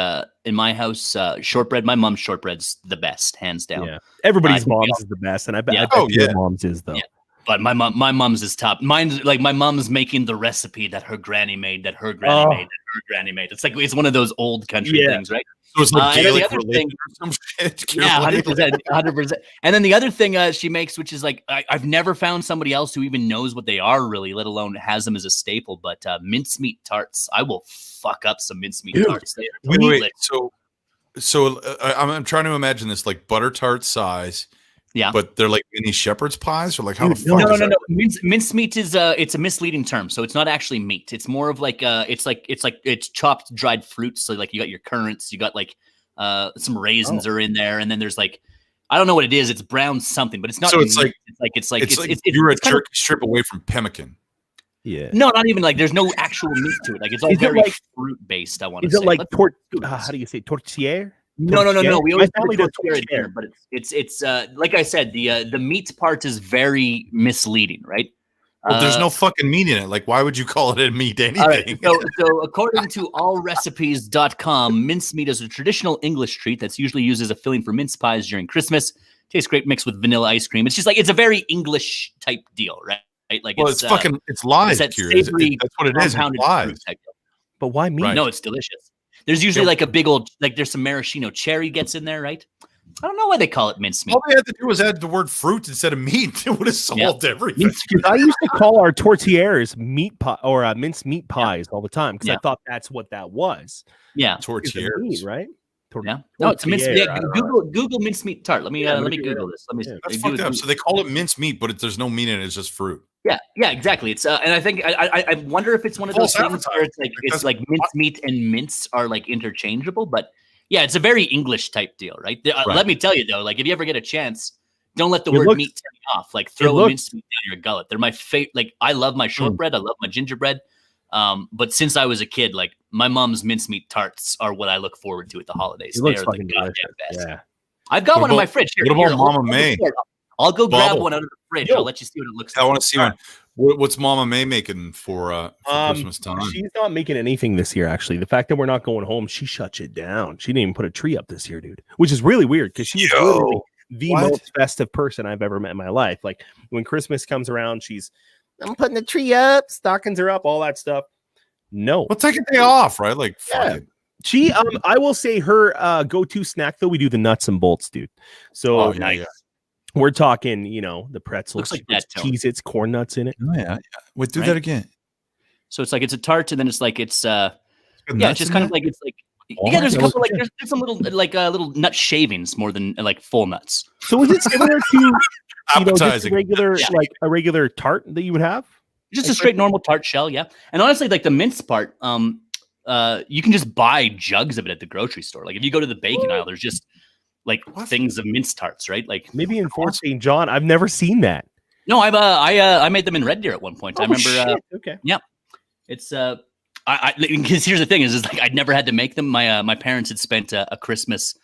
in my house. Shortbread. My mom's shortbread's the best, hands down. Yeah, everybody's mom's is the best, and I bet your mom's is though. Yeah. But my mom's is top. Mine's like my mom's making the recipe that her granny made, that her granny made, that her granny made. It's like it's one of those old country things, right? So it's like Gaelic thing, or some shit. Yeah, 100%. And then the other thing she makes, which is like I've never found somebody else who even knows what they are really, let alone has them as a staple. But mincemeat tarts, I will fuck up some mincemeat tarts. Wait. So I'm trying to imagine this like butter tart size. Yeah, but they're like mini shepherd's pies, or like how the fuck? No. Mincemeat is it's a misleading term, so it's not actually meat. It's more of like it's chopped dried fruits. So like you got your currants, you got like some raisins are in there, and then there's like I don't know what it is. It's brown something, but it's not. So it's like you're a turkey strip away from pemmican. Yeah. No, not even like there's no actual meat to it. Like it's all very fruit based. I want to say. Is it like how do you say tortilla? No. We always tortilla here, but it's like I said, the meat part is very misleading, right? Well, there's no fucking meat in it. Like, why would you call it a meat anything? All right, so according to allrecipes.com, mincemeat is a traditional English treat that's usually used as a filling for mince pies during Christmas. Tastes great mixed with vanilla ice cream. It's just like it's a very English type deal, right? Like well, it's live. That's what it is. It's live. But why meat? Right. No, it's delicious. There's usually like a big old, like there's some maraschino cherry gets in there, right? I don't know why they call it mincemeat. All they had to do was add the word fruit instead of meat. It would have solved everything. I used to call our tortillas meat pie or mince meat pies all the time because I thought that's what that was. Yeah, tortillas, right? Yeah, no, it's a mincemeat. Yeah, Google mincemeat tart. Let me Google this. That's fucked up. So they call it mince meat, but there's no meat in it. It's just fruit. Yeah, exactly. It's and I think I wonder if it's one of those things where it's like mincemeat and mince are like interchangeable, but yeah, it's a very English type deal, right? Let me tell you though, like if you ever get a chance, don't let the word meat turn you off. Like throw a mincemeat down your gullet. They're my favorite. Like I love my shortbread, I love my gingerbread. But since I was a kid, like my mom's mincemeat tarts are what I look forward to at the holidays. They are the goddamn best. Yeah. I've got one in my fridge. What about Mama May? I'll go grab one out of the fridge. I'll let you see what it looks like. I want to see one. What's Mama May making for Christmas time? She's not making anything this year, actually. The fact that we're not going home, she shuts it down. She didn't even put a tree up this year, dude, which is really weird because she's literally the most festive person I've ever met in my life. Like when Christmas comes around, I'm putting the tree up, stockings are up, all that stuff. No. Well, take a day off, right? Like, She, I will say her go-to snack, though, we do the nuts and bolts, dude. So nice. Yeah. We're talking, the pretzels, like Cheez-Its, corn nuts in it. Oh, yeah. Wait, do that again. So it's like it's a tart, and then it's like it's just kind of like it's like Yeah, there's a couple like there's some little little nut shavings more than like full nuts. So is it similar to appetizing a regular tart that you would have? Just a straight normal tart shell, yeah. And honestly, like the minced part, you can just buy jugs of it at the grocery store. Like if you go to the bacon aisle, there's just like things of minced tarts, right? Like maybe in Fort St. John. I've never seen that. No, I made them in Red Deer at one point. I remember. Okay. Yeah, it's because here's the thing is like I'd never had to make them. My parents had spent a Christmas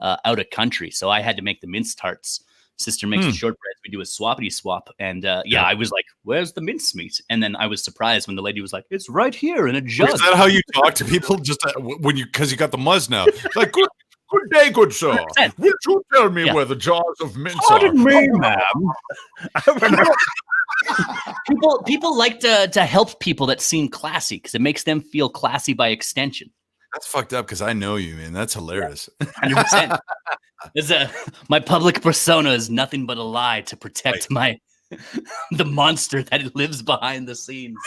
out of country, so I had to make the minced tarts. Sister makes the shortbreads. We do a swappity swap, and I was like, "Where's the mincemeat?" And then I was surprised when the lady was like, "It's right here in a jug." Is that how you talk to people? Just because you got the muzz now? It's like good day, good sir. 100%. Would you tell me where the jars of mince are? Pardon me, ma'am. People like to help people that seem classy because it makes them feel classy by extension. That's fucked up because I know you, man. That's hilarious. 100%. My public persona is nothing but a lie to protect the monster that lives behind the scenes.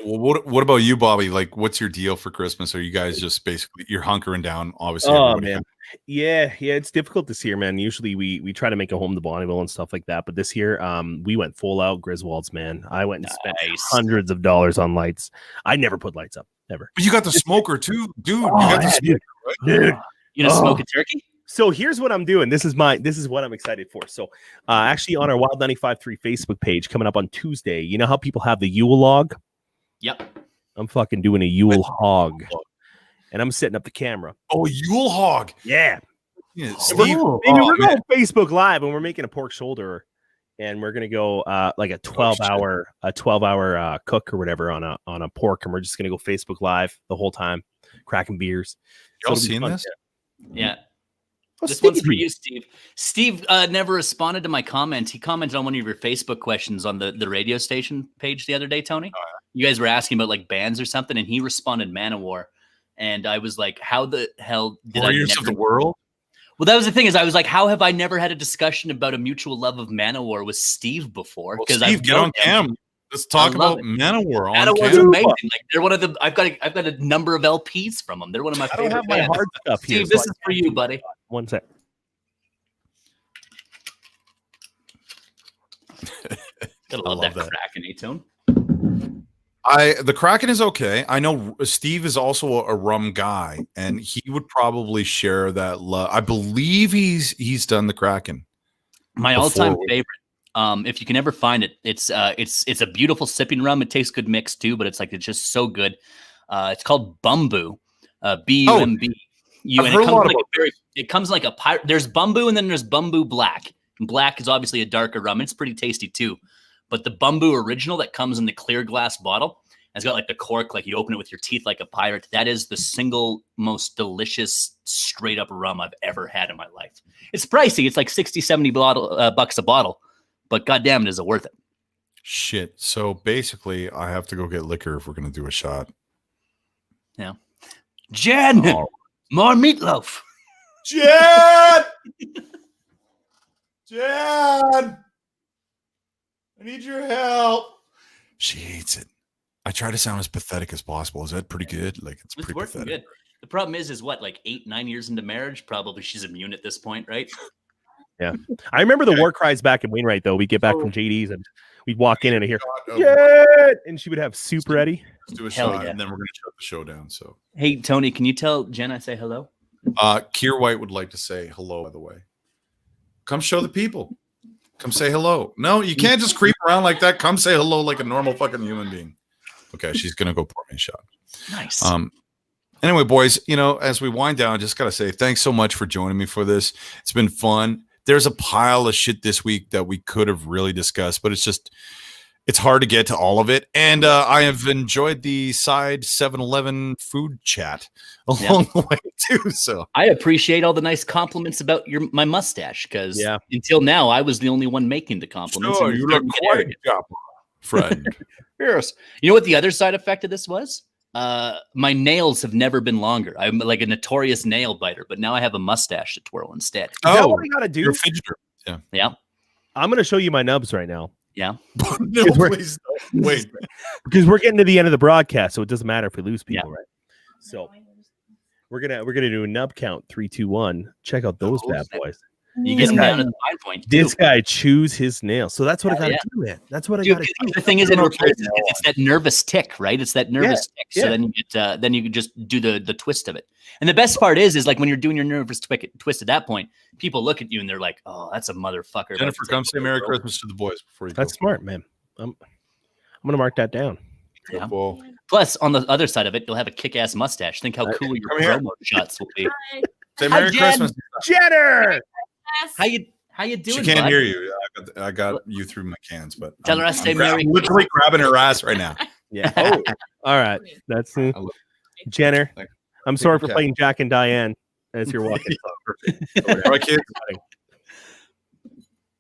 Well, what about you, Bobby? Like, what's your deal for Christmas? Are you guys just basically you're hunkering down? Obviously, oh man, yeah, it's difficult this year, man. Usually we try to make a home to Bonneville and stuff like that, but this year we went full out Griswolds, man. I went and spent hundreds of dollars on lights. I never put lights up, never. But you got the smoker too, dude. You got the smoker, right? Dude. You gonna smoke a turkey? So here's what I'm doing. This is what I'm excited for. So actually on our Wild 95.3 Facebook page coming up on Tuesday, you know how people have the Yule log? Yep. I'm fucking doing a Yule hog. And I'm setting up the camera. Oh, Yule hog. Yeah. Steve, we're going Facebook Live and we're making a pork shoulder and we're gonna go like a 12-hour cook or whatever on a pork, and we're just gonna go Facebook Live the whole time, cracking beers. Y'all seen this? Yeah. Oh, this one's for you, Steve. Steve never responded to my comment. He commented on one of your Facebook questions on the radio station page the other day, Tony. You guys were asking about like bands or something, and he responded Manowar. And I was like, how the hell did Warriors of the World? Well, that was the thing is I was like, how have I never had a discussion about a mutual love of Manowar with Steve before? Because Steve, get on cam. Let's talk about Manowar. Manowar's amazing. Like they're one of the. I've got a number of LPs from them. They're one of my favorite. I don't have my hard stuff here. Steve, this is for you, buddy. One sec. Gotta love that Kraken A-tone. The Kraken is okay. I know Steve is also a rum guy, and he would probably share that love. I believe he's done the Kraken. My all-time favorite. If you can ever find it, it's a beautiful sipping rum. It tastes good mixed too, but it's just so good. It's called Bumbu, B-U-M-B. It comes like a pirate. There's Bumbu and then there's Bumbu Black. And Black is obviously a darker rum. It's pretty tasty too. But the Bumbu original that comes in the clear glass bottle has got like the cork, like you open it with your teeth like a pirate. That is the single most delicious straight up rum I've ever had in my life. It's pricey. It's like 60, 70 bucks a bottle. But goddamn, is it worth it? Shit. So basically, I have to go get liquor if we're going to do a shot. Yeah. Jen! Oh. More meatloaf. Jen! Jen! I need your help. She hates it. I try to sound as pathetic as possible. Is that pretty good? Like it's pretty working pathetic. Good. The problem is what, like 8-9 years into marriage? Probably she's immune at this point, right? Yeah. I remember the war cries back in Wainwright, though. We'd get back from JD's and we'd walk in and hear, yeah, and she would have soup ready. Let's do a shot, and then we're going to shut the show down. So, hey, Tony, can you tell Jen I say hello? Kier White would like to say hello, by the way. Come show the people. Come say hello. No, you can't just creep around like that. Come say hello like a normal fucking human being. Okay, she's going to go pour me a shot. Nice. Anyway, boys, as we wind down, I just got to say thanks so much for joining me for this. It's been fun. There's a pile of shit this week that we could have really discussed, but it's hard to get to all of it. And I have enjoyed the side 7-Eleven food chat along the way too. So I appreciate all the nice compliments about my mustache because until now I was the only one making the compliments. Sure, you look quite a friend. Yes. You know what the other side effect of this was? My nails have never been longer. I'm like a notorious nail biter, but now I have a mustache to twirl instead. Is that what I gotta do? You're a fidgeter. Yeah. I'm gonna show you my nubs right now. Yeah. No, please don't. Wait. Because we're getting to the end of the broadcast, so it doesn't matter if we lose people, right? So we're gonna do a nub count 3, 2, 1. Check out those bad boys. You get them down to the 5 point. This guy chews his nails, so that's what I gotta do, man. That's what I gotta do. The thing is, it's that nervous tick, right? It's that nervous tick. So then you get, then you can just do the twist of it. And the best part is like when you're doing your nervous twist at that point, people look at you and they're like, "Oh, that's a motherfucker." Jennifer, come say Merry Christmas to the boys before you go. That's smart, man. I'm gonna mark that down. Yeah. Plus, on the other side of it, you'll have a kick-ass mustache. Think how cool your promo shots will be. Say Merry Christmas, Jenner. How you doing? She can't hear you. I got you through my cans, but tell her I say Merry. I'm literally grabbing her ass right now. Yeah. Oh, all right. That's Jenner. I'm sorry for playing Jack and Diane as you're walking. All right, kids.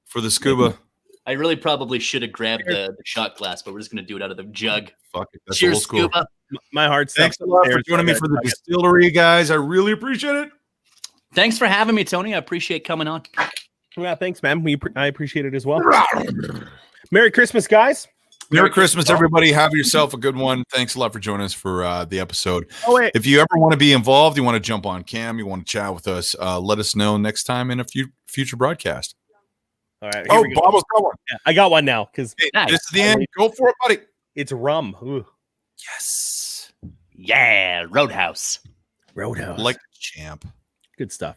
For the scuba. I really probably should have grabbed the shot glass, but we're just gonna do it out of the jug. Fuck it. That's Cheers, old school. scuba. My heart. Thanks a lot for joining me for the distillery, guys. I really appreciate it. Thanks for having me, Tony. I appreciate coming on. Yeah, thanks, man. I appreciate it as well. Merry Christmas, guys. Merry Christmas, everybody. Have yourself a good one. Thanks a lot for joining us for the episode. Oh, wait. If you ever want to be involved, you want to jump on cam, you want to chat with us, let us know next time in a future broadcast. All right. Oh, Bob was got one. Yeah, I got one now because nice. This is the end. Go for it, buddy. It's rum. Ooh. Yes. Yeah, Roadhouse. Roadhouse. Like the champ. Good stuff.